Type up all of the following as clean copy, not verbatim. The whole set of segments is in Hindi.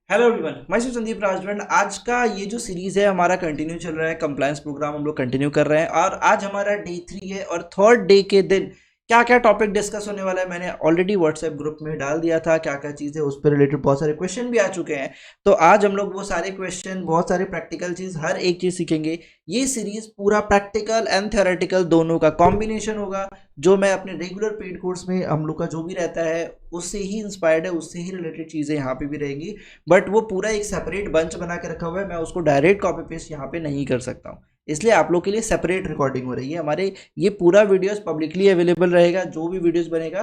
हेलो एवरीवन, मैं शिव संदीप राजवन। आज का ये जो सीरीज है हमारा कंटिन्यू चल रहा है। कंप्लायंस प्रोग्राम हम लोग कंटिन्यू कर रहे हैं और आज हमारा डे 3 है और थर्ड डे के दिन क्या क्या टॉपिक डिस्कस होने वाला है मैंने ऑलरेडी व्हाट्सएप ग्रुप में डाल दिया था। क्या क्या चीज़ें उस पर रिलेटेड बहुत सारे क्वेश्चन भी आ चुके हैं। तो आज हम लोग वो सारे क्वेश्चन, बहुत सारे प्रैक्टिकल चीज़, हर एक चीज़ सीखेंगे। ये सीरीज पूरा प्रैक्टिकल एंड थ्योरेटिकल दोनों का कॉम्बिनेशन होगा। जो मैं अपने रेगुलर पेड कोर्स में हम लोग का जो भी रहता है उससे ही इंस्पायर्ड है, उससे ही रिलेटेड चीज़ें यहाँ पे भी रहेंगी। बट वो पूरा एक सेपरेट बंच बना के रखा हुआ है, मैं उसको डायरेक्ट कॉपी पेस्ट यहाँ पे नहीं कर सकता हूँ। इसलिए आप लोग के लिए सेपरेट रिकॉर्डिंग हो रही है हमारे। ये पूरा वीडियोस पब्लिकली अवेलेबल रहेगा, जो भी वीडियोस बनेगा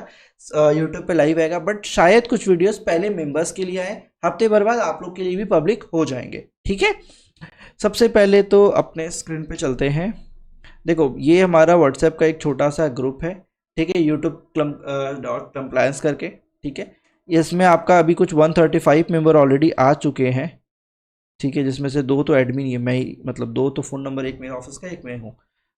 यूट्यूब पे लाइव आएगा। बट शायद कुछ वीडियोस पहले मेंबर्स के लिए आए, हफ्ते भर बाद आप लोग के लिए भी पब्लिक हो जाएंगे। ठीक है, सबसे पहले तो अपने स्क्रीन पे चलते हैं। देखो, ये हमारा व्हाट्सएप का एक छोटा सा ग्रुप है। ठीक है, यूट्यूब डॉट कंप्लायंस करके। ठीक है, इसमें आपका अभी कुछ 135 मेंबर ऑलरेडी आ चुके हैं। ठीक है, जिसमें से दो तो एडमिन ही है, मैं ही, मतलब दो तो फ़ोन नंबर, एक मेरे ऑफिस का, एक मैं हूँ।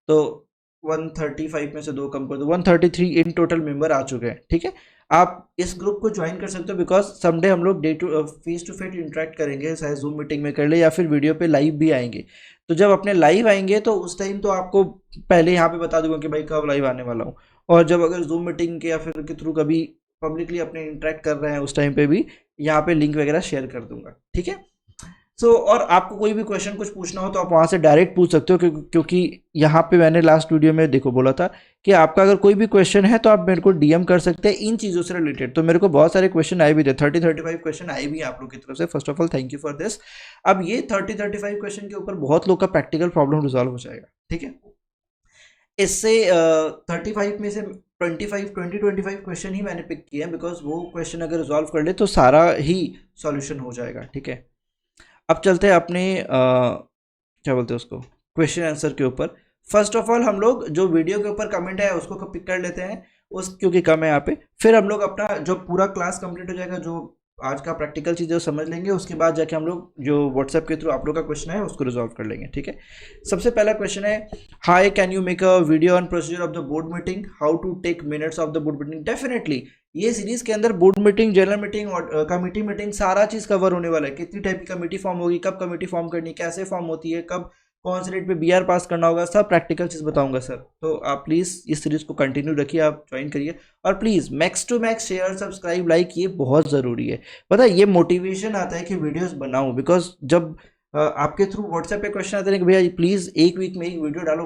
तो 135 में से दो कम कर दो, 133 इन टोटल मेंबर आ चुके हैं। ठीक है, आप इस ग्रुप को ज्वाइन कर सकते हो बिकॉज समडे हम लोग day to face to face interact करेंगे, चाहे जूम मीटिंग में कर ले या फिर वीडियो पे लाइव भी आएंगे। तो जब अपने लाइव आएंगे तो उस टाइम तो आपको पहले यहाँ पे बता दूंगा कि भाई कब लाइव आने वाला हूँ। और जब अगर जूम मीटिंग के या फिर के थ्रू कभी पब्लिकली अपने इंटरेक्ट कर रहे हैं उस टाइम पे भी यहाँ पे लिंक वगैरह शेयर कर दूंगा। ठीक है, और आपको कोई भी क्वेश्चन कुछ पूछना हो तो आप वहाँ से डायरेक्ट पूछ सकते हो, क्योंकि यहाँ पे मैंने लास्ट वीडियो में देखो बोला था कि आपका अगर कोई भी क्वेश्चन है तो आप मेरे को डीएम कर सकते हैं इन चीज़ों से रिलेटेड। तो मेरे को बहुत सारे क्वेश्चन आए भी थे, 30-35 क्वेश्चन आए भी हैं आप लोग की तरफ से। First of all thank you for this. अब ये 30-35 क्वेश्चन के ऊपर बहुत लोग का प्रैक्टिकल प्रॉब्लम रिजॉल्व हो जाएगा। ठीक है, इससे 35 में से 25 क्वेश्चन ही मैंने पिक किए हैं बिकॉज वो क्वेश्चन अगर रिजॉल्व कर ले तो सारा ही सॉल्यूशन हो जाएगा। ठीक है, अब चलते हैं अपने क्या बोलते हैं उसको, क्वेश्चन आंसर के ऊपर। फर्स्ट ऑफ ऑल हम लोग जो वीडियो के ऊपर कमेंट है उसको पिक कर लेते हैं, उस क्योंकि कम है यहाँ पे। फिर हम लोग अपना जो पूरा क्लास कंप्लीट हो जाएगा, जो आज का प्रैक्टिकल चीज़ें समझ लेंगे, उसके बाद जाके हम लोग जो व्हाट्सएप के थ्रू आप लोग का क्वेश्चन है उसको रिजॉल्व कर लेंगे। ठीक है, सबसे पहला क्वेश्चन है, hi can you make a video on procedure of the board meeting, how to take minutes of the board meeting. Definitely ये सीरीज के अंदर बोर्ड मीटिंग, जनरल मीटिंग और कमेटी मीटिंग सारा चीज कवर होने वाला है। कितनी टाइप की कमेटी फॉर्म होगी, कब कमेटी फॉर्म करनी, कैसे फॉर्म होती है, कब कौन से डेट पे बीआर पास करना होगा, सब प्रैक्टिकल चीज बताऊंगा सर। तो आप प्लीज इस सीरीज को कंटिन्यू रखिए, आप ज्वाइन करिए और please max to max share, subscribe, like, ये बहुत जरूरी है। पता है, ये मोटिवेशन आता है कि वीडियोस बनाऊं। बिकॉज जब आपके थ्रू व्हाट्सएप पे क्वेश्चन आते हैं कि भैया प्लीज एक वीक में एक वीडियो डालो,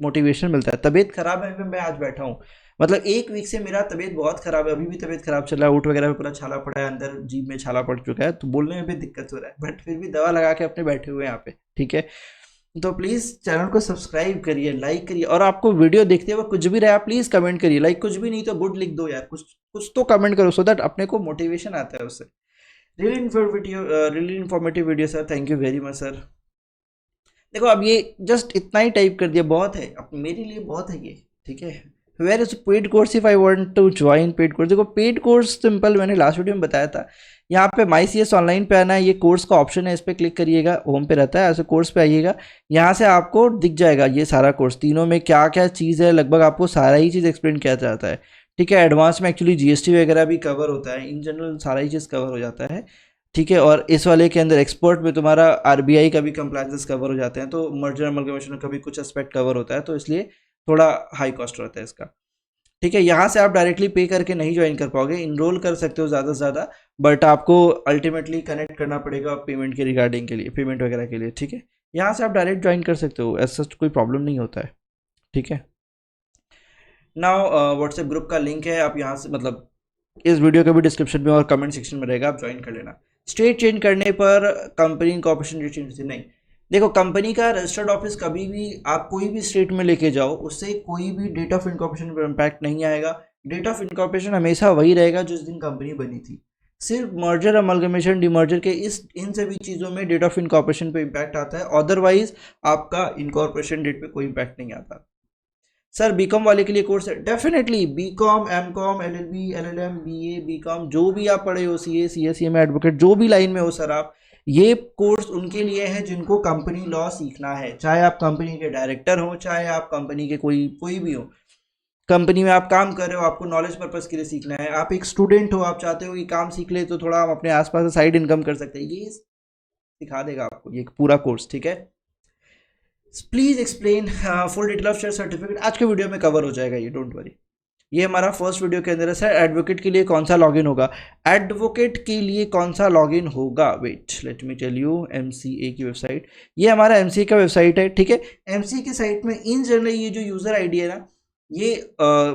मोटिवेशन मिलता है। तबीयत खराब है, मैं आज बैठा हूँ, मतलब एक वीक से मेरा तबीयत बहुत खराब है, अभी भी तबीयत खराब चल रहा है, ऊँट वगैरह पे पूरा छाला पड़ा है, अंदर जीभ में छाला पड़ चुका है, तो बोलने में भी दिक्कत हो रहा है, बट फिर भी दवा लगा के अपने बैठे हुए हैं यहाँ पे। ठीक है, तो प्लीज़ चैनल को सब्सक्राइब करिए, लाइक करिए, और आपको वीडियो देखते हुए कुछ भी रहा प्लीज़ कमेंट करिए। लाइक कुछ भी नहीं तो गुड लिख दो यार, कुछ कुछ तो कमेंट करो सो दैट अपने को मोटिवेशन आता है उससे। Really informative video sir, thank you very much sir. देखो, अब ये जस्ट इतना ही टाइप कर दिया, बहुत है, अब मेरे लिए बहुत है ये। ठीक है, where is paid course if I want to join paid course. देखो, पेड कोर्स सिंपल, मैंने लास्ट वीडियो में बताया था। यहाँ पे माई सी एस ऑनलाइन पे आना है, ये कोर्स का ऑप्शन है, इस पर क्लिक करिएगा, होम पे रहता है, ऐसे कोर्स पे आइएगा, यहाँ से आपको दिख जाएगा ये सारा कोर्स, तीनों में क्या क्या चीज़ है, लगभग आपको सारा ही चीज़ एक्सप्लेन किया जाता है। ठीक है, एडवांस में एक्चुअली जीएसटी वगैरह भी कवर होता है, इन जनरल सारा ही चीज़ कवर हो जाता है। ठीक है, और इस वाले के अंदर एक्सपर्ट में तुम्हारा आरबीआई का भी कंप्लायंसेस कवर हो जाते हैं, तो मर्जर अमलगमेशन का भी कुछ एस्पेक्ट कवर होता है, तो इसलिए थोड़ा हाई कॉस्ट रहता है इसका। ठीक है, यहाँ से आप डायरेक्टली पे करके नहीं ज्वाइन कर पाओगे, इनरोल कर सकते हो ज़्यादा से ज़्यादा, बट आपको अल्टीमेटली कनेक्ट करना पड़ेगा पेमेंट के रिगार्डिंग के लिए, पेमेंट वगैरह के लिए। ठीक है, यहाँ से आप डायरेक्ट ज्वाइन कर सकते हो, ऐसा कोई प्रॉब्लम नहीं होता है। ठीक है, नाउ व्हाट्सएप ग्रुप का लिंक है, आप यहाँ से, मतलब इस वीडियो के भी डिस्क्रिप्शन में और कमेंट सेक्शन में रहेगा, आप ज्वाइन कर लेना। स्टेट चेंज करने पर कंपनी इनकॉर्पोरेशन डेट चेंज होती नहीं। देखो, कंपनी का रजिस्टर्ड ऑफिस कभी भी आप कोई भी स्टेट में लेके जाओ, उससे कोई भी डेट ऑफ इनकॉर्पोरेशन पर इम्पैक्ट नहीं आएगा। डेट ऑफ इनकॉर्पोरेशन हमेशा वही रहेगा जिस दिन कंपनी बनी थी। सिर्फ मर्जर, अमलगमेशन, डिमर्जर के इन सभी चीज़ों में डेट ऑफ इनकॉर्पोरेशन पे इम्पैक्ट आता है, अदरवाइज आपका इनकॉर्पोरेशन डेट पे कोई इम्पैक्ट नहीं आता। सर बीकॉम वाले के लिए कोर्स है, definitely BCom, MCom, LLB, LLM, BA, BCom, जो भी आप पढ़े हो, सीए, सीएसई में, एडवोकेट, जो भी लाइन में हो सर आप, ये कोर्स उनके लिए है जिनको कंपनी लॉ सीखना है। चाहे आप कंपनी के डायरेक्टर हो, चाहे आप कंपनी के कोई कोई भी हो, कंपनी में आप काम कर रहे हो, आपको नॉलेज पर्पस के लिए सीखना है, आप एक स्टूडेंट हो, आप चाहते हो कि काम सीख ले तो थोड़ा हम अपने आसपास साइड इनकम कर सकते हैं, ये सिखा देगा आपको ये पूरा कोर्स, ठीक है। Please explain full detail of share certificate, आज के वीडियो में कवर हो जाएगा ये, डोंट वरी। ये हमारा फर्स्ट वीडियो के अंदर है सर, एडवोकेट के लिए कौन सा लॉगिन होगा। एडवोकेट के लिए कौन सा लॉगिन होगा, wait let me tell you, MCA की वेबसाइट, ये हमारा एमसीए का वेबसाइट है, ठीक है। एमसीए की साइट में इन जनरल ये जो यूजर आईडी है ना, ये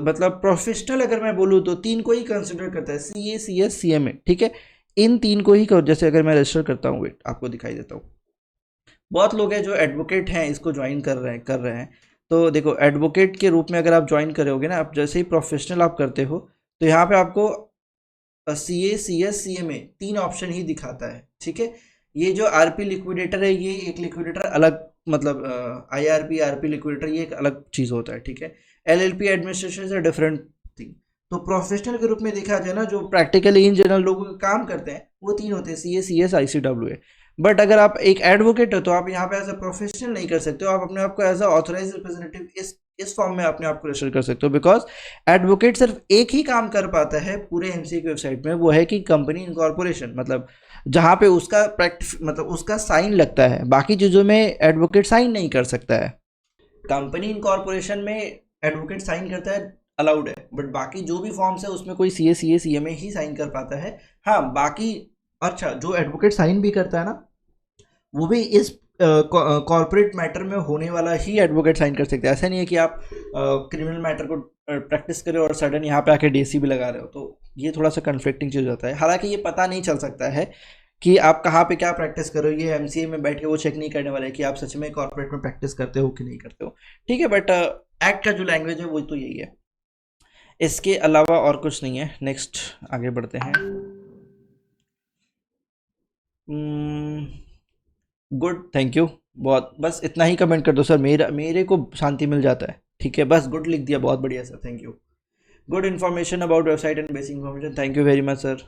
मतलब प्रोफेशनल अगर मैं बोलूँ तो तीन को ही कंसिडर करता है, सी A C S C M A, ठीक है। इन तीन को ही जैसे अगर मैं रजिस्टर करता हूँ, वेट आपको दिखाई देता हूँ, बहुत लोग हैं जो एडवोकेट हैं इसको ज्वाइन कर रहे हैं। तो देखो एडवोकेट के रूप में अगर आप ज्वाइन करोगे ना, आप जैसे ही प्रोफेशनल आप करते हो तो यहाँ पे आपको सी A C S C M A तीन ऑप्शन ही दिखाता है, ठीक है। ये जो आर पी लिक्विडेटर है, ये एक लिक्विडेटर अलग, मतलब I R P R P liquidator ये एक अलग चीज़ होता है, ठीक है। L L P administration is a different thing. तो प्रोफेशनल के रूप में देखा जाए ना, जो प्रैक्टिकली इन जनरल लोग काम करते हैं वो तीन होते हैं, C A C S I C W A. But अगर आप एक एडवोकेट हो तो आप यहाँ पे एज अ प्रोफेशनल नहीं कर सकते हो, आप अपने आप को एज अ ऑथराइज रिप्रेजेंटेटिव इस फॉर्म में अपने आप को रजिस्टर कर सकते हो, बिकॉज एडवोकेट सिर्फ एक ही काम कर पाता है पूरे एमसीए की वेबसाइट में, वो है कि कंपनी इनकॉर्पोरेशन, मतलब जहाँ पे उसका मतलब उसका साइन लगता है, बाकी चीज़ों में एडवोकेट साइन नहीं कर सकता है। कंपनी इनकॉर्पोरेशन में एडवोकेट साइन करता है, अलाउड है, बट बाकी जो भी फॉर्म्स है उसमें कोई सी A C M A he sign कर पाता है। हाँ बाकी, अच्छा जो एडवोकेट साइन भी करता है ना, वो भी इस कॉर्पोरेट मैटर में होने वाला ही एडवोकेट साइन कर सकते हैं। ऐसा नहीं है कि आप क्रिमिनल मैटर को प्रैक्टिस करें और सडन यहाँ पे आके डीसी भी लगा रहे हो, तो ये थोड़ा सा कन्फ्लिक्टिंग चीज़ होता है। हालांकि ये पता नहीं चल सकता है कि आप कहाँ पे क्या प्रैक्टिस करो, ये एमसीए में बैठ के वो चेक नहीं करने वाला है कि आप सच में कॉर्पोरेट में प्रैक्टिस करते हो कि नहीं करते हो, ठीक है। बट एक्ट का जो लैंग्वेज है वो तो यही है, इसके अलावा और कुछ नहीं है। नेक्स्ट आगे बढ़ते हैं। गुड, थैंक यू, बहुत, बस इतना ही कमेंट कर दो सर, मेरे को शांति मिल जाता है, ठीक है। बस गुड लिख दिया, बहुत बढ़िया sir, thank you. Good information about website and basic information, thank you very much sir.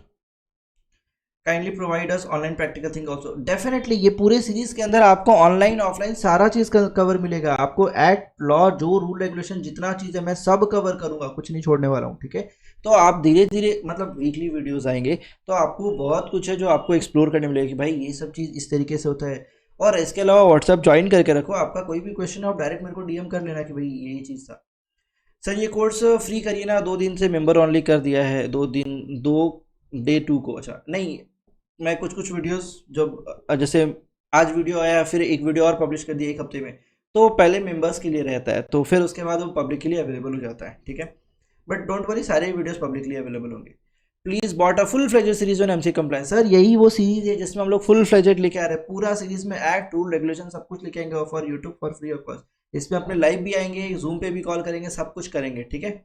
Kindly provide us online practical thing also, definitely ये पूरे सीरीज के अंदर आपको ऑनलाइन ऑफलाइन सारा चीज़ कवर मिलेगा, आपको एक्ट लॉ जो रूल रेगुलेशन जितना चीज़ है मैं सब कवर करूंगा, कुछ नहीं छोड़ने वाला हूँ, ठीक है। तो आप धीरे धीरे, मतलब वीकली वीडियोस आएंगे तो आपको बहुत कुछ है जो आपको एक्सप्लोर करने मिलेगा कि भाई ये सब चीज़ इस तरीके से होता है। और इसके अलावा व्हाट्सअप ज्वाइन करके रखो, आपका कोई भी क्वेश्चन है आप डायरेक्ट मेरे को डीएम कर लेना कि भाई यही चीज़ था। सर ये कोर्स फ्री करिए ना, 2 दिन से मेंबर ओनली कर दिया है, 2 दिन, दो डे 2 को, अच्छा नहीं, मैं कुछ कुछ वीडियोस जब जैसे आज वीडियो आया फिर एक वीडियो और पब्लिश कर दिया एक हफ्ते में, तो पहले मेंबर्स के लिए रहता है, तो फिर उसके बाद वो पब्लिक के लिए अवेलेबल हो जाता है, ठीक है। बट डोंट वरी, सारे वीडियोस पब्लिकली अवेलेबल होंगे। Please bought a full fledged series on MC compliance, sir यही वो सीरीज है जिसमें हम लोग फुल फ्लेजेड लेके आ रहे हैं, पूरा सीरीज में एक्ट रूल रेगुलेशन सब कुछ लेके आएंगे for YouTube for free of cost. इसमें अपने लाइव भी आएंगे, जूम पे भी कॉल करेंगे, सब कुछ करेंगे, ठीक है।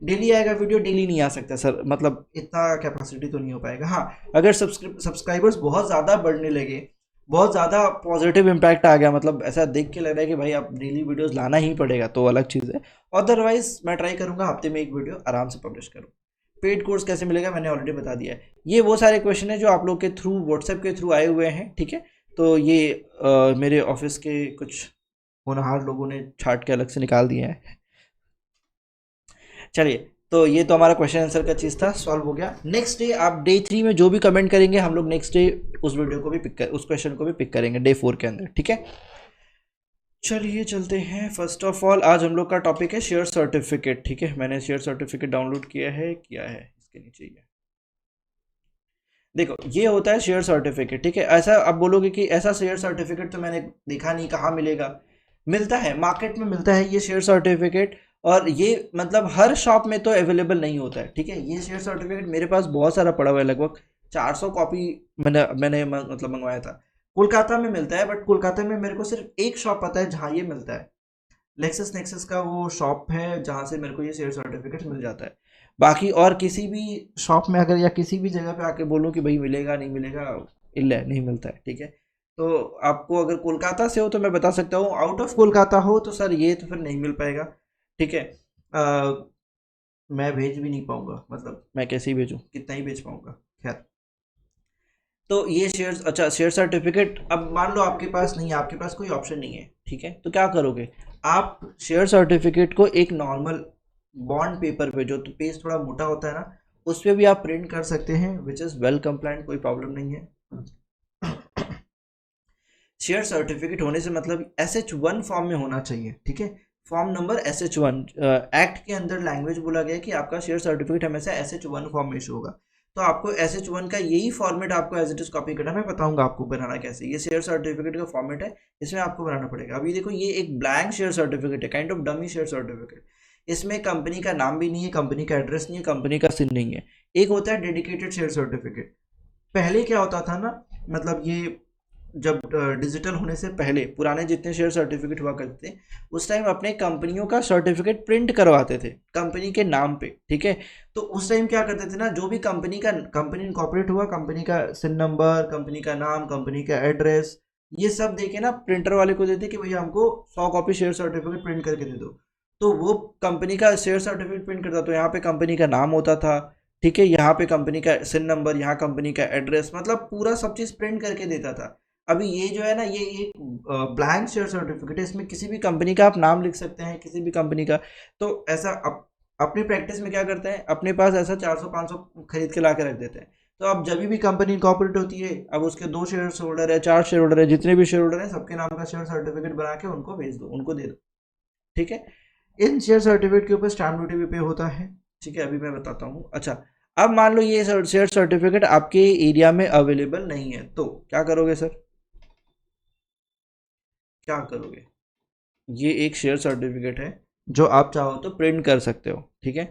डेली आएगा वीडियो, डेली नहीं आ सकता सर, मतलब इतना कैपेसिटी तो नहीं हो पाएगा। हाँ अगर सब्सक्राइबर्स बहुत ज़्यादा बढ़ने लगे, बहुत ज़्यादा पॉजिटिव इम्पैक्ट आ गया, मतलब ऐसा देख के लग रहा है कि भाई आप डेली वीडियोस लाना ही पड़ेगा, तो अलग चीज़ है। अदरवाइज मैं ट्राई करूंगा हफ्ते में एक वीडियो आराम से पब्लिश करूँ। पेड कोर्स कैसे मिलेगा मैंने ऑलरेडी बता दिया है। ये वो सारे क्वेश्चन है जो आप लोग के थ्रू व्हाट्सएप के थ्रू आए हुए हैं, ठीक है। तो ये मेरे ऑफिस के कुछ होनहार लोगों ने छाट के अलग से निकाल दिए हैं। चलिए, तो ये तो हमारा क्वेश्चन आंसर का चीज़ था, सॉल्व हो गया। नेक्स्ट डे आप डे 3 में जो भी कमेंट करेंगे हम लोग नेक्स्ट डे उस वीडियो को भी उस क्वेश्चन को भी पिक करेंगे डे 4 के अंदर, ठीक है। चलिए चलते हैं। फर्स्ट ऑफ ऑल आज हम लोग का टॉपिक है शेयर सर्टिफिकेट, ठीक है। मैंने शेयर सर्टिफिकेट डाउनलोड किया है इसके नीचे ही है। देखो ये होता है शेयर सर्टिफिकेट, ठीक है। ऐसा आप बोलोगे कि ऐसा शेयर सर्टिफिकेट तो मैंने देखा नहीं, कहाँ मिलेगा, मिलता है, मार्केट में मिलता है ये शेयर सर्टिफिकेट। और ये मतलब हर शॉप में तो अवेलेबल नहीं होता है, ठीक है। ये शेयर सर्टिफिकेट मेरे पास बहुत सारा पड़ा हुआ है, लगभग 400 कॉपी मैंने मतलब मंगवाया था। कोलकाता में मिलता है, बट कोलकाता में मेरे को सिर्फ एक शॉप पता है जहाँ ये मिलता है, लेक्सस नेक्सस का वो शॉप है जहाँ से मेरे को ये शेयर सर्टिफिकेट मिल जाता है। बाकी और किसी भी शॉप में अगर या किसी भी जगह पे आके बोलूँ कि भाई मिलेगा नहीं मिलेगा, इल्ला नहीं मिलता है, ठीक है। तो आपको अगर कोलकाता से हो तो मैं बता सकता हूँ, आउट ऑफ कोलकाता हो तो सर ये तो फिर नहीं मिल पाएगा, ठीक है। मैं भेज भी नहीं पाऊँगा, मतलब मैं कैसे ही भेजूँ, कितना ही भेज पाऊँगा, खैर। तो ये शेयर्स, अच्छा शेयर सर्टिफिकेट, अब मान लो आपके पास नहीं है, आपके पास कोई ऑप्शन नहीं है, ठीक है, तो क्या करोगे आप शेयर सर्टिफिकेट को एक नॉर्मल बॉन्ड पेपर पे, जो तो पेज थोड़ा मोटा होता है ना, उस पे भी आप प्रिंट कर सकते हैं, विच इज़ वेल कंप्लाइंट, कोई प्रॉब्लम नहीं है। शेयर सर्टिफिकेट होने से मतलब SH1 फॉर्म में होना चाहिए, ठीक है। फॉर्म नंबर SH1, एक्ट के अंदर लैंग्वेज बोला गया है कि आपका शेयर सर्टिफिकेट हमेशा SH1 फॉर्म में इशू होगा। तो आपको SH1 का यही फॉर्मेट आपको एज इट इज कॉपी करना है। मैं बताऊंगा आपको बनाना कैसे। ये शेयर सर्टिफिकेट का फॉर्मेट है, इसमें आपको बनाना पड़ेगा। अभी देखो, ये एक ब्लैंक शेयर सर्टिफिकेट है, kind of dummy share certificate. इसमें कंपनी का नाम भी नहीं है, कंपनी का एड्रेस नहीं है, कंपनी का सिन नहीं है। एक होता है डेडिकेटेड शेयर सर्टिफिकेट। पहले क्या होता था ना, मतलब ये जब डिजिटल होने से पहले पुराने जितने शेयर सर्टिफिकेट हुआ करते थे, उस टाइम अपने कंपनियों का सर्टिफिकेट प्रिंट करवाते थे कंपनी के नाम पे, ठीक है। तो उस टाइम क्या करते थे ना, जो भी कंपनी इनकॉर्पोरेट हुआ, कंपनी का सिन नंबर, कंपनी का नाम, कंपनी का एड्रेस, ये सब देके ना प्रिंटर वाले को देते कि भैया हमको 100 कॉपी शेयर सर्टिफिकेट प्रिंट करके दे दो। तो वो कंपनी का शेयर सर्टिफिकेट प्रिंट करता, तो यहाँ पे कंपनी का नाम होता था, ठीक है, यहाँ पे कंपनी का सिन नंबर, यहाँ कंपनी का एड्रेस, मतलब पूरा सब चीज़ प्रिंट करके देता था। अभी ये जो है ना, ये एक ब्लैंक शेयर सर्टिफिकेट है, इसमें किसी भी कंपनी का आप नाम लिख सकते हैं, किसी भी कंपनी का। तो ऐसा अपनी प्रैक्टिस में क्या करते हैं, अपने पास ऐसा 400-500 खरीद के ला के रख देते हैं। तो अब जब भी कंपनी इनकॉर्पोरेट होती है, अब उसके 2 शेयर होल्डर है, 4 शेयर होल्डर है, जितने भी शेयर होल्डर हैं, सबके नाम का शेयर सर्टिफिकेट बना के उनको भेज दो, उनको दे दो, ठीक है। इन शेयर सर्टिफिकेट के ऊपर स्टैम्प ड्यूटी भी पे होता है, ठीक है। अभी मैं बताता हूँ। अच्छा, अब मान लो ये शेयर सर्टिफिकेट आपके एरिया में अवेलेबल नहीं है, तो क्या करोगे सर, क्या करोगे। ये एक शेयर सर्टिफिकेट है जो आप चाहो तो प्रिंट कर सकते हो, ठीक है।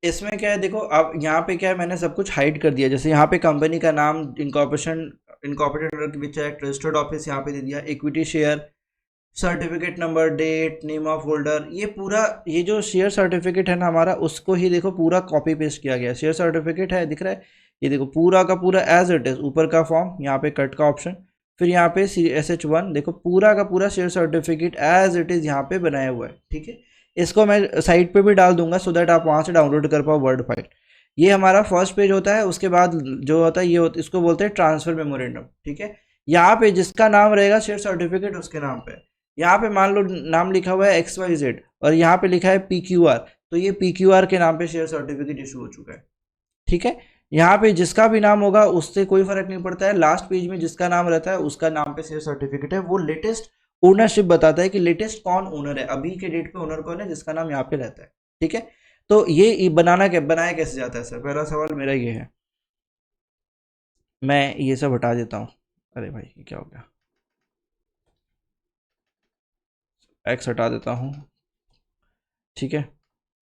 इसमें क्या है, देखो अब यहाँ पे क्या है, मैंने सब कुछ हाइड कर दिया। जैसे यहाँ पे कंपनी का नाम, incorporation, incorporated which act, registered office यहाँ पे दे दिया, equity share, certificate number, date, name of holder, ये पूरा, ये जो शेयर सर्टिफिकेट है ना हमारा, उसको ही देखो पूरा कॉपी पेस्ट किया गया है। शेयर सर्टिफिकेट है, दिख रहा है, ये देखो पूरा का पूरा एज इट इज, ऊपर का फॉर्म, यहाँ पे कट का ऑप्शन, फिर यहाँ पे SH1, देखो पूरा का पूरा share certificate as it is यहाँ पे बनाया हुआ है, ठीक है। इसको मैं साइट पे भी डाल दूंगा सो दैट आप वहाँ से डाउनलोड कर पाओ वर्ड फाइल। ये हमारा फर्स्ट पेज होता है। उसके बाद जो होता है, इसको बोलते हैं ट्रांसफर मेमोरेंडम, ठीक है। यहाँ पे जिसका नाम रहेगा शेयर सर्टिफिकेट उसके नाम पे, यहाँ पे मान लो नाम लिखा हुआ है XYZ और यहाँ पे लिखा है PQR, तो ये PQR के नाम पे शेयर सर्टिफिकेट इशू हो चुका है, ठीक है। यहाँ पे जिसका भी नाम होगा उससे कोई फर्क नहीं पड़ता है। लास्ट पेज में जिसका नाम रहता है उसका नाम पे शेयर सर्टिफिकेट है। वो लेटेस्ट ओनरशिप बताता है कि लेटेस्ट कौन ओनर है, अभी के डेट पे ओनर कौन है, जिसका नाम यहाँ पे रहता है, ठीक है। तो ये बनाया कैसे जाता है सर, पहला सवाल मेरा ये है। मैं ये सब हटा देता हूँ। अरे भाई ये क्या हो गया, एक्स हटा देता हूँ, ठीक है।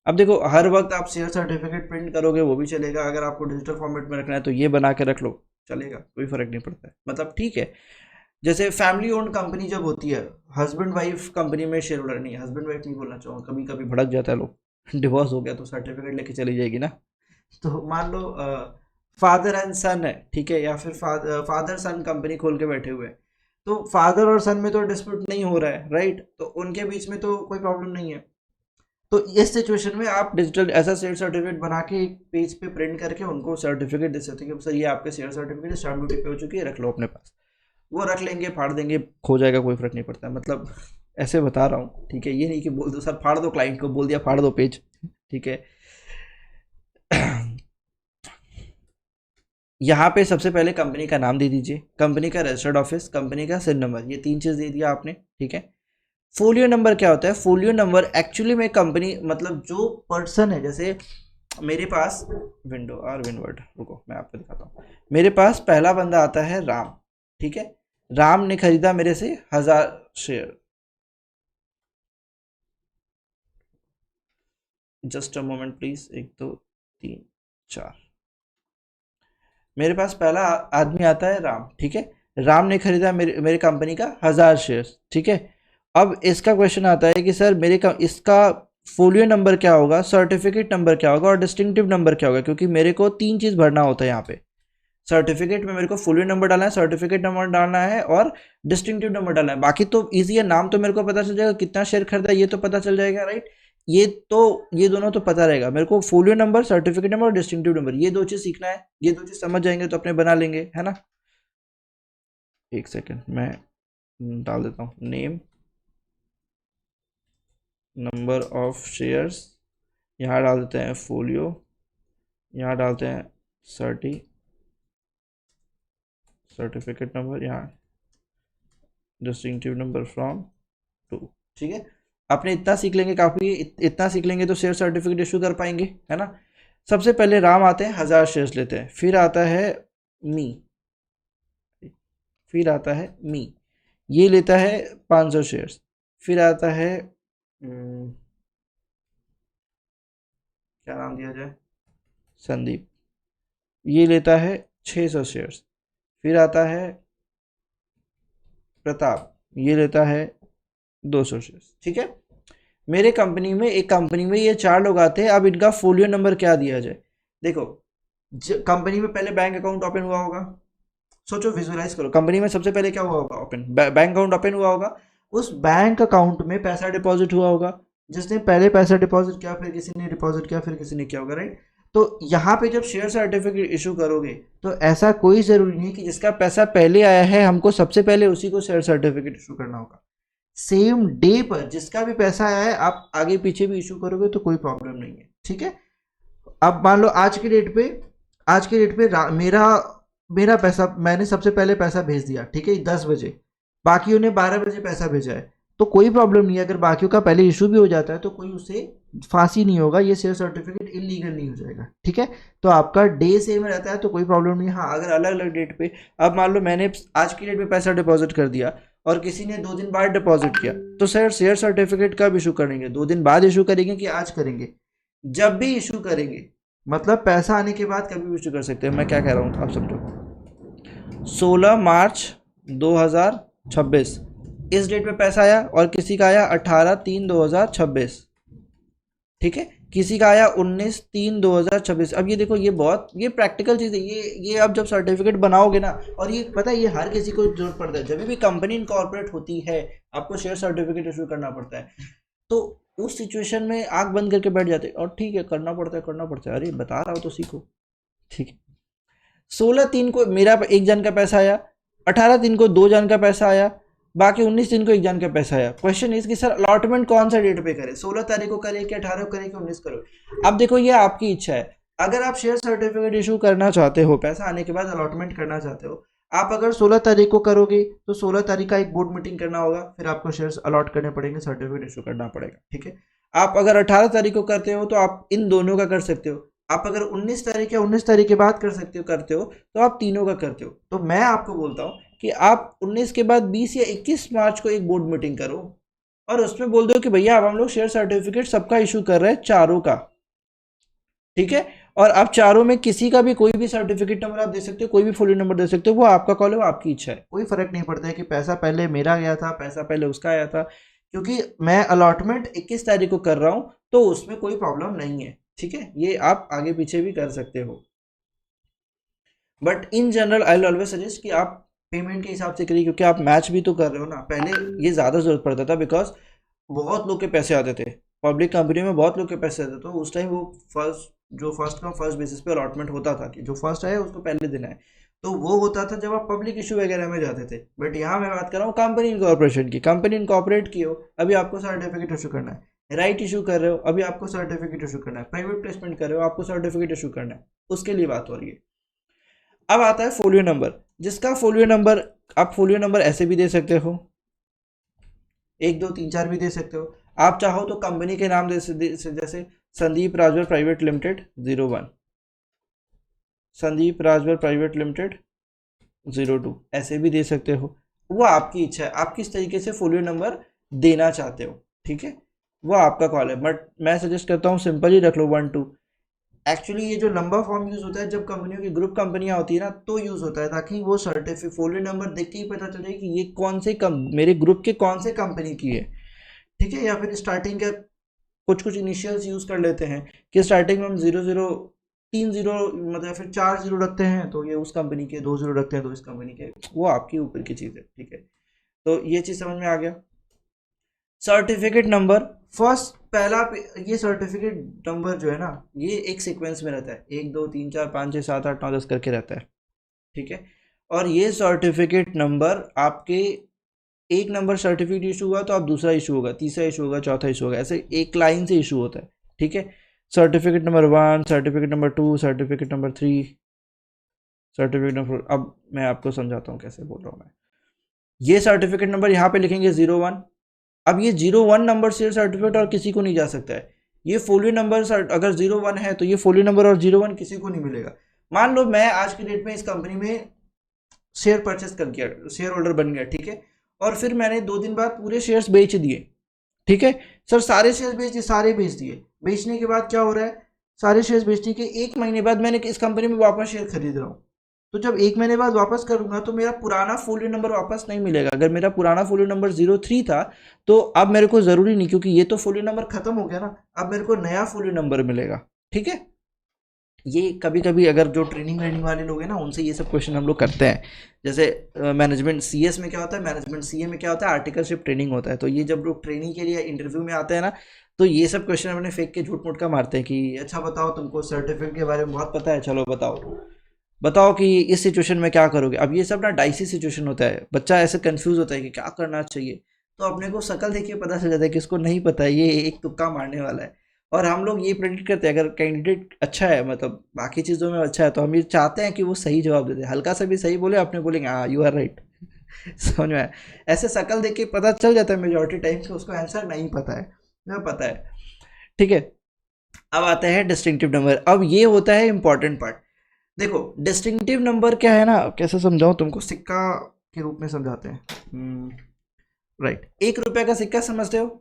अब देखो, हर वक्त आप शेयर सर्टिफिकेट प्रिंट करोगे वो भी चलेगा, अगर आपको डिजिटल फॉर्मेट में रखना है तो ये बना के रख लो, चलेगा, कोई फर्क नहीं पड़ता है, मतलब ठीक है। जैसे फैमिली ओन्ड कंपनी जब होती है, हस्बैंड वाइफ कंपनी में शेयर होल्डर नहीं, हस्बैंड वाइफ नहीं बोलना चाहूँगा, कभी कभी भड़क जाता है लोग डिवोर्स हो गया तो सर्टिफिकेट लेके चली जाएगी ना। तो मान लो फादर एंड सन है, ठीक है, या फिर फादर सन कंपनी खोल के बैठे हुए हैं, तो फादर और सन में तो डिस्प्यूट नहीं हो रहा है, राइट, तो उनके बीच में तो कोई प्रॉब्लम नहीं है। तो इस सिचुएशन में आप डिजिटल ऐसा शेयर सर्टिफिकेट बना के एक पेज पे प्रिंट करके उनको सर्टिफिकेट दे सकते हैं कि सर ये आपके शेयर सर्टिफिकेट स्टैम्प ड्यूटी पे हो चुकी है, रख लो अपने पास। वो रख लेंगे, फाड़ देंगे, खो जाएगा, कोई फर्क नहीं पड़ता, मतलब ऐसे बता रहा हूँ, ठीक है। ये नहीं कि बोल दो सर फाड़ दो, क्लाइंट को बोल दिया फाड़ दो पेज, ठीक है। यहाँ पे सबसे पहले कंपनी का नाम दे दीजिए, कंपनी का रजिस्टर्ड ऑफिस, कंपनी का सिन नंबर, ये 3 चीज़ दे दिया आपने, ठीक है। फोलियो नंबर क्या होता है, फोलियो नंबर एक्चुअली में कंपनी, मतलब जो पर्सन है, जैसे मेरे पास विंडो और विनवर्ड, रुको मैं आपको दिखाता हूँ। मेरे पास पहला बंदा आता है राम, ठीक है। राम ने खरीदा मेरे से 1000 share, just a moment please, 1 2 3 4, मेरे पास पहला आदमी आता है राम, ठीक है। राम ने खरीदा मेरे कंपनी का 1000 शेयर, ठीक है। अब इसका क्वेश्चन आता है कि सर इसका फोलियो नंबर क्या होगा, सर्टिफिकेट नंबर क्या होगा और डिस्टिंक्टिव नंबर क्या होगा, क्योंकि मेरे को 3 चीज़ भरना होता है यहाँ पे। सर्टिफिकेट में मेरे को फोलियो नंबर डालना है, सर्टिफिकेट नंबर डालना है और डिस्टिंक्टिव नंबर डालना है। बाकी तो ईजी है, नाम तो मेरे को पता चल जाएगा, कितना शेयर खरीदा ये तो पता चल जाएगा, राइट। ये तो ये दोनों तो पता रहेगा मेरे को, फोलियो नंबर, सर्टिफिकेट नंबर और डिस्टिंक्टिव नंबर, ये 2 चीज़ सीखना है। ये 2 चीज़ समझ जाएंगे तो अपने बना लेंगे, है ना। एक सेकेंड, मैं डाल देता हूँ नेम, नंबर ऑफ शेयर्स, यहाँ डाल देते हैं फोलियो, यहाँ डालते हैं सर्टिफिकेट नंबर, यहाँ डिस्टिंक्टिव नंबर फ्रॉम टू। ठीक है, आपने इतना सीख लेंगे काफ़ी, इतना सीख लेंगे तो शेयर सर्टिफिकेट इशू कर पाएंगे, है ना। सबसे पहले राम आते हैं, 1000 शेयर्स लेते हैं, फिर आता है मी, फिर आता है मी, ये लेता है 500 शेयर्स, फिर आता है क्या नाम दिया जाए, संदीप, ये लेता है 600 शेयर्स, फिर आता है प्रताप, ये लेता है 200 शेयर्स। ठीक है, मेरे कंपनी में, एक कंपनी में ये 4 लोग आते हैं। अब इनका फोलियो नंबर क्या दिया जाए, देखो कंपनी में पहले बैंक अकाउंट ओपन हुआ होगा, सोचो विजुअलाइज करो, कंपनी में सबसे पहले क्या हुआ होगा, ओपन बैंक अकाउंट ओपन हुआ होगा, उस बैंक अकाउंट में पैसा डिपॉजिट हुआ होगा, जिसने पहले पैसा डिपॉजिट किया, फिर किसी ने डिपॉजिट किया, फिर किसी ने किया होगा, राइट। तो यहाँ पे जब शेयर सर्टिफिकेट इशू करोगे तो ऐसा कोई ज़रूरी नहीं कि जिसका पैसा पहले आया है हमको सबसे पहले उसी को शेयर सर्टिफिकेट इशू करना होगा। सेम डे पर जिसका भी पैसा आया है आप आगे पीछे भी इशू करोगे तो कोई प्रॉब्लम नहीं है। ठीक है, अब मान लो आज की डेट पे, मेरा मेरा पैसा, मैंने सबसे पहले पैसा भेज दिया, ठीक है 10 बजे, बाकियों ने 12 बजे पैसा भेजा है, तो कोई प्रॉब्लम नहीं है। अगर बाकियों का पहले इशू भी हो जाता है तो कोई उसे फांसी नहीं होगा, ये शेयर सर्टिफिकेट इलीगल नहीं हो जाएगा। ठीक है, तो आपका डे सेम रहता है तो कोई प्रॉब्लम नहीं है। हाँ, अगर अलग अलग डेट पे, अब मान लो मैंने आज की डेट में पैसा डिपॉजिट कर दिया और किसी ने 2 दिन बाद डिपॉजिट किया, तो सर शेयर सर्टिफिकेट कब इशू करेंगे, 2 दिन बाद इशू करेंगे कि आज करेंगे, जब भी इशू करेंगे, मतलब पैसा आने के बाद कभी भी इशू कर सकते हैं। मैं क्या कह रहा हूँ आप समझो, 16 मार्च 2026 इस डेट पे पैसा आया और किसी का आया 18/3/2026। ठीक है, किसी का आया 19/3/2026। अब ये देखो, ये प्रैक्टिकल चीज़ है, ये अब जब सर्टिफिकेट बनाओगे ना, और ये पता है ये हर किसी को जरूरत पड़ता है, जब भी कंपनी इनकॉर्पोरेट होती है आपको शेयर सर्टिफिकेट इशू करना पड़ता है, तो उस सिचुएशन में आंख बंद करके बैठ जाते हैं, और ठीक है करना पड़ता है, अरे बता रहा हो तो सीखो। ठीक है, 16/3 को मेरा 1 जन का पैसा आया, 18/3 को 2 जन का पैसा आया, बाकी 19/3 को 1 जन का पैसा आया। क्वेश्चन इज कि सर अलॉटमेंट कौन सा डेट पे करें, 16 तारीख को करें कि 18 को करें कि 19 करो। अब देखो ये आपकी इच्छा है, अगर आप शेयर सर्टिफिकेट इशू करना चाहते हो, पैसा आने के बाद अलॉटमेंट करना चाहते हो, आप अगर 16 तारीख को करोगे तो 16 तारीख का एक बोर्ड मीटिंग करना होगा, फिर आपको शेयर्स अलॉट करने पड़ेंगे, सर्टिफिकेट इशू करना पड़ेगा। ठीक है, आप अगर 18 तारीख को करते हो तो आप इन दोनों का कर सकते हो, आप अगर 19 तारीख या 19 तारीख के बाद करते हो तो आप तीनों का करते हो। तो मैं आपको बोलता हूँ कि आप 19 के बाद 20 या 21 मार्च को एक बोर्ड मीटिंग करो और उसमें बोल दो कि भैया अब हम लोग शेयर सर्टिफिकेट सबका इशू कर रहे हैं, चारों का। ठीक है, और आप चारों में किसी का भी कोई भी सर्टिफिकेट नंबर आप दे सकते हो, कोई भी फुल नंबर दे सकते हो, वो आपका कॉल है, वो आपकी इच्छा है, कोई फर्क नहीं पड़ता है कि पैसा पहले मेरा गया था, पैसा पहले उसका आया था, क्योंकि मैं अलॉटमेंट 21 तारीख को कर रहा हूँ तो उसमें कोई प्रॉब्लम नहीं है। ठीक है, ये आप आगे पीछे भी कर सकते हो, but in general I will always suggest कि आप पेमेंट के हिसाब से करिए, क्योंकि आप मैच भी तो कर रहे हो ना। पहले ये ज़्यादा ज़रूरत पड़ता था बिकॉज बहुत लोग के पैसे आते थे, पब्लिक कंपनी में बहुत लोग के पैसे आते थे, तो उस टाइम वो फर्स्ट कम फर्स्ट बेसिस पे अलॉटमेंट होता था कि जो फर्स्ट आए उसको पहले देना है, तो वो होता था जब आप पब्लिक इशू वगैरह में जाते थे। बट यहाँ मैं बात कर रहा हूँ कंपनी इनकॉर्पोरेशन की, कंपनी इनकॉर्पोरेट की हो, अभी आपको सर्टिफिकेट इशू करना है, राइट इशू कर रहे हो, अभी आपको सर्टिफिकेट इशू करना है, प्राइवेट प्लेसमेंट कर रहे हो, आपको सर्टिफिकेट इशू करना है, उसके लिए बात हो रही है। अब आता है फोलियो नंबर, जिसका फोलियो नंबर, आप फोलियो नंबर ऐसे भी दे सकते हो, 1 2 3 4 भी दे सकते हो, आप चाहो तो कंपनी के नाम जैसे Sandeep Rajvar private limited 01, Sandeep Rajvar private limited 02, ऐसे भी दे सकते हो, वो आपकी इच्छा है, आप किस तरीके से फोलियो नंबर देना चाहते हो। ठीक है, वो आपका कॉल है, बट मैं सजेस्ट करता हूँ सिंपल ही रख लो 1 2। एक्चुअली ये जो लंबा फॉर्म यूज़ होता है जब कंपनियों की ग्रुप कंपनियां होती है ना, तो यूज़ होता है, ताकि वो सर्टिफिकेट फोलियो नंबर देख के ही पता चल जाए कि ये कौन से मेरे ग्रुप के कौन से कंपनी की है। ठीक है, या फिर स्टार्टिंग के कुछ इनिशियल्स यूज़ कर लेते हैं कि स्टार्टिंग में हम 00 3 0 मतलब फिर 4 0 रखते हैं तो ये उस कंपनी के, 2 0 रखते हैं तो इस कंपनी के, वो आपके ऊपर की चीज़ है। ठीक है, तो ये चीज़ समझ में आ गया। सर्टिफिकेट नंबर फर्स्ट पहला ये सर्टिफिकेट नंबर जो है ना, ये एक सीक्वेंस में रहता है, 1 2 3 4 5 6 7 8 9 10 करके रहता है। ठीक है, और ये सर्टिफिकेट नंबर आपके एक नंबर सर्टिफिकेट इशू हुआ तो अब दूसरा इशू होगा, तीसरा इशू होगा, चौथा इशू होगा, ऐसे एक लाइन से इशू होता है, ठीक है। Certificate number 1, certificate number 2, certificate number 3, certificate number, अब मैं आपको समझाता हूँ कैसे बोल रहा हूँ मैं। ये सर्टिफिकेट नंबर यहाँ पे लिखेंगे 01। अब ये 01 नंबर से सर्टिफिकेट और किसी को नहीं जा सकता है। ये फोलियो नंबर अगर 01 है तो ये फोलियो नंबर और 01 किसी को नहीं मिलेगा। मान लो मैं आज की डेट में इस कंपनी में शेयर परचेस कर गया, शेयर होल्डर बन गया, ठीक है, और फिर मैंने 2 दिन बाद पूरे शेयर्स बेच दिए, ठीक है। सर सारे शेयर्स बेच दिए, सारे बेच दिए, बेचने के बाद क्या हो रहा है, सारे शेयर्स बेचने के 1 महीने बाद मैंने इस कंपनी में वापस शेयर खरीद रहा हूँ। तो जब 1 महीने बाद वापस करूंगा तो मेरा पुराना फोलियो नंबर वापस नहीं मिलेगा। अगर मेरा पुराना फोलियो नंबर 03 था तो अब मेरे को जरूरी नहीं, क्योंकि ये तो फोलियो नंबर खत्म हो गया ना, अब मेरे को नया फोलियो नंबर मिलेगा, ठीक है। ये कभी कभी अगर जो ट्रेनिंग वेनिंग वाले लोग हैं ना, उनसे ये सब क्वेश्चन हम लोग करते हैं। जैसे मैनेजमेंट सीएस में क्या होता है, मैनेजमेंट सीए में क्या होता है, आर्टिकलशिप ट्रेनिंग होता है। तो ये जब लोग ट्रेनिंग के लिए इंटरव्यू में आते हैं ना, तो ये सब क्वेश्चन अपने फेंक के झूठ मूठ का मारते हैं कि अच्छा बताओ तुमको सर्टिफिकेट के बारे में बहुत पता है, चलो बताओ बताओ कि इस सिचुएशन में क्या करोगे। अब ये सब ना डाइसी सिचुएशन होता है, बच्चा ऐसे कंफ्यूज होता है कि क्या करना चाहिए। तो अपने को शक्ल देखिए पता चल जाता है कि इसको नहीं पता है, ये एक तुक्का मारने वाला है। और हम लोग ये प्रेडिक्ट करते हैं अगर कैंडिडेट अच्छा है, मतलब बाकी चीज़ों में अच्छा है, तो हम ये चाहते हैं कि वो सही जवाब दे दे। हल्का सा भी सही बोले अपने बोलेंगे हाँ यू आर राइट। समझ में आया? ऐसे शक्ल देख के पता चल जाता है मेजोरिटी टाइम कि उसको आंसर नहीं पता है, ना पता है, ठीक है। अब आता है डिस्टिंक्टिव नंबर। अब ये होता है इंपॉर्टेंट पार्ट। देखो डिस्टिंक्टिव नंबर क्या है ना, कैसे समझाऊं तुमको, सिक्का के रूप में समझाते हैं। राइट, 1 रुपए का सिक्का समझते हो,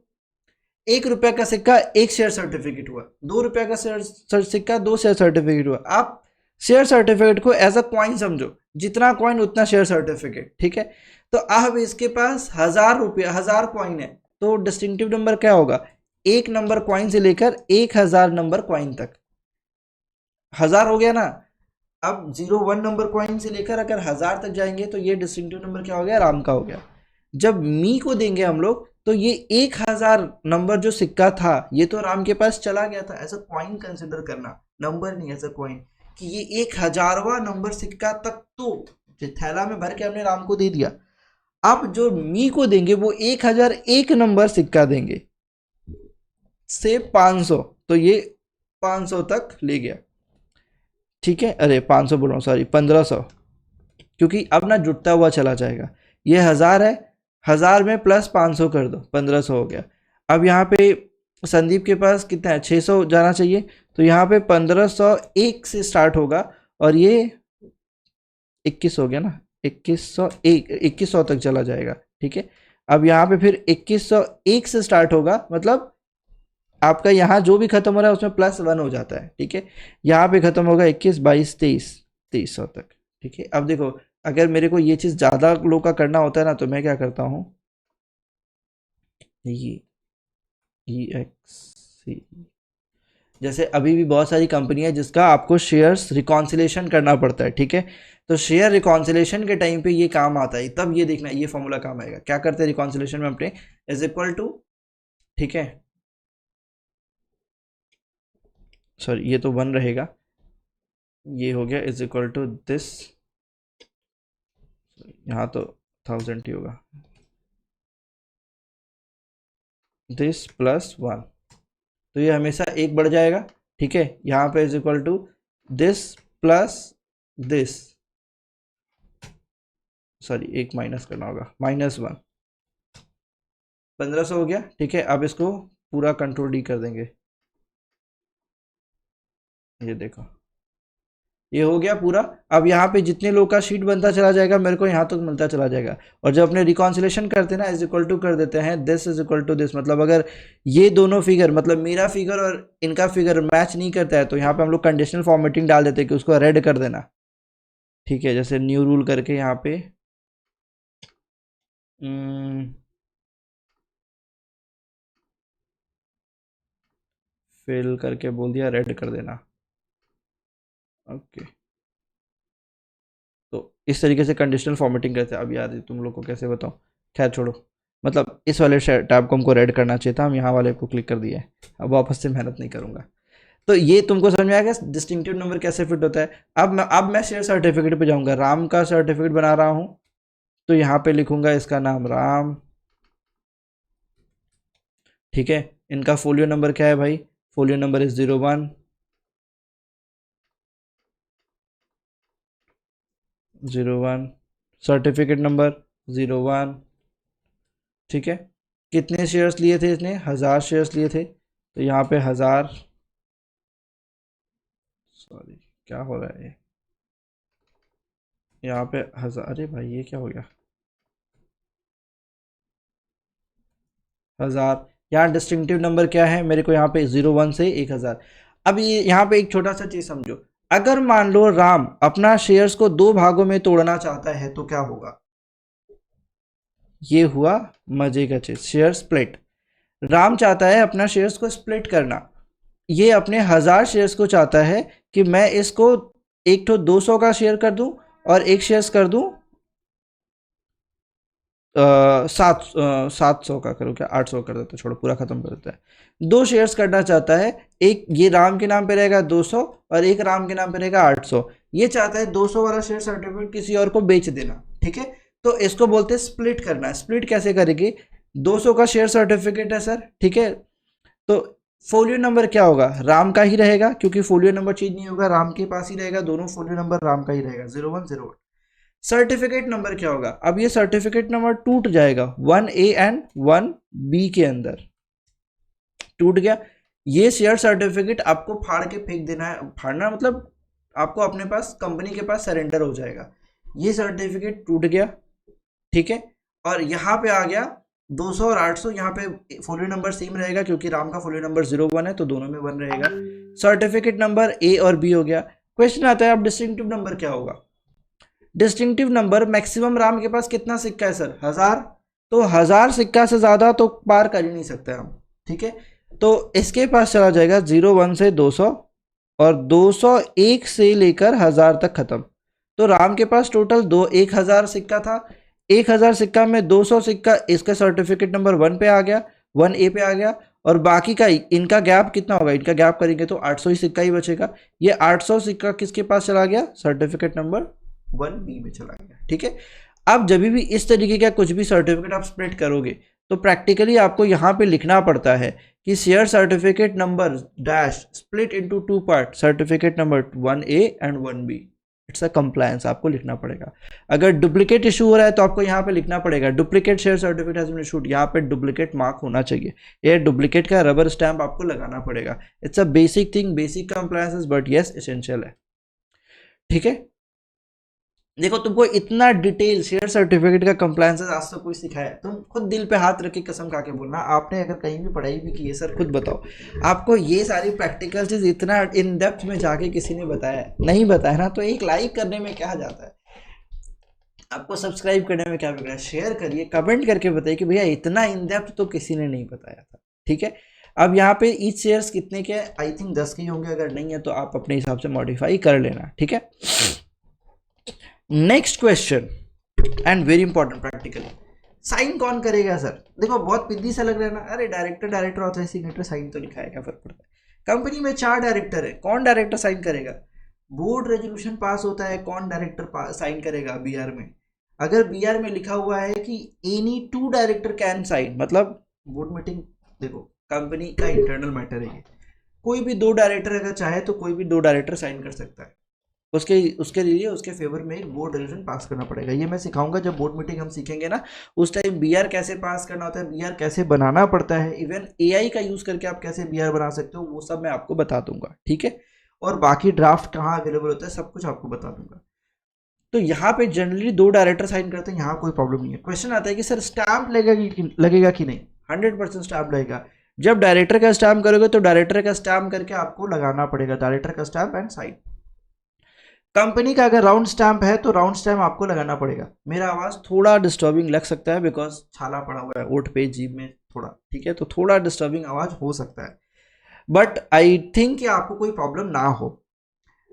1 रुपए का सिक्का एक शेयर सर्टिफिकेट हुआ, 2 रुपए का सिक्का 2 शेयर सर्टिफिकेट हुआ। आप शेयर सर्टिफिकेट को एज अ क्वाइन समझो, जितना क्वाइन उतना शेयर सर्टिफिकेट, ठीक है। तो अब इसके पास 1000 रुपया, 1000 क्वाइन है, तो डिस्टिंक्टिव नंबर क्या होगा, 1 नंबर क्वाइन से लेकर 1000 नंबर क्वाइन तक। 1000 हो गया ना। अब 01 नंबर क्वाइन से लेकर अगर 1000 तक जाएंगे तो ये डिस्टिंक्टिव नंबर क्या हो गया, राम का हो गया। जब मी को देंगे हम लोग तो ये 1000 नंबर जो सिक्का था ये तो राम के पास चला गया था, एज अ क्वाइन कंसिडर करना, नंबर नहीं, एज अ क्वाइन, कि ये 1000वां नंबर सिक्का तक तो जो थैला में भर के हमने राम को दे दिया। अब जो मी को देंगे वो 1001 नंबर सिक्का देंगे से 500, तो ये 500 तक ले गया, ठीक है। अरे 500 बोल रहा हूँ, सॉरी 1500, क्योंकि अब ना जुटता हुआ चला जाएगा। ये 1000 है, 1000 में प्लस 500 कर दो, 1500 हो गया। अब यहाँ पे संदीप के पास कितना है, 600 जाना चाहिए, तो यहाँ पे 1501 से स्टार्ट होगा और ये 21 हो गया ना, 2100 तक चला जाएगा, ठीक है। अब यहाँ पे फिर 2101 से स्टार्ट होगा, मतलब आपका यहाँ जो भी खत्म हो रहा है उसमें +1 हो जाता है, ठीक है। यहाँ पे खत्म होगा 21, 22, 23, 2300 तक, ठीक है। अब देखो अगर मेरे को ये चीज़ ज़्यादा लोग का करना होता है ना, तो मैं क्या करता हूँ, ये EXC, जैसे अभी भी बहुत सारी कंपनी है जिसका आपको शेयर्स रिकॉन्सिलेशन करना पड़ता है, ठीक है। तो शेयर रिकॉन्सिलेशन के टाइम पे ये काम आता है, तब ये देखना ये फॉर्मूला काम आएगा। क्या करते हैं रिकॉन्सिलेशन में अपने, इज इक्वल टू, ठीक है, सॉरी ये तो 1 रहेगा, ये हो गया इज इक्वल टू दिस, यहाँ तो 1000 ही होगा, दिस +1, तो ये हमेशा 1 बढ़ जाएगा, ठीक है। यहाँ पे is equal to this plus this, sorry 1 minus करना होगा, -1, 1500 हो गया, ठीक है। अब इसको पूरा कंट्रोल डी कर देंगे, ये देखो ये हो गया पूरा। अब यहाँ पे जितने लोग का शीट बनता चला जाएगा मेरे को यहाँ तक मिलता चला जाएगा। और जब अपने रिकॉन्सिलेशन करते हैं ना, इज इक्वल टू कर देते हैं this is equal to this, मतलब अगर ये दोनों फिगर, मतलब मेरा फिगर और इनका फिगर मैच नहीं करता है तो यहाँ पे हम लोग कंडीशनल फॉर्मेटिंग डाल देते हैं कि उसको रेड कर देना, ठीक है। जैसे न्यू रूल करके यहाँ पे फिल करके बोल दिया रेड कर देना, ओके। तो इस तरीके से कंडीशनल फॉर्मेटिंग करते हैं। अब यार तुम लोग को कैसे बताऊँ, खैर छोड़ो, मतलब इस वाले टैब को हमको रेड करना चाहिए था, हम यहाँ वाले को क्लिक कर दिए, अब वापस से मेहनत नहीं करूँगा। तो ये तुमको समझ में आएगा डिस्टिंक्टिव नंबर कैसे फिट होता है। अब मैं शेयर सर्टिफिकेट पे जाऊँगा, राम का सर्टिफिकेट बना रहा हूँ, तो यहाँ पे लिखूंगा इसका नाम राम, ठीक है। इनका फोलियो नंबर क्या है भाई? Folio number is 0101, certificate number 01, ठीक है। कितने शेयर्स लिए थे इसने? 1000 शेयर्स लिए थे, तो यहाँ पे 1000, सॉरी क्या हो रहा है ये, यहाँ पे 1000, अरे भाई ये क्या हो गया, 1000। यहाँ डिस्टिंक्टिव नंबर क्या है मेरे को? यहाँ पे 01 से 1000। अब ये यहाँ पे एक छोटा सा चीज समझो, अगर मान लो राम अपना शेयर्स को दो भागों में तोड़ना चाहता है तो क्या होगा? ये हुआ मजे का चीज, शेयर स्प्लिट। राम चाहता है अपना शेयर्स को स्प्लिट करना, ये अपने 1000 शेयर्स को चाहता है कि मैं इसको एक तो 200 का शेयर कर दूं और एक शेयर्स कर दूं 700 का, करो क्या 800 कर देता है, छोड़ो पूरा खत्म कर देता है। 2 शेयर्स करना चाहता है, एक ये राम के नाम पे रहेगा 200 और एक राम के नाम पे रहेगा 800। ये चाहता है 200 वाला शेयर सर्टिफिकेट किसी और को बेच देना, ठीक है। तो इसको बोलते हैं स्प्लिट करना। स्प्लिट कैसे करेंगे? 200 का शेयर सर्टिफिकेट है सर, ठीक है, तो फोलियो नंबर क्या होगा? राम का ही रहेगा, क्योंकि फोलियो नंबर चेंज नहीं होगा, राम के पास ही रहेगा, दोनों फोलियो नंबर राम का ही रहेगा, 0101। सर्टिफिकेट नंबर क्या होगा? अब ये सर्टिफिकेट नंबर टूट जाएगा 1A एंड 1B के अंदर, टूट गया। ये शेयर सर्टिफिकेट आपको फाड़ के फेंक देना है, फाड़ना मतलब आपको अपने पास कंपनी के पास सरेंडर हो जाएगा। ये सर्टिफिकेट टूट गया, ठीक है। और यहाँ पे आ गया 200 और 800, यहाँ पे फोलियो नंबर सेम रहेगा क्योंकि राम का फोलियो नंबर 01 है, तो दोनों में 1 रहेगा। सर्टिफिकेट नंबर A और B हो गया। क्वेश्चन आता है अब डिस्टिंक्टिव नंबर क्या होगा? डिस्टिंक्टिव नंबर, मैक्सिमम राम के पास कितना सिक्का है सर? 1000, तो 1000 सिक्का से ज्यादा तो पार कर ही नहीं सकते हम, ठीक है। तो इसके पास चला जाएगा 01 से 200 और 201 से लेकर 1000 तक खत्म। तो राम के पास टोटल 1000 सिक्का था, 1000 सिक्का में 200 सिक्का इसका सर्टिफिकेट नंबर 1 पे आ गया, 1A पे आ गया, और बाकी का इनका गैप कितना होगा? इनका गैप करेंगे तो 800 ही सिक्का ही बचेगा। ये 800 सिक्का किसके पास चला गया? सर्टिफिकेट नंबर 1B में चला गया, ठीक है। अब जब भी इस तरीके का कुछ भी सर्टिफिकेट आप स्प्लिट करोगे तो प्रैक्टिकली आपको यहाँ पे लिखना पड़ता है कि share certificate number dash split into 2 part, certificate number 1A and 1B। It's a compliance, आपको लिखना पड़ेगा। अगर डुप्लीकेट इशू हो रहा है तो आपको यहाँ पे लिखना पड़ेगा duplicate share certificate has been issued, यहाँ पे डुप्लीकेट मार्क होना चाहिए, ये डुप्लीकेट का रबर स्टैंप आपको लगाना पड़ेगा। It's a basic thing, basic compliances, but yes essential है, ठीक है। देखो तुमको इतना डिटेल शेयर सर्टिफिकेट का कंप्लायंस आज तक कोई सिखाया है? तुम खुद दिल पे हाथ रख के कसम खा के बोलना, आपने अगर कहीं भी पढ़ाई भी की है सर, खुद बताओ आपको ये सारी प्रैक्टिकल चीज इतना इन डेप्थ में जाके किसी ने बताया है? नहीं बताया ना, तो एक लाइक करने में क्या जाता है, आपको सब्सक्राइब करने में क्या बिगड़ा है? शेयर करिए, कमेंट करके बताइए कि भैया इतना इन डेप्थ तो किसी ने नहीं बताया था, ठीक है। अब यहाँ पे ईच शेयर्स कितने के? आई थिंक 10 के ही होंगे, अगर नहीं है तो आप अपने हिसाब से मॉडिफाई कर लेना, ठीक है। Next question and very important practical, sign कौन करेगा सर? देखो बहुत पिद्दी सा लग रहा है ना, अरे डायरेक्टर ऑथराइज सिग्नेटर, साइन तो लिखा है, क्या फर्क पड़ता है? कंपनी में 4 डायरेक्टर है, कौन डायरेक्टर साइन करेगा? बोर्ड रेजोल्यूशन पास होता है, कौन डायरेक्टर साइन करेगा? बीआर में, अगर बीआर में लिखा हुआ है कि एनी 2 डायरेक्टर कैन साइन, मतलब बोर्ड मीटिंग, देखो कंपनी का इंटरनल मैटर है, कोई भी 2 डायरेक्टर अगर चाहे तो कोई भी 2 डायरेक्टर साइन कर सकता है, उसके उसके लिए उसके फेवर में एक बोर्ड रेजोल्यूशन पास करना पड़ेगा। ये मैं सिखाऊंगा जब बोर्ड मीटिंग हम सीखेंगे ना, उस टाइम बीआर कैसे पास करना होता है, बीआर कैसे बनाना पड़ता है, इवन एआई का यूज करके आप कैसे बीआर बना सकते हो, वो सब मैं आपको बता दूंगा, ठीक है। और बाकी ड्राफ्ट कहाँ अवेलेबल होता है सब कुछ आपको बता दूंगा। तो यहाँ पे जनरली 2 डायरेक्टर साइन करते हैं, यहाँ कोई प्रॉब्लम नहीं है। क्वेश्चन आता है कि सर स्टैंप लगेगा कि नहीं? 100% स्टैंप लगेगा। जब डायरेक्टर का स्टैंप करोगे तो डायरेक्टर का स्टैंप करके आपको लगाना पड़ेगा, डायरेक्टर का स्टैंप एंड साइन। कंपनी का अगर राउंड स्टैंप है तो राउंड स्टैंप आपको लगाना पड़ेगा। मेरा आवाज थोड़ा डिस्टर्बिंग लग सकता है बिकॉज छाला पड़ा हुआ है ओठ पे, जीभ में थोड़ा, ठीक है, तो थोड़ा डिस्टर्बिंग आवाज हो सकता है, बट आई थिंक कि आपको कोई प्रॉब्लम ना हो।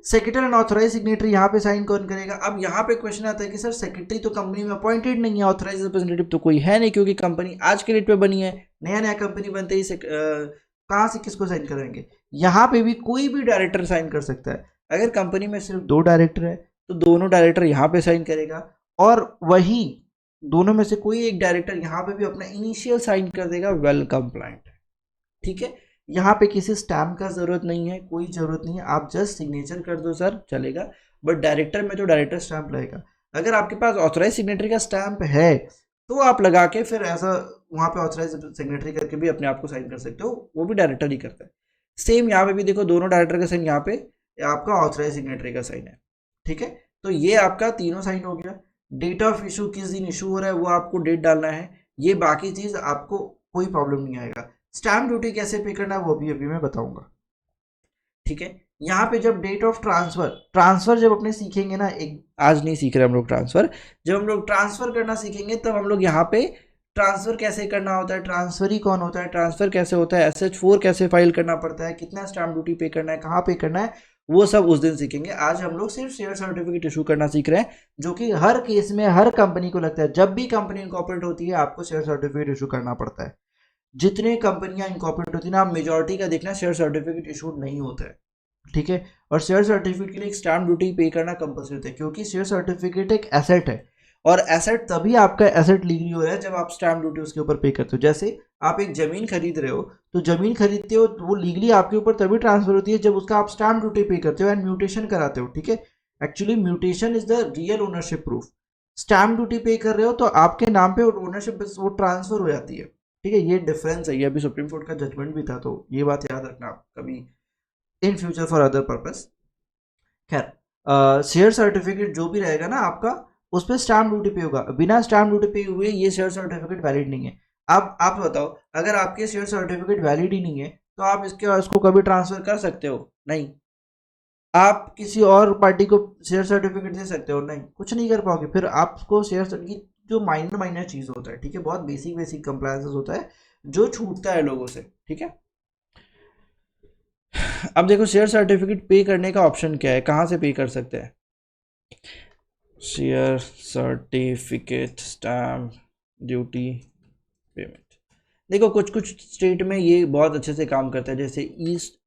सेक्रेटरी एंड ऑथराइज सिग्नेटरी, यहाँ पे साइन कौन करेगा? अब यहाँ पे क्वेश्चन आता है कि सर सेक्रेटरी तो कंपनी में अपॉइंटेड नहीं है, ऑथराइज रिप्रेजेंटेटिव तो कोई है नहीं, क्योंकि कंपनी आज के डेट पे बनी है, नया नया कंपनी बनते ही कहाँ से किसको साइन करेंगे? यहाँ पे भी कोई भी डायरेक्टर साइन कर सकता है। अगर कंपनी में सिर्फ 2 डायरेक्टर है तो दोनों डायरेक्टर यहाँ पे साइन करेगा, और वही दोनों में से कोई एक डायरेक्टर यहाँ पे भी अपना इनिशियल साइन कर देगा, वेल कंप्लाइंट है। ठीक है, यहाँ पे किसी स्टैम्प का जरूरत नहीं है, कोई जरूरत नहीं है, आप जस्ट सिग्नेचर कर दो सर, चलेगा। बट डायरेक्टर में तो डायरेक्टर स्टैम्प लगेगा। अगर आपके पास ऑथराइज सिग्नेटरी का स्टैम्प है तो आप लगा के फिर ऐसा वहाँ पे ऑथराइज सिग्नेटरी करके भी अपने आप को साइन कर सकते हो, वो भी डायरेक्टर ही करता है। सेम यहाँ पे भी देखो, दोनों डायरेक्टर का साइन यहाँ पे आपका ऑथराइज सिग्नेटरी का साइन है। ठीक है, तो ये आपका तीनों साइन हो गया। डेट ऑफ इशू, किस दिन इशू हो रहा है वो आपको डेट डालना है। ये बाकी चीज आपको कोई प्रॉब्लम नहीं आएगा। स्टैम्प ड्यूटी कैसे पे करना है वो भी अभी मैं बताऊंगा। ठीक है, यहाँ पे जब डेट ऑफ ट्रांसफर जब अपने सीखेंगे ना, एक आज नहीं सीख रहे हम लोग ट्रांसफर, जब हम लोग ट्रांसफर करना सीखेंगे तब हम लोग यहाँ पे ट्रांसफर कैसे करना होता है, ट्रांसफर ही कौन होता है, ट्रांसफर कैसे होता है, SH4 कैसे फाइल करना पड़ता है, कितना स्टैम्प ड्यूटी पे करना है, कहाँ पे करना है, वो सब उस दिन सीखेंगे। आज हम लोग सिर्फ शेयर सर्टिफिकेट इशू करना सीख रहे हैं, जो कि हर केस में हर कंपनी को लगता है। जब भी कंपनी इनकॉर्पोरेट होती है आपको शेयर सर्टिफिकेट इशू करना पड़ता है। जितने कंपनियां इनकॉर्पोरेट होती है ना, आप मेजोरिटी का देखना शेयर सर्टिफिकेट इशू नहीं होता है। ठीक है, और शेयर सर्टिफिकेट के लिए एक स्टैम्प ड्यूटी पे करना कंपलसरी होता है, क्योंकि शेयर सर्टिफिकेट एक एसेट है, और एसेट तभी आपका एसेट लीगली हो रहा है जब आप स्टैम्प ड्यूटी उसके ऊपर पे करते हो। जैसे आप एक जमीन खरीद रहे हो, तो जमीन खरीदते हो तो वो लीगली आपके ऊपर तभी ट्रांसफर होती है जब उसका आप स्टैम्प ड्यूटी पे करते हो एंड म्यूटेशन कराते हो। ठीक है, actually mutation is the real ownership proof. Stamp duty पे कर रहे हो तो आपके नाम पे ओनरशिप वो ट्रांसफर हो जाती है। ठीक है, ये डिफरेंस है। ये अभी सुप्रीम कोर्ट का जजमेंट भी था, तो ये बात याद रखना आप कभी in future for other purpose. खैर, शेयर सर्टिफिकेट जो भी रहेगा ना आपका, उस पर स्टैम्प ड्यूटी पे होगा। बिना स्टैम्प ड्यूटी पे हुए ये शेयर सर्टिफिकेट वैलिड नहीं है। अब आप बताओ, अगर आपके शेयर सर्टिफिकेट वैलिड ही नहीं है तो आप इसको कभी ट्रांसफर कर सकते हो? नहीं। आप किसी और पार्टी को शेयर सर्टिफिकेट दे सकते हो? नहीं, कुछ नहीं कर पाओगे। फिर आपको शेयर सर्टिफिकेट जो माइनर माइनर चीज होता है, ठीक है, बहुत बेसिक बेसिक कंप्लायंसेस होता है जो छूटता है लोगों से। ठीक है, अब देखो शेयर सर्टिफिकेट पे करने का ऑप्शन क्या है, कहाँ से पे कर सकते हैं? Share certificate stamp duty payment. देखो कुछ कुछ स्टेट में ये बहुत अच्छे से काम करता है, जैसे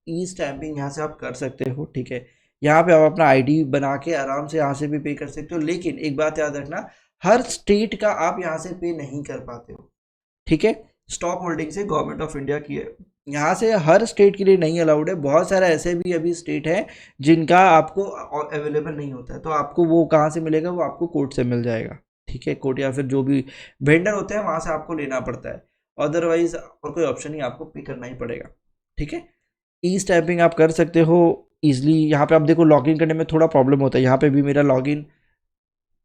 ई स्टैंपिंग यहाँ से आप कर सकते हो। ठीक है, यहाँ पे आप अपना आईडी बना के आराम से यहाँ से भी पे कर सकते हो। लेकिन एक बात याद रखना, हर स्टेट का आप यहाँ से पे नहीं कर पाते हो। ठीक है, स्टॉक होल्डिंग से गवर्नमेंट ऑफ इंडिया की है, यहाँ से हर स्टेट के लिए नहीं अलाउड है। बहुत सारे ऐसे भी अभी स्टेट हैं जिनका आपको अवेलेबल नहीं होता है, तो आपको वो कहाँ से मिलेगा? वो आपको कोर्ट से मिल जाएगा। ठीक है, कोर्ट या फिर जो भी वेंडर होते हैं वहाँ से आपको लेना पड़ता है, अदरवाइज और कोई ऑप्शन नहीं, आपको पे करना ही पड़ेगा। ठीक है, ई स्टैंपिंग आप कर सकते हो ईजिली। यहाँ पे आप देखो लॉगिन करने में थोड़ा प्रॉब्लम होता है। यहाँ पे भी मेरा लॉगिन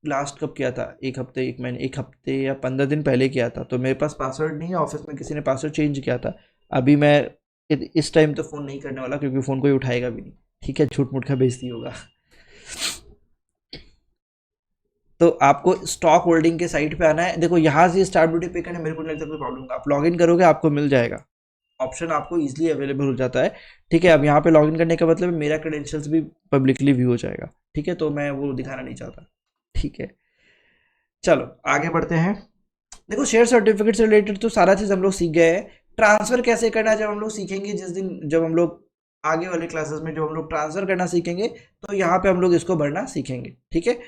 लास्ट कब किया था, एक हफ्ते या 15 दिन पहले किया था, तो मेरे पास पासवर्ड नहीं है, ऑफिस में किसी ने पासवर्ड चेंज किया था। अभी मैं इस टाइम तो फ़ोन नहीं करने वाला, क्योंकि फ़ोन कोई उठाएगा भी नहीं। ठीक है, झूठ मूठ का बेइज्जती होगा। तो आपको स्टॉक होल्डिंग के साइट पे आना है। देखो यहाँ से स्टार्ट ड्यूटी पे करने मेरे को नहीं लगता कोई प्रॉब्लम होगा। आप लॉगिन करोगे आपको मिल जाएगा, ऑप्शन आपको इजीली अवेलेबल हो जाता है। ठीक है, अब यहाँ पे लॉगिन करने का मतलब मेरा क्रेडेंशियल्स भी पब्लिकली व्यू हो जाएगा। ठीक है, तो मैं वो दिखाना नहीं चाहता। ठीक है, चलो आगे बढ़ते हैं। देखो शेयर सर्टिफिकेट से रिलेटेड तो सारा चीज़ हम लोग सीख गए हैं। ट्रांसफ़र कैसे करना है जब हम लोग सीखेंगे, जिस दिन जब हम लोग आगे वाले क्लासेस में जब हम लोग ट्रांसफ़र करना सीखेंगे, तो यहाँ पे हम लोग इसको भरना सीखेंगे। ठीक है,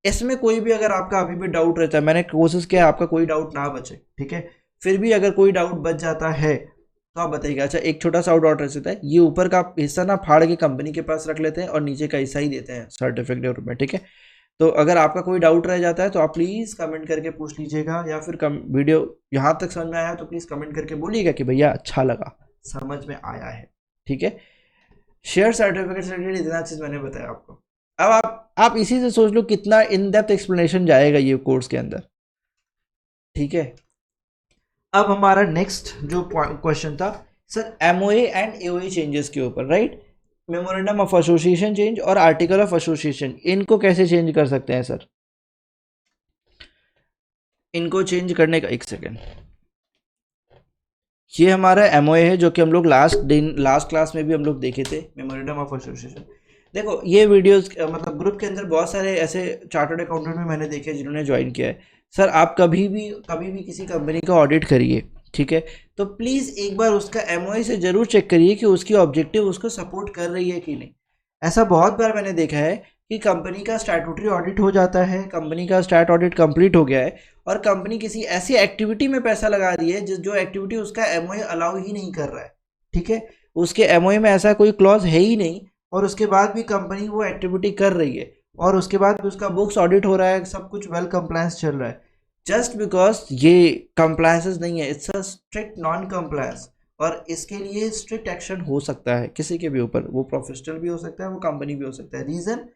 इसमें कोई भी अगर आपका अभी भी डाउट रहता है, मैंने कोशिश किया आपका कोई डाउट ना बचे। ठीक है, फिर भी अगर कोई डाउट बच जाता है तो आप बताइएगा। अच्छा, एक छोटा सा डाउट रह सकता है, ये ऊपर का हिस्सा ना फाड़ के कंपनी के पास रख लेते हैं और नीचे का हिस्सा ही देते हैं सर्टिफिकेट में। ठीक है, तो अगर आपका कोई डाउट रह जाता है तो आप प्लीज़ कमेंट करके पूछ लीजिएगा, या फिर वीडियो यहाँ तक समझ में आया तो प्लीज़ कमेंट करके बोलिएगा कि भैया अच्छा लगा, समझ में आया है। ठीक है, शेयर सर्टिफिकेट से रिलेटेड इतना चीज़ मैंने बताया आपको। अब आप इसी से सोच लो कितना इन डेप्थ एक्सप्लेनेशन जाएगा ये कोर्स के अंदर। ठीक है, अब हमारा नेक्स्ट जो क्वेश्चन था sir, MOA and AOA changes के ऊपर, right? Memorandum of association change और आर्टिकल ऑफ एसोसिएशन, इनको कैसे चेंज कर सकते हैं सर? इनको चेंज करने का एक सेकेंड, ये हमारा एमओए है जो कि हम लोग लास्ट क्लास में भी हम लोग देखे थे, मेमोरेंडम ऑफ एसोसिएशन। देखो ये वीडियोस मतलब ग्रुप के अंदर बहुत सारे ऐसे चार्टर्ड अकाउंटेंट भी मैंने देखे जिन्होंने ज्वाइन किया है। सर आप कभी भी किसी कंपनी का ऑडिट करिए, ठीक है, तो प्लीज़ एक बार उसका एमओए से ज़रूर चेक करिए कि उसकी ऑब्जेक्टिव उसको सपोर्ट कर रही है कि नहीं। ऐसा बहुत बार मैंने देखा है कि कंपनी का स्टैट्यूटरी ऑडिट हो जाता है, कंपनी का स्टैट ऑडिट कंप्लीट हो गया है और कंपनी किसी ऐसी एक्टिविटी में पैसा लगा रही है जो एक्टिविटी उसका एमओए अलाउ ही नहीं कर रहा है, ठीक है, उसके एमओए में ऐसा कोई क्लॉज है ही नहीं, और उसके बाद भी कंपनी वो एक्टिविटी कर रही है और उसके बाद भी उसका बुक्स ऑडिट हो रहा है, सब कुछ वेल कंप्लायंस चल रहा है, जस्ट बिकॉज ये कंप्लायंसेस नहीं है, it's a strict non compliance, और इसके लिए स्ट्रिक्ट एक्शन हो सकता है किसी के भी ऊपर, वो प्रोफेशनल भी हो सकता है, वो कंपनी भी हो सकता है। रीजन,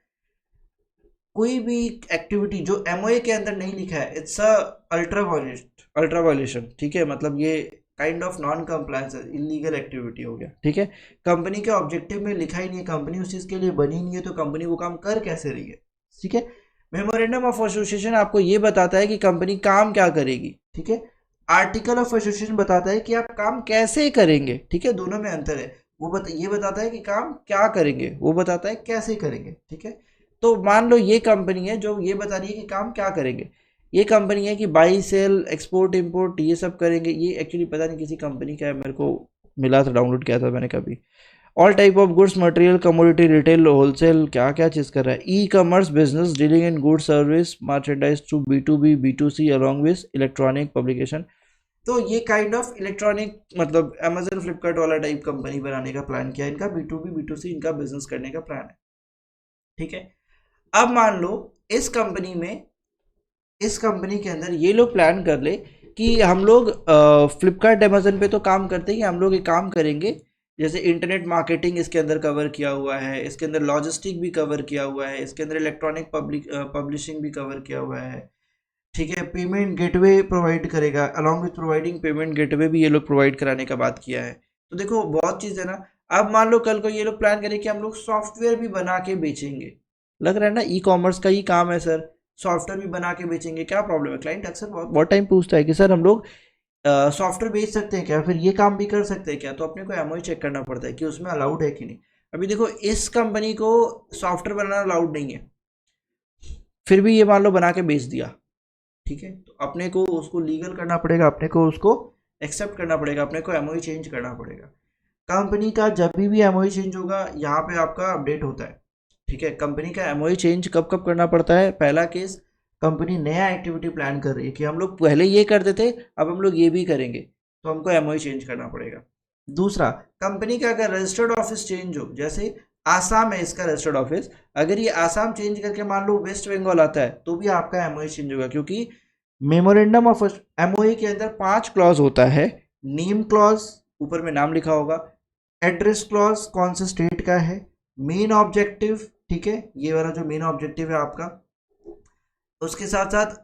कोई भी एक्टिविटी जो एमओए के अंदर नहीं लिखा है, इट्स अ अल्ट्रा वायलेशन, ठीक है, मतलब ये kind of non compliance, illegal activity हो गया, ठीक है। कंपनी के ऑब्जेक्टिव में लिखा ही नहीं है, कंपनी उस चीज के लिए बनी नहीं है, तो कंपनी वो काम कर कैसे रही है, ठीक है। मेमोरेंडम ऑफ एसोसिएशन आपको ये बताता है कि कंपनी काम क्या करेगी, ठीक है। आर्टिकल ऑफ एसोसिएशन बताता है कि आप काम कैसे करेंगे, ठीक है, दोनों में अंतर है। ये बताता है कि काम क्या करेंगे, वो बताता है कैसे करेंगे, ठीक है। तो मान लो ये कंपनी है जो ये बता रही है कि काम क्या करेंगे, ये कंपनी है कि बाई सेल एक्सपोर्ट इंपोर्ट ये सब करेंगे, ये एक्चुअली पता नहीं किसी कंपनी का है, मेरे को मिला था, डाउनलोड किया था मैंने कभी। All type of goods material commodity retail wholesale क्या क्या चीज़ कर रहा है, e commerce business dealing in good service merchandise through B2B B2C along with electronic publication. तो ये काइंड ऑफ इलेक्ट्रॉनिक मतलब अमेजन फ्लिपकार्ट वाला टाइप कंपनी बनाने का प्लान किया, इनका B2B B2C इनका बिजनेस करने का प्लान है, ठीक है। अब मान लो इस कंपनी में, इस कंपनी के अंदर ये लोग प्लान कर ले कि हम लोग फ्लिपकार्ट अमेजन पे तो काम करते हैं, हम लोग एक काम करेंगे, जैसे इंटरनेट मार्केटिंग इसके अंदर कवर किया हुआ है, इसके अंदर लॉजिस्टिक भी कवर किया हुआ है, इसके अंदर इलेक्ट्रॉनिक पब्लिशिंग भी कवर किया हुआ है, ठीक है। पेमेंट गेटवे प्रोवाइड करेगा, along with providing payment gateway भी ये लोग प्रोवाइड कराने का बात किया है। तो देखो बहुत चीज़ है ना। अब मान लो कल को ये लोग प्लान करें कि हम लोग सॉफ्टवेयर भी बना के बेचेंगे, लग रहा है ना ई कॉमर्स का ही काम है सर, सॉफ्टवेयर भी बना के बेचेंगे, क्या प्रॉब्लम है। क्लाइंट अक्सर बहुत टाइम पूछता है कि सर हम लोग सॉफ्टवेयर बेच सकते हैं क्या, फिर ये काम भी कर सकते हैं क्या, तो अपने को एमओई चेक करना पड़ता है कि उसमें अलाउड है कि नहीं। अभी देखो इस कंपनी को सॉफ्टवेयर बनाना अलाउड नहीं है, फिर भी ये मान लो बना के बेच दिया, ठीक है, तो अपने को उसको लीगल करना पड़ेगा, अपने को उसको एक्सेप्ट करना पड़ेगा, अपने को एमओई चेंज करना पड़ेगा। कंपनी का जब भी एमओई चेंज होगा यहाँ पे आपका अपडेट होता है, ठीक है। कंपनी का एमओई चेंज कब कब करना पड़ता है, पहला केस, कंपनी नया एक्टिविटी प्लान कर रही है कि हम लोग पहले ये करते थे अब हम लोग ये भी करेंगे, तो हमको एमओई चेंज करना पड़ेगा। दूसरा, कंपनी का अगर रजिस्टर्ड ऑफिस चेंज हो, जैसे आसाम है इसका रजिस्टर्ड ऑफिस, अगर ये आसाम चेंज करके मान लो वेस्ट बंगाल आता है तो भी आपका एमओई चेंज होगा, क्योंकि मेमोरेंडम ऑफ एमओई के अंदर 5 क्लॉज होता है। नेम क्लॉज, ऊपर में नाम लिखा होगा, एड्रेस क्लॉज कौन से स्टेट का है, मेन ऑब्जेक्टिव, ठीक है, ये वाला जो मेन ऑब्जेक्टिव है आपका, उसके साथ साथ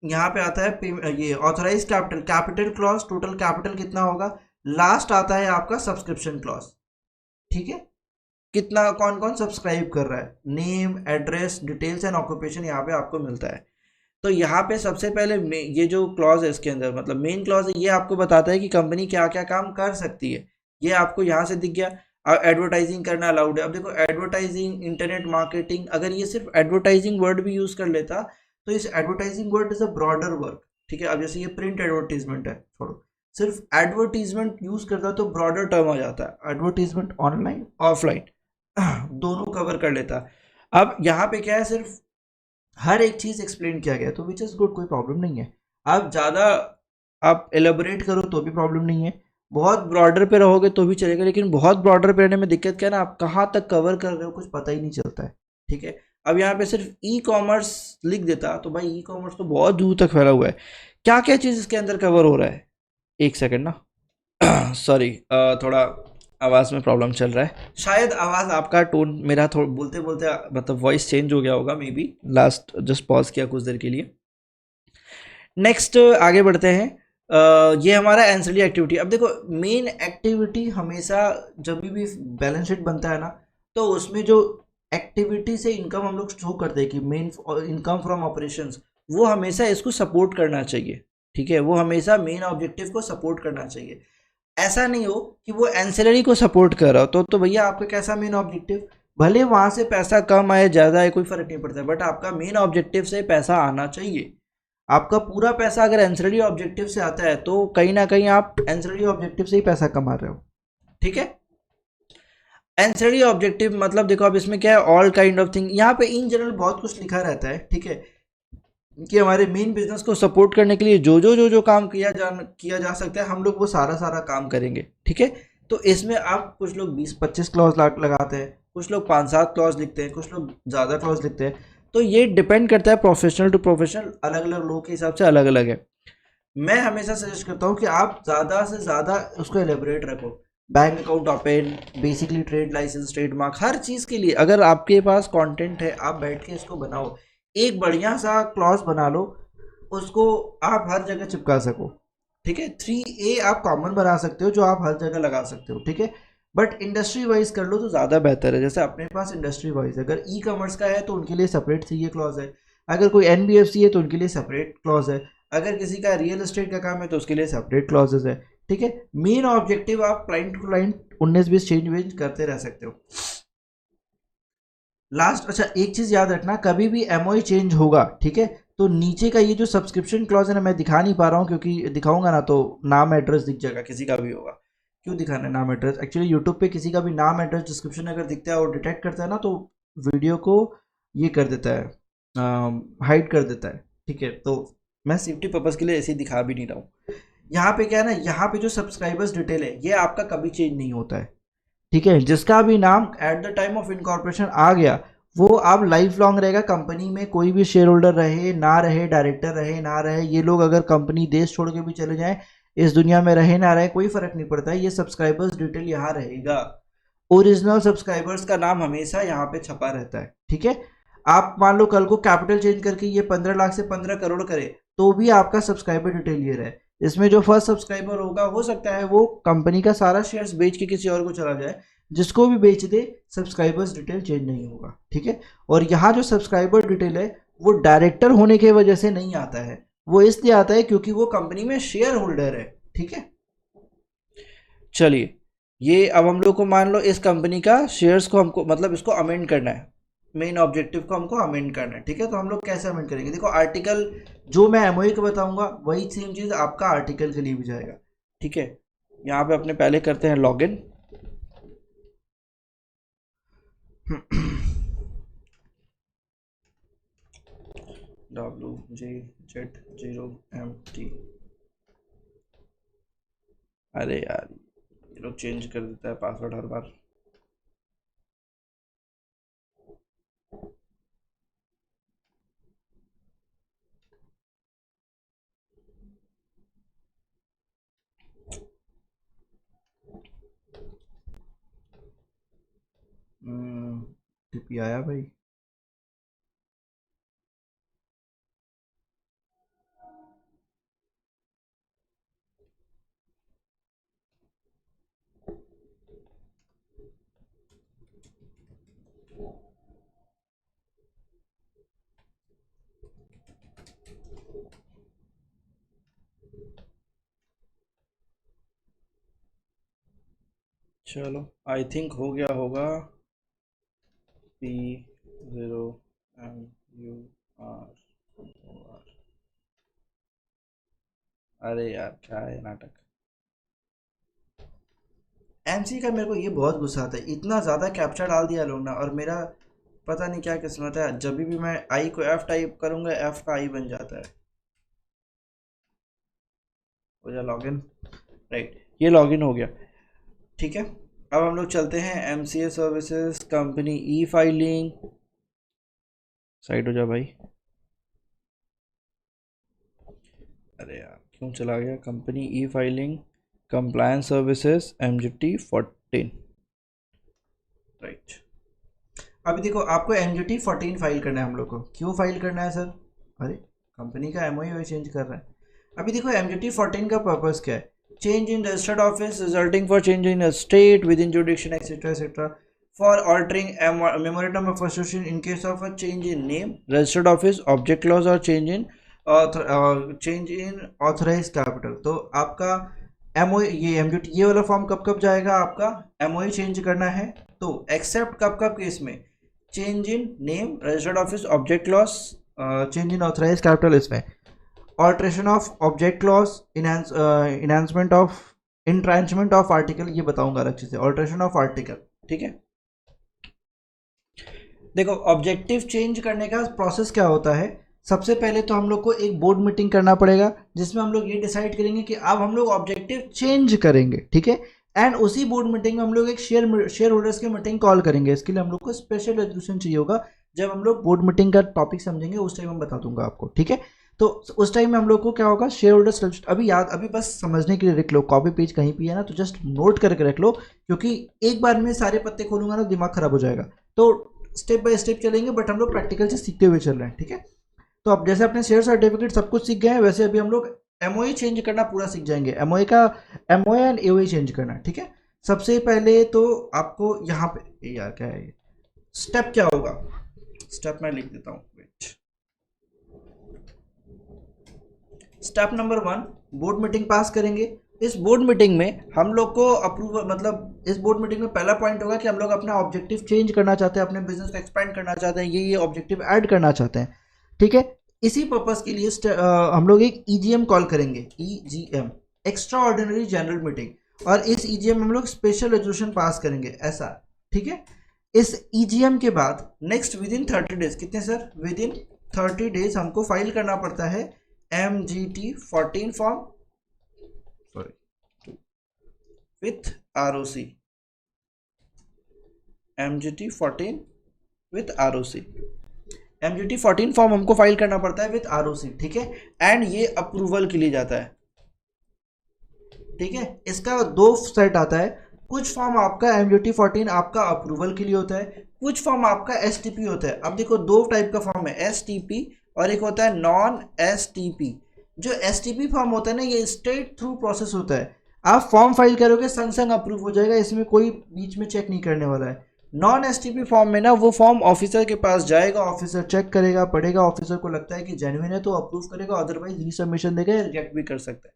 यहाँ पे आता है ये authorise capital, capital clause, total capital कितना होगा, लास्ट आता है आपका सब्सक्रिप्शन क्लॉज, ठीक है, कितना कौन कौन सब्सक्राइब कर रहा है, name address details and occupation यहाँ पे आपको मिलता है। तो यहाँ पे सबसे पहले ये जो क्लॉज है इसके अंदर मतलब मेन क्लॉज है, ये आपको बताता है कि कंपनी क्या क्या काम कर सकती है, ये आपको यहाँ से दिख गया। एडवर्टाइजिंग करना अलाउड है। अब देखो एडवर्टाइजिंग, इंटरनेट मार्केटिंग, अगर ये सिर्फ एडवर्टाइजिंग वर्ड भी यूज कर लेता तो इस advertising word is a broader work, ठीक है। अब जैसे ये प्रिंट एडवर्टीजमेंट है, छोड़ो, सिर्फ एडवर्टीजमेंट यूज करता तो ब्रॉडर टर्म आ जाता है, एडवर्टीजमेंट ऑनलाइन ऑफलाइन दोनों कवर कर लेता। अब यहाँ पे क्या है, सिर्फ हर एक चीज एक्सप्लेन किया गया, तो विच इज गुड, कोई प्रॉब्लम नहीं है। आप ज़्यादा आप एलेबोरेट करो तो भी प्रॉब्लम नहीं है, बहुत ब्रॉडर पे रहोगे तो भी चलेगा, लेकिन बहुत ब्रॉडर पे रहने में दिक्कत क्या है ना, आप कहाँ तक कवर कर रहे हो कुछ पता ही नहीं चलता है, ठीक है। अब यहाँ पे सिर्फ ई कॉमर्स लिख देता तो भाई ई कॉमर्स तो बहुत दूर तक फैला हुआ है, क्या क्या चीज़ इसके अंदर कवर हो रहा है। एक सेकंड ना सॉरी, थोड़ा आवाज़ में प्रॉब्लम चल रहा है, शायद आवाज़ आपका टोन मेरा थोड़ा बोलते बोलते मतलब वॉइस चेंज हो गया होगा, may be last just pause किया कुछ देर के लिए। नेक्स्ट आगे बढ़ते हैं। ये हमारा एंसिलरी एक्टिविटी। अब देखो मेन एक्टिविटी हमेशा जब भी बैलेंस शीट बनता है ना, तो उसमें जो एक्टिविटी से इनकम हम लोग शो करते हैं कि मेन इनकम फ्रॉम ऑपरेशंस, वो हमेशा इसको सपोर्ट करना चाहिए, ठीक है, वो हमेशा मेन ऑब्जेक्टिव को सपोर्ट करना चाहिए। ऐसा नहीं हो कि वो एंसिलरी को सपोर्ट कर रहा हो तो भैया आपका कैसा मेन ऑब्जेक्टिव, भले वहाँ से पैसा कम आए ज़्यादा आए कोई फ़र्क नहीं पड़ता, बट आपका मेन ऑब्जेक्टिव से पैसा आना चाहिए। आपका पूरा पैसा अगर एंसिलरी ऑब्जेक्टिव से आता है तो कहीं ना कहीं आप एंसिलरी ऑब्जेक्टिव से ही पैसा कमा रहे हो, ठीक है। एनसीडी ऑब्जेक्टिव मतलब देखो अब इसमें क्या है, ऑल काइंड ऑफ थिंग, यहाँ पे इन जनरल बहुत कुछ लिखा रहता है, ठीक है, कि हमारे मेन बिजनेस को सपोर्ट करने के लिए जो काम किया जा सकता है हम लोग वो सारा सारा काम करेंगे, ठीक है। तो इसमें आप कुछ लोग 20-25 क्लॉज लगाते हैं, कुछ लोग 5-7 क्लॉज लिखते हैं, कुछ लोग ज़्यादा क्लॉज लिखते हैं। तो ये डिपेंड करता है प्रोफेशनल टू प्रोफेशनल, अलग अलग लोगों के हिसाब से अलग अलग है। मैं हमेशा सजेस्ट करता हूँ कि आप ज़्यादा से ज़्यादा उसको एलेबोरेट रखो। Bank account open, basically trade licence, trademark, हर चीज़ के लिए अगर आपके पास कंटेंट है आप बैठ के इसको बनाओ, एक बढ़िया सा क्लॉज बना लो, उसको आप हर जगह चिपका सको, ठीक है। 3A आप कॉमन बना सकते हो जो आप हर जगह लगा सकते हो, ठीक है। बट इंडस्ट्री वाइज कर लो तो ज़्यादा बेहतर है। जैसे अपने पास इंडस्ट्री वाइज अगर ई कॉमर्स का है तो उनके लिए सेपरेट 3A क्लॉज है, अगर कोई NBFC है तो उनके लिए सेपरेट क्लॉज है, अगर किसी का रियल एस्टेट का काम है तो उसके लिए सेपरेट क्लॉजेज है, ठीक है। मेन ऑब्जेक्टिव आप क्लाइंट टू क्लाइंट 19-20 चेंज वेंज करते रह सकते हो। लास्ट, अच्छा एक चीज याद रखना, कभी भी एमओई चेंज होगा, ठीक है, तो नीचे का ये जो सब्सक्रिप्शन क्लॉज है ना, मैं दिखा नहीं पा रहा हूँ क्योंकि दिखाऊंगा ना तो नाम एड्रेस दिख जाएगा, किसी का भी होगा। क्यों दिखाना है नाम एड्रेस, एक्चुअली यूट्यूब पे किसी का भी नाम एड्रेस डिस्क्रिप्शन अगर दिखता है और डिटेक्ट करता है ना तो वीडियो को ये कर देता है, हाइड कर देता है, ठीक है। तो मैं सेफ्टी पर्पज़ के लिए ऐसे ही दिखा भी नहीं रहा हूँ। यहाँ पे क्या है ना, यहाँ पे जो सब्सक्राइबर्स डिटेल है ये आपका कभी चेंज नहीं होता है, ठीक है। जिसका भी नाम at the time of incorporation आ गया वो अब लाइफ लॉन्ग रहेगा कंपनी में, कोई भी शेयर होल्डर रहे ना रहे, डायरेक्टर रहे ना रहे, ये लोग अगर कंपनी देश छोड़ के भी चले जाएं, इस दुनिया में रहे ना रहे, कोई फर्क नहीं पड़ता है, ये सब्सक्राइबर्स डिटेल यहाँ रहेगा। ओरिजिनल सब्सक्राइबर्स का नाम हमेशा यहाँ पे छपा रहता है, ठीक है। आप मान लो कल को कैपिटल चेंज करके ये 15 लाख से 15 करोड़ करे तो भी आपका सब्सक्राइबर डिटेल ये रहे। इसमें जो फर्स्ट सब्सक्राइबर होगा हो सकता है वो कंपनी का सारा शेयर्स बेच के किसी और को चला जाए, जिसको भी बेच दे सब्सक्राइबर्स डिटेल चेंज नहीं होगा, ठीक है। और यहाँ जो सब्सक्राइबर डिटेल है वो डायरेक्टर होने की वजह से नहीं आता है, वो इसलिए आता है क्योंकि वो कंपनी में शेयर होल्डर है, ठीक है। चलिए, ये अब हम लोग को मान लो इस कंपनी का शेयर्स को हमको मतलब इसको अमेंड करना है, मेन ऑब्जेक्टिव को हमको अमेंड करना है, ठीक है। तो हम लोग कैसे अमेंड करेंगे, देखो आर्टिकल जो मैं एमओई को बताऊंगा वही सेम चीज़ आपका आर्टिकल के लिए भी जाएगा, ठीक है। यहाँ पे अपने पहले करते हैं लॉगिन। WJZ0MT, अरे यार ये लोग चेंज कर देता है पासवर्ड हर बार। टीपी आया भाई, चलो आई थिंक हो गया होगा। P0MUR, अरे यार क्या है नाटक। MC का मेरे को ये बहुत गुस्सा आता है, इतना ज़्यादा कैप्चा डाल दिया लोग ना, और मेरा पता नहीं क्या किस्मत है, जब भी मैं आई को F टाइप करूँगा F का I बन जाता है। हो जा लॉगिन, राइट, ये लॉगिन हो गया, ठीक है। अब हम लोग चलते हैं MCA सर्विसेज, कंपनी ई फाइलिंग, साइड हो जा भाई, अरे यार क्यों चला गया, कंपनी ई filing, compliance services, MGT 14, right. अभी देखो आपको MGT 14 फाइल करना है हम लोग को, क्यों फाइल करना है सर, अरे कंपनी का MOU चेंज कर रहा है। अभी देखो MGT 14 का पर्पस क्या है, change in registered office resulting for change in state with in जुडिक्शन etcetera etcetera, for altering memorandum of association in case of a change in name, registered office, object clause और चेंज इन ऑथराइज कैपिटल। तो आपका MOU ये MGT ये वाला फॉर्म कब कब जाएगा, आपका MOU चेंज करना है तो एक्सेप्ट कब कब केस में, change in name, registered office, object clause, change in authorise capital, इसमें alteration of object clause, enhancement of, entrenchment of article, ये बताऊंगा अलग चीज़ है, ऑल्ट्रेशन ऑफ आर्टिकल, ठीक है। देखो ऑब्जेक्टिव चेंज करने का प्रोसेस क्या होता है, सबसे पहले तो हम लोग को एक बोर्ड मीटिंग करना पड़ेगा जिसमें हम लोग ये डिसाइड करेंगे कि अब हम लोग ऑब्जेक्टिव चेंज करेंगे, ठीक है। एंड उसी बोर्ड मीटिंग में हम लोग एक शेयर होल्डर्स की मीटिंग कॉल करेंगे। इसके लिए हम लोग को स्पेशल रेजोल्यूशन चाहिए होगा। जब हम लोग बोर्ड मीटिंग का टॉपिक समझेंगे उस टाइम हम बता दूंगा आपको, ठीक है। तो उस टाइम में हम लोग को क्या होगा, शेयर होल्डर्स, अभी याद, अभी बस समझने के लिए रख लो, कॉपी पेज कहीं भी है ना तो जस्ट नोट करके रख लो, क्योंकि एक बार में सारे पत्ते खोलूंगा ना दिमाग खराब हो जाएगा। तो स्टेप बाय स्टेप चलेंगे, बट हम लोग प्रैक्टिकल से सीखते हुए चल रहे हैं, ठीक है। तो अब जैसे अपने शेयर सर्टिफिकेट सब कुछ सीख गए हैं, वैसे अभी हम लोग एमओई चेंज करना पूरा सीख जाएंगे। एमओए एंड एओई चेंज करना, ठीक है। सबसे पहले तो आपको यहाँ पे यार क्या है ये स्टेप क्या होगा, स्टेप मैं लिख देता हूँ, wait. Step number 1, board meeting pass करेंगे। इस बोर्ड मीटिंग में हम लोग को अप्रूव, मतलब इस बोर्ड मीटिंग में पहला पॉइंट होगा कि हम लोग अपना ऑब्जेक्टिव चेंज करना चाहते हैं, अपने बिजनेस को एक्सपेंड करना चाहते हैं, ये ऑब्जेक्टिव ऐड करना चाहते हैं, ठीक है। इसी पर्पस के लिए हम लोग एक ईजीएम कॉल करेंगे, EGM, extra ordinary general meeting. और इस ईजीएम में हम लोग स्पेशल रेजोल्यूशन पास करेंगे, ऐसा, ठीक है। इस ईजीएम के बाद नेक्स्ट विद इन 30 डेज, कितने सर, विद इन 30 डेज हमको फाइल करना पड़ता है MGT 14 form, sorry, with ROC, MGT 14 with ROC। MGT 14 form हमको फाइल करना पड़ता है विथ ROC, ठीक है। एंड ये अप्रूवल के लिए जाता है, ठीक है। इसका दो सेट आता है, कुछ फॉर्म आपका MGT 14 आपका अप्रूवल के लिए होता है, कुछ फॉर्म आपका STP होता है। अब देखो दो टाइप का फॉर्म है, STP और एक होता है नॉन STP। जो STP फॉर्म होता है ना, ये स्ट्रेट थ्रू प्रोसेस होता है, आप फॉर्म फाइल करोगे संग संग अप्रूव हो जाएगा, इसमें कोई बीच में चेक नहीं करने वाला है। नॉन STP फॉर्म में ना वो फॉर्म ऑफिसर के पास जाएगा, ऑफिसर चेक करेगा, पढ़ेगा, ऑफिसर को लगता है कि जेन्युइन है तो अप्रूव करेगा, अदरवाइज रीसबमिशन देगा, रिजेक्ट भी कर सकता है।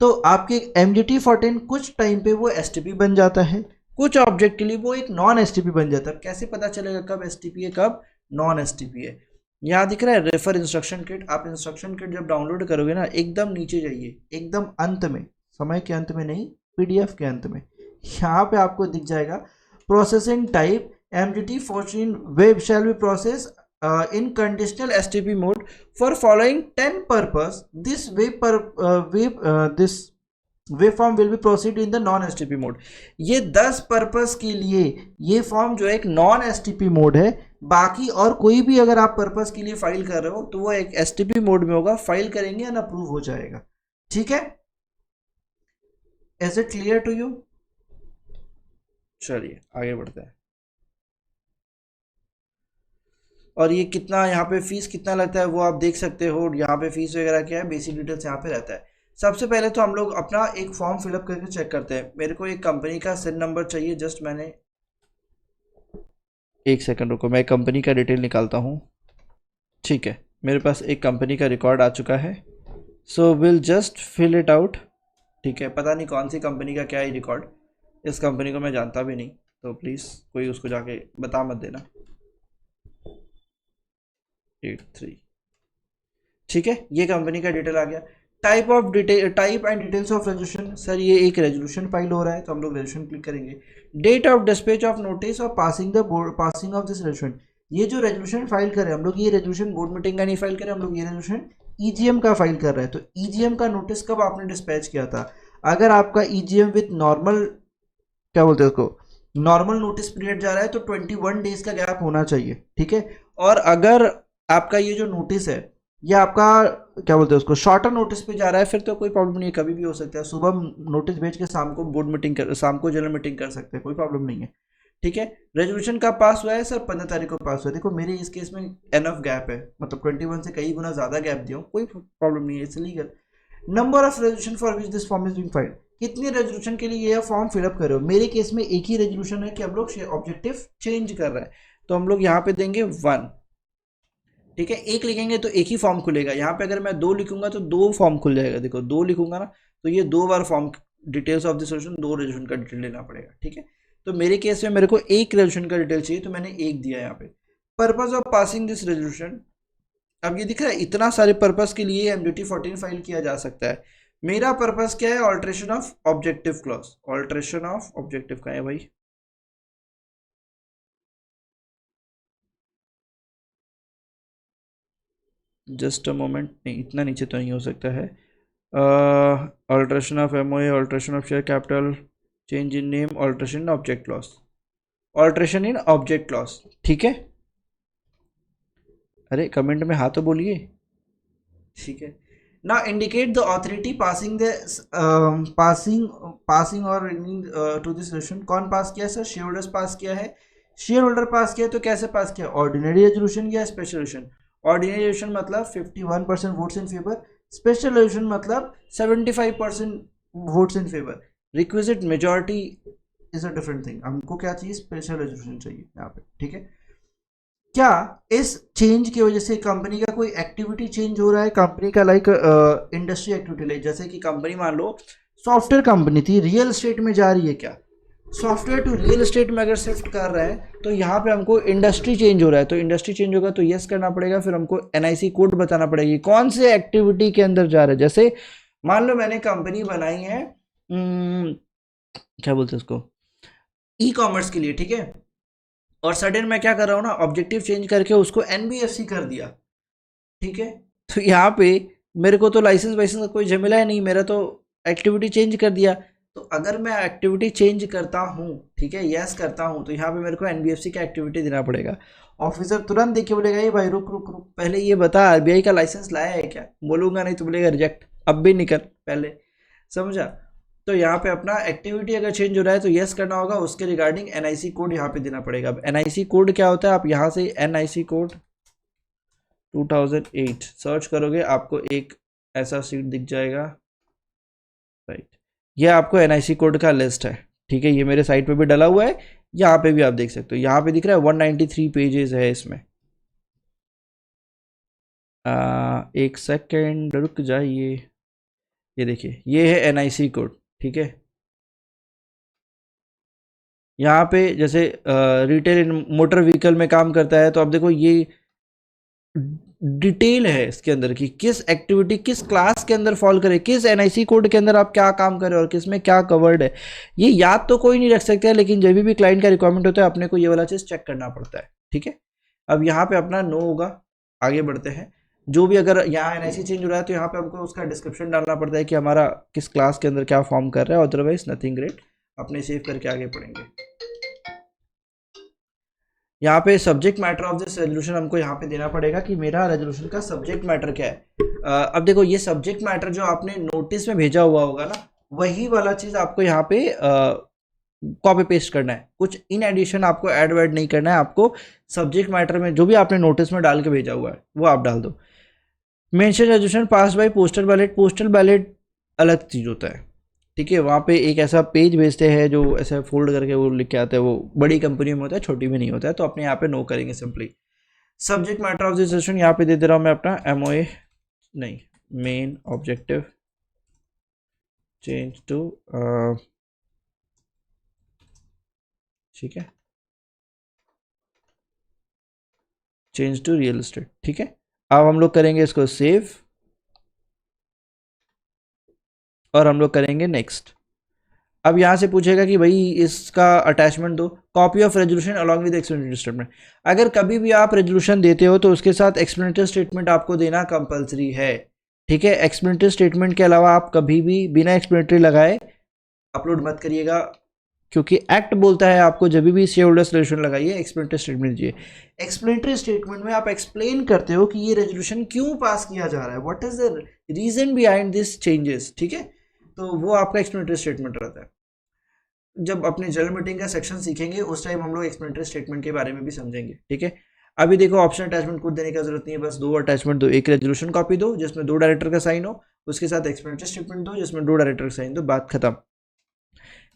तो आपके MGT 14 कुछ टाइम पे वो STP बन जाता है, कुछ ऑब्जेक्ट के लिए वो एक नॉन STP बन जाता है। कैसे पता चलेगा कब STP है कब नॉन STP है? यहाँ दिख रहा है रेफर इंस्ट्रक्शन किट। आप इंस्ट्रक्शन किट जब डाउनलोड करोगे ना, एकदम नीचे जाइए, एकदम अंत में, समय के अंत में नहीं, PDF के अंत में, यहाँ पे आपको दिख जाएगा processing type MGT 14 web shall be process in conditional STP mode for following 10 purpose. This waveform will be proceed in the non STP mode. ये 10 पर्पस के लिए ये फॉर्म जो है एक नॉन STP मोड है। बाकी और कोई भी अगर आप पर्पस के लिए फाइल कर रहे हो तो वो एक STP मोड में होगा, फाइल करेंगे एंड अप्रूव हो जाएगा, ठीक है। Is it clear to you? चलिए आगे बढ़ते हैं। और ये कितना, यहाँ पे फीस कितना लगता है वो आप देख सकते हो। यहाँ पे फीस वगैरह क्या है, बेसिक डिटेल्स यहाँ पे रहता है। सबसे पहले तो हम लोग अपना एक फॉर्म फिलअप करके चेक करते हैं। मेरे को एक कंपनी का सिन नंबर चाहिए, जस्ट मैंने एक सेकंड रुको, मैं कंपनी का डिटेल निकालता हूँ, ठीक है। मेरे पास एक कंपनी का रिकॉर्ड आ चुका है, so will just fill it out, ठीक है। पता नहीं कौन सी कंपनी का क्या है रिकॉर्ड, इस कंपनी को मैं जानता भी नहीं, तो प्लीज़ कोई उसको जाके बता मत देना। 83, ठीक है, ये कंपनी का डिटेल आ गया। Type and details of resolution, sir ये एक रेजोल्यूशन फाइल हो रहा है तो हम लोग रेजोल्यूशन क्लिक करेंगे। Date of dispatch of notice और पासिंग ऑफ दिस रेजोल्यूशन, ये जो रेजोल्यूशन फाइल कर रहे हैं हम लोग, ये रेजोल्यूशन बोर्ड मीटिंग का नहीं फाइल कर रहे हम लोग, ये रेजोल्यूशन EGM का फाइल कर रहे हैं। तो EGM का नोटिस कब आपने डिस्पैच किया था? अगर आपका EGM विथ नॉर्मल, क्या बोलते हैं उसको, नॉर्मल नोटिस पीरियड जा रहा है तो 21 डेज का गैप होना चाहिए, ठीक है। और अगर आपका ये जो नोटिस है ये आपका, क्या बोलते हैं उसको, शॉर्टर नोटिस पे जा रहा है, फिर तो कोई प्रॉब्लम नहीं है, कभी भी हो सकता है। सुबह नोटिस भेज के शाम को बोर्ड मीटिंग कर, शाम को जनरल मीटिंग कर सकते हैं, कोई प्रॉब्लम नहीं है, ठीक है। रेजोल्यूशन का पास हुआ है सर, 15 तारीख को पास हुआ है। देखो मेरे इस केस में एनफ गैप है, मतलब 21 से कई गुना ज़्यादा गैप दिया हूँ, कोई प्रॉब्लम नहीं है, it's legal. Number of resolution for which this form is being filed, कितनी रेजोल्यूशन के लिए ये फॉर्म फिलअप कर रहे हो? मेरे केस में एक ही रेजोल्यूशन है कि हम लोग ऑब्जेक्टिव चेंज कर रहे हैं, तो हम लोग यहाँ पे देंगे 1, ठीक है। एक लिखेंगे तो एक ही फॉर्म खुलेगा। यहाँ पे अगर मैं 2 लिखूंगा तो 2 फॉर्म खुल जाएगा। देखो 2 लिखूंगा ना तो ये 2 बार form, details of the solution, 2 resolution का डिटेल लेना पड़ेगा, ठीक है। तो मेरे केस में मेरे को एक रेजोल्यूशन का डिटेल चाहिए तो मैंने एक दिया यहाँ पे। Purpose of passing this resolution, अब ये दिख रहा है इतना सारे पर्पस के लिए MGT 14 फाइल किया जा सकता है। मेरा पर्पस क्या है? Alteration of objective clause. Alteration of objective का है भाई, जस्ट अ मोमेंट, नहीं इतना नीचे तो नहीं हो सकता है। Alteration of MOA, alteration of share capital, change in name, alteration in object clause, alteration in object clause, ठीक है। अरे कमेंट में हाँ तो बोलिए, ठीक है। ना indicate the authority passing the passing और टू दिस रेजोल्यूशन। कौन पास किया सर? शेयर होल्डर्स पास किया है। शेयर होल्डर पास किया तो कैसे पास किया? ऑर्डिनरी रेजोल्यूशन या स्पेशल रेजोल्यूशन? ऑर्डिनरी रेजोल्यूशन मतलब 51% votes in favour, special resolution मतलब 75% votes in favour. Requisite majority is a different thing. हमको क्या चाहिए? स्पेशल रेजोल्यूशन चाहिए यहाँ पे, ठीक है। क्या इस चेंज की वजह से कंपनी का कोई एक्टिविटी चेंज हो रहा है? कंपनी का लाइक इंडस्ट्री एक्टिविटी, लाइक जैसे कि कंपनी मान लो सॉफ्टवेयर कंपनी थी, रियल एस्टेट में जा रही है, क्या सॉफ्टवेयर टू रियल एस्टेट में अगर शिफ्ट कर रहे हैं तो यहाँ पे हमको इंडस्ट्री चेंज हो रहा है, तो इंडस्ट्री चेंज होगा तो यस करना पड़ेगा, फिर हमको एनआईसी कोड बताना पड़ेगी कौन से एक्टिविटी के अंदर जा रहा है। जैसे मान लो मैंने कंपनी बनाई है, क्या बोलते हैं उसको, ई कॉमर्स के लिए, ठीक है, और सडन मैं क्या कर रहा हूँ ना, ऑब्जेक्टिव चेंज करके उसको एनबीएफसी कर दिया, ठीक है। तो यहाँ पे मेरे को तो लाइसेंस वाइसेंस का कोई झमेला है नहीं, मेरा तो एक्टिविटी चेंज कर दिया। तो अगर मैं एक्टिविटी चेंज करता हूँ, ठीक है, यस करता हूँ, तो यहाँ पे मेरे को एनबीएफसी का एक्टिविटी देना पड़ेगा। ऑफिसर तुरंत देख के बोलेगा ये भाई रुक रुक रुक, पहले ये बता आरबीआई का लाइसेंस लाया है क्या? बोलूंगा नहीं तो बोलेगा रिजेक्ट, अब भी निकल पहले, समझा। तो यहाँ पे अपना एक्टिविटी अगर चेंज हो रहा है तो यस करना होगा, उसके रिगार्डिंग एनआईसी कोड यहाँ पे देना पड़ेगा। अब एनआईसी कोड क्या होता है? आप यहाँ से एनआईसी कोड 2008 सर्च करोगे, आपको एक ऐसा सीट दिख जाएगा, राइट। ये आपको एनआईसी कोड का लिस्ट है, ठीक है, ये मेरे साइट पे भी डला हुआ है, यहाँ पे भी आप देख सकते हो, यहाँ पे दिख रहा है 193 पेजेस है इसमें। एक सेकेंड रुक जाइए, ये देखिए ये है एनआईसी कोड, ठीक है। यहाँ पे जैसे रिटेल इन मोटर व्हीकल में काम करता है, तो अब देखो ये डिटेल है इसके अंदर की किस एक्टिविटी किस क्लास के अंदर फॉल करे, किस एनआईसी कोड के अंदर आप क्या काम करें और किस में क्या कवर्ड है। ये याद तो कोई नहीं रख सकता है, लेकिन जब भी क्लाइंट का रिक्वायरमेंट होता है अपने को ये वाला चीज़ चेक करना पड़ता है, ठीक है। अब यहाँ पे अपना नो होगा, आगे बढ़ते हैं। जो भी अगर यहाँ एनआईसी चेंज हो रहा है तो यहाँ पे हमको उसका डिस्क्रिप्शन डालना पड़ता है कि हमारा किस क्लास के अंदर क्या फॉर्म कर रहा है, अदरवाइज नथिंग ग्रेट, अपने सेव करके आगे पढ़ेंगे। यहाँ पे subject matter of this resolution हमको यहाँ पे देना पड़ेगा कि मेरा रेजोल्यूशन का सब्जेक्ट मैटर क्या है। अब देखो ये सब्जेक्ट मैटर जो आपने नोटिस में भेजा हुआ होगा ना, वही वाला चीज़ आपको यहाँ पे कॉपी पेस्ट करना है, कुछ इन एडिशन आपको ऐड वैड नहीं करना है। आपको सब्जेक्ट मैटर में जो भी आपने नोटिस में डाल के भेजा हुआ है वो आप डाल दो। Mention resolution pass by postal ballot, postal ballot अलग चीज़ होता है, ठीक है। वहाँ पे एक ऐसा पेज भेजते हैं जो ऐसे फोल्ड करके वो लिख के आता है, वो बड़ी कंपनी में होता है, छोटी में नहीं होता है, तो अपने यहाँ पे नो करेंगे simply. Subject matter of this session यहाँ पे दे दे रहा हूँ मैं अपना एमओए, नहीं मेन ऑब्जेक्टिव चेंज टू, ठीक है, चेंज टू रियल एस्टेट, ठीक है। अब हम लोग करेंगे इसको सेव और हम लोग करेंगे नेक्स्ट। अब यहाँ से पूछेगा कि भाई इसका अटैचमेंट दो, copy of resolution along with explanatory statement. अगर कभी भी आप रेजोल्यूशन देते हो तो उसके साथ एक्सप्लेनेटरी स्टेटमेंट आपको देना कंपलसरी है, ठीक है। एक्सप्लेनेटरी स्टेटमेंट के अलावा आप कभी भी बिना एक्सप्लेनेटरी लगाए अपलोड मत करिएगा, क्योंकि एक्ट बोलता है आपको जब भी शेयर होल्डर्स रेजोल्यूशन लगाइए एक्सप्लेनेटरी स्टेटमेंट दीजिए। एक्सप्लेनेटरी स्टेटमेंट में आप एक्सप्लेन करते हो कि ये रेजोल्यूशन क्यों पास किया जा रहा है, what is the reason behind this changes, ठीक है। तो वो आपका एक्सप्लेनेटरी स्टेटमेंट रहता है। जब अपने जनरल मीटिंग का सेक्शन सीखेंगे उस टाइम हम लोग एक्सप्लेनेटरी स्टेटमेंट के बारे में भी समझेंगे, ठीक है। अभी देखो ऑप्शन अटैचमेंट कोड देने का जरूरत नहीं है, बस 2 अटैचमेंट दो, एक रेजोल्यूशन कॉपी दो जिसमें 2 डायरेक्टर का साइन हो, उसके साथ एक्सप्लेनेटरी स्टेटमेंट दो जिसमें 2 डायरेक्टर का साइन दो, बात खत्म।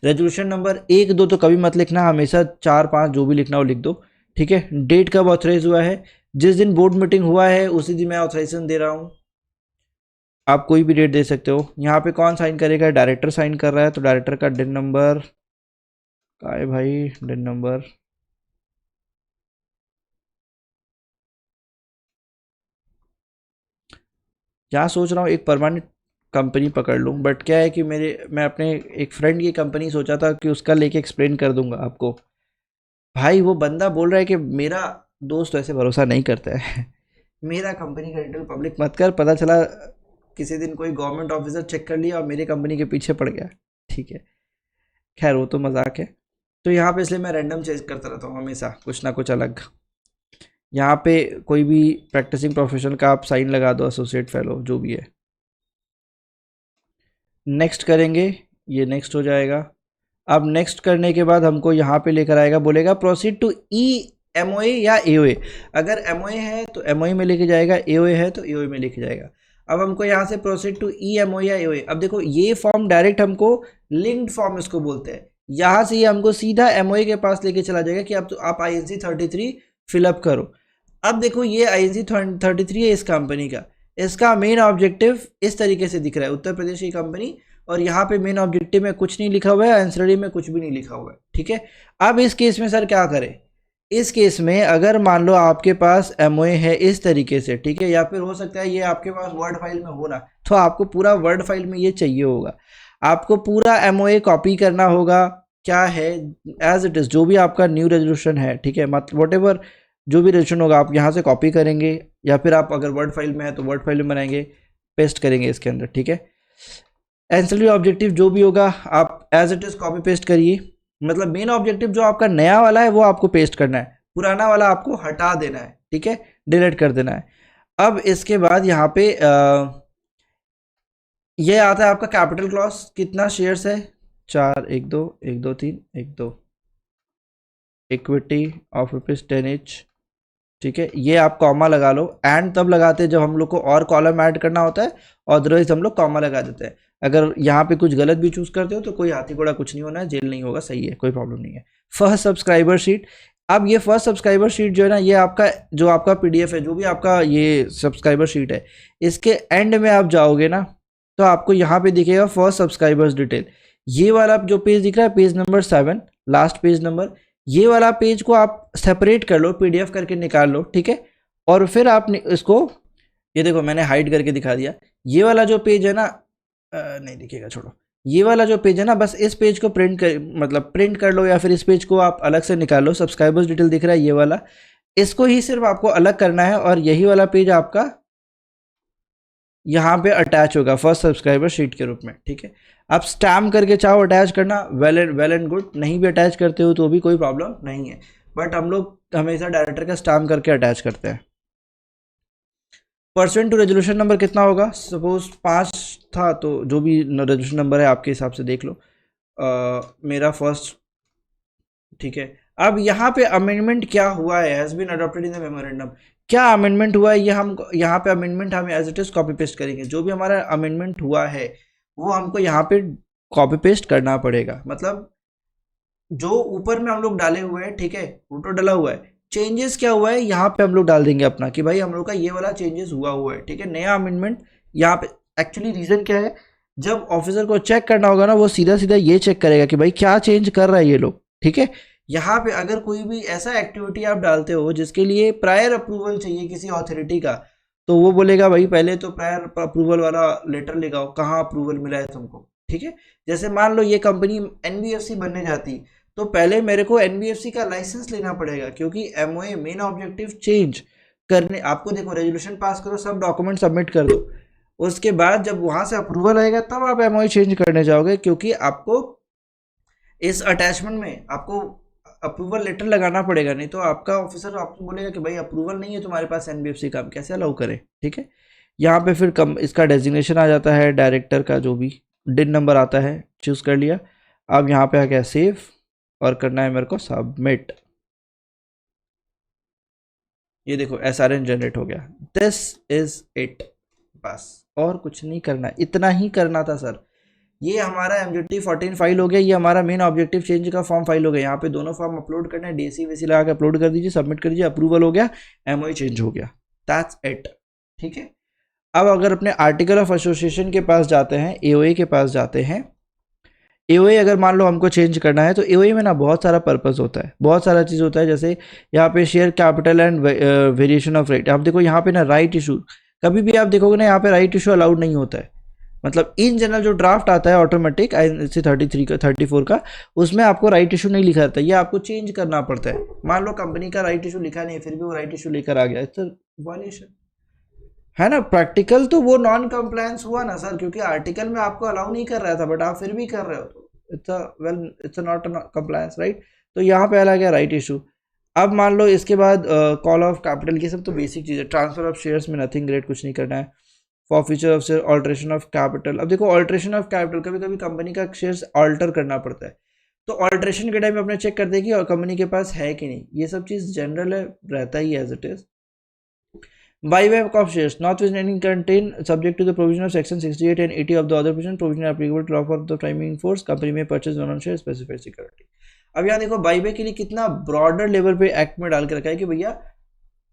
रेजोल्यूशन नंबर 1 2 तो कभी मत लिखना, हमेशा 4 5 जो भी लिखना हो लिख दो, ठीक है। डेट कब ऑथराइज हुआ है, जिस दिन बोर्ड मीटिंग हुआ है उसी दिन मैं ऑथराइजेशन दे रहा हूँ, आप कोई भी डेट दे सकते हो। यहाँ पे कौन साइन करेगा, डायरेक्टर साइन कर रहा है, तो डायरेक्टर का दिन नंबर का है भाई, दिन नंबर यहाँ सोच रहा हूँ एक परमानेंट कंपनी पकड़ लूँ, बट क्या है कि मैं अपने एक फ्रेंड की कंपनी सोचा था कि उसका लेके एक्सप्लेन कर दूंगा आपको। भाई वो बंदा बोल रहा है कि मेरा दोस्त ऐसे भरोसा नहीं करता है मेरा कंपनी का डिटेल पब्लिक मत कर, पता चला किसी दिन कोई गवर्नमेंट ऑफिसर चेक कर लिया और मेरे कंपनी के पीछे पड़ गया, ठीक है। खैर वो तो मजाक है। तो यहाँ पे इसलिए मैं रैंडम चेंज करता रहता हूँ हमेशा, कुछ ना कुछ अलग। यहाँ पे कोई भी प्रैक्टिसिंग प्रोफेशनल का आप साइन लगा दो, एसोसिएट फेलो जो भी है। नेक्स्ट करेंगे, ये नेक्स्ट हो जाएगा। अब नेक्स्ट करने के बाद हमको यहाँ पे लेकर आएगा, बोलेगा प्रोसीड टू ई एमओए या एओए। अगर एमओए है तो एमओए में लेके जाएगा, एओए है तो एओए में लेके जाएगा। अब हमको यहाँ से प्रोसीड टू ई एमओए या एओए। अब देखो ये फॉर्म डायरेक्ट हमको लिंक्ड फॉर्म इसको बोलते हैं। यहाँ से ये हमको सीधा एमओए के पास लेके चला जाएगा कि अब तो आप INC 33 फिलअप करो। अब देखो ये INC 33 है इस कंपनी का, इसका मेन ऑब्जेक्टिव इस तरीके से दिख रहा है, उत्तर प्रदेश की कंपनी, और यहाँ पे मेन ऑब्जेक्टिव में कुछ नहीं लिखा हुआ है, आंसर में कुछ भी नहीं लिखा हुआ है, ठीक है। अब इस केस में सर क्या करें? इस केस में अगर मान लो आपके पास एमओए है इस तरीके से, ठीक है, या फिर हो सकता है ये आपके पास वर्ड फाइल में हो ना, तो आपको पूरा वर्ड फाइल में ये चाहिए होगा, आपको पूरा एमओए कॉपी करना होगा। क्या है, एज इट इज़ जो भी आपका न्यू रेजोल्यूशन है, ठीक है, मतलब वट एवर जो भी रेजोल्यूशन होगा आप यहाँ से कॉपी करेंगे, या फिर आप अगर वर्ड फाइल में है तो वर्ड फाइल में बनाएंगे, पेस्ट करेंगे इसके अंदर, ठीक है। एंसिलरी ऑब्जेक्टिव जो भी होगा आप as it is copy paste करिए। मतलब मेन ऑब्जेक्टिव जो आपका नया वाला है वो आपको पेस्ट करना है, पुराना वाला आपको हटा देना है, ठीक है, डिलीट कर देना है। अब इसके बाद यहाँ पे ये आता है आपका कैपिटल क्लॉज, कितना शेयर्स है, 4, 1 2 1 2 3 1 2, इक्विटी ऑफ ₹10 each, ठीक है। ये आप कॉमा लगा लो, एंड तब लगाते हैं जब हम लोग को और कॉलम ऐड करना होता है, अदरवाइज हम लोग कॉमा लगा देते हैं। अगर यहाँ पे कुछ गलत भी चूज करते हो तो कोई हाथी घोड़ा कुछ नहीं होना है, जेल नहीं होगा, सही है, कोई प्रॉब्लम नहीं है। First subscriber sheet. अब ये फर्स्ट सब्सक्राइबर शीट जो है ना, ये आपका जो आपका PDF है, जो भी आपका ये सब्सक्राइबर शीट है, इसके एंड में आप जाओगे ना तो आपको यहाँ पे दिखेगा फर्स्ट सब्सक्राइबर्स डिटेल। ये वाला जो पेज दिख रहा है, page number 7, last page number, ये वाला पेज को आप सेपरेट कर लो, PDF करके निकाल लो, ठीक है। और फिर आप इसको, ये देखो मैंने हाइड करके दिखा दिया। ये वाला जो पेज है ना, नहीं दिखेगा, छोड़ो। ये वाला जो पेज है ना, बस इस पेज को प्रिंट कर, मतलब प्रिंट कर लो, या फिर इस पेज को आप अलग से निकाल लो। सब्सक्राइबर्स डिटेल दिख रहा है ये वाला, इसको ही सिर्फ आपको अलग करना है, और यही वाला पेज आपका यहाँ पे अटैच होगा फर्स्ट सब्सक्राइबर शीट के रूप में, ठीक है। आप स्टैम्प करके चाहो अटैच करना, वेल एंड गुड, नहीं भी अटैच करते हो तो भी कोई प्रॉब्लम नहीं है, बट हम लोग हमेशा डायरेक्टर का स्टैम्प करके अटैच करते हैं। परसेंट टू रेजोल्यूशन नंबर कितना होगा, सपोज 5 था तो जो भी रेजोल्यूशन नंबर है आपके हिसाब से देख लो। मेरा फर्स्ट, ठीक है। अब यहाँ पे अमेंडमेंट क्या हुआ है, has been adopted in the memorandum, क्या अमेंडमेंट हुआ है, ये हम यहाँ पे अमेंडमेंट हम as it is copy paste करेंगे। जो भी हमारा अमेंडमेंट हुआ है वो हमको यहाँ पे कॉपी पेस्ट करना पड़ेगा। मतलब जो ऊपर में हम लोग डाले हुए हैं, ठीक है, वो तो डला हुआ है, चेंजेस क्या हुआ है यहाँ पे हम लोग डाल देंगे अपना, कि भाई हम लोग का ये वाला चेंजेस हुआ है, ठीक है, नया अमेंडमेंट यहाँ पे। एक्चुअली रीजन क्या है, जब ऑफिसर को चेक करना होगा ना, वो सीधा सीधा ये चेक करेगा कि भाई क्या चेंज कर रहा है ये लोग, ठीक है। यहाँ पे अगर कोई भी ऐसा एक्टिविटी आप डालते हो जिसके लिए प्रायर अप्रूवल चाहिए किसी अथॉरिटी का, तो वो बोलेगा भाई पहले तो प्रायर अप्रूवल वाला लेटर लगाओ, कहाँ अप्रूवल मिला है तुमको, ठीक है। जैसे मान लो ये कंपनी NBFC बनने जाती, तो पहले मेरे को NBFC का लाइसेंस लेना पड़ेगा, क्योंकि MOA मेन ऑब्जेक्टिव चेंज करने, आपको देखो रेजोल्यूशन पास करो, सब डॉक्यूमेंट सबमिट कर दो, उसके बाद जब वहां से अप्रूवल आएगा तब आप MOA चेंज करने जाओगे, क्योंकि आपको इस अटैचमेंट में आपको अप्रूवल लेटर लगाना पड़ेगा, नहीं तो आपका ऑफिसर आपको बोलेगा कि भाई अप्रूवल नहीं है तुम्हारे पास NBFC का, कैसे अलाउ करें, ठीक है। यहाँ पे फिर कम इसका डेजिग्नेशन आ जाता है, डायरेक्टर का जो भी डिन नंबर आता है चूज कर लिया। अब यहाँ पे आ गया सेव, और करना है मेरे को सबमिट। ये देखो SRN जनरेट हो गया, दिस इज इट, बस और कुछ नहीं करना, इतना ही करना था सर। ये हमारा MJT 14 फाइल हो गया, ये हमारा मेन ऑब्जेक्टिव चेंज का फॉर्म फाइल हो गया। यहाँ पे दोनों फॉर्म अपलोड करना है, DC वेसी लगा के अपलोड कर दीजिए, सबमिट कर दीजिए, अप्रूवल हो गया, MOA चेंज हो गया, दैट्स इट, ठीक है। अब अगर अपने आर्टिकल ऑफ एसोसिएशन के पास जाते हैं, AOA के पास जाते हैं, AOA अगर मान लो हमको चेंज करना है, तो AOA में ना बहुत सारा पर्पस होता है, बहुत सारा चीज़ होता है। जैसे यहाँ पे share capital and variation of rate, आप देखो यहाँ पे ना राइट इशू, कभी भी आप देखोगे ना यहाँ पे राइट इशू अलाउड नहीं होता है। मतलब इन जनरल जो ड्राफ्ट आता है ऑटोमेटिक INC 33 का 34 का, उसमें आपको राइट इशू नहीं लिखा रहता, ये आपको चेंज करना पड़ता है। मान लो कंपनी का राइट इशू लिखा नहीं, फिर भी वो राइट इशू लेकर आ गया, इट्स वायलेशन, है ना। प्रैक्टिकल तो वो नॉन कंप्लायंस हुआ ना सर, क्योंकि आर्टिकल में आपको अलाउ नहीं कर रहा था बट आप फिर भी कर रहे हो, तो इट्स नॉट कंप्लायंस, राइट। तो यहाँ पे आ गया राइट इशू। अब मान लो इसके बाद कॉल ऑफ कैपिटल, ये सब तो बेसिक चीज़ है। ट्रांसफर ऑफ शेयर्स में नथिंग ग्रेट, कुछ नहीं करना है। For future of share alteration of capital, अब देखो ऑल्ट्रेशन ऑफ कैपिटल कभी कभी कंपनी का शेयर्स ऑल्टर करना पड़ता है, तो ऑल्ट्रेशन के टाइम में अपने चेक करते हैं कि कंपनी के पास है कि नहीं। ये सब चीज़ जनरल है, रहता ही as it is. Buyback of shares notwithstanding contain subject to the provision of section 68 and 80 of the other provision applicable to law for the priming force company may purchase one on share specified security। अब यहाँ देखो बाईबैक के लिए कितना ब्रॉडर लेवल पे एक्ट में डाल के रखा है कि भैया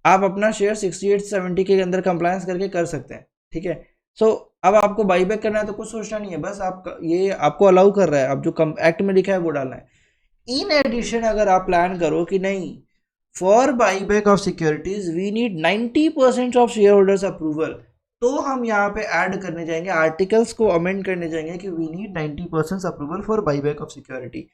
आप अपना शेयर 68-70 के अंदर कंप्लायंस करके कर सकते हैं, ठीक है। सो अब आपको बाईबैक करना है तो कुछ सोचना नहीं है, बस आप ये आपको अलाउ कर रहा है, अब जो एक्ट में लिखा है वो डालना है। इन एडिशन अगर आप प्लान करो कि नहीं, for buyback of securities we need 90% of share holders approval, तो हम यहाँ पे ऐड करने जाएंगे, आर्टिकल्स को अमेंड करने जाएंगे कि we need 90% approval for buyback of security.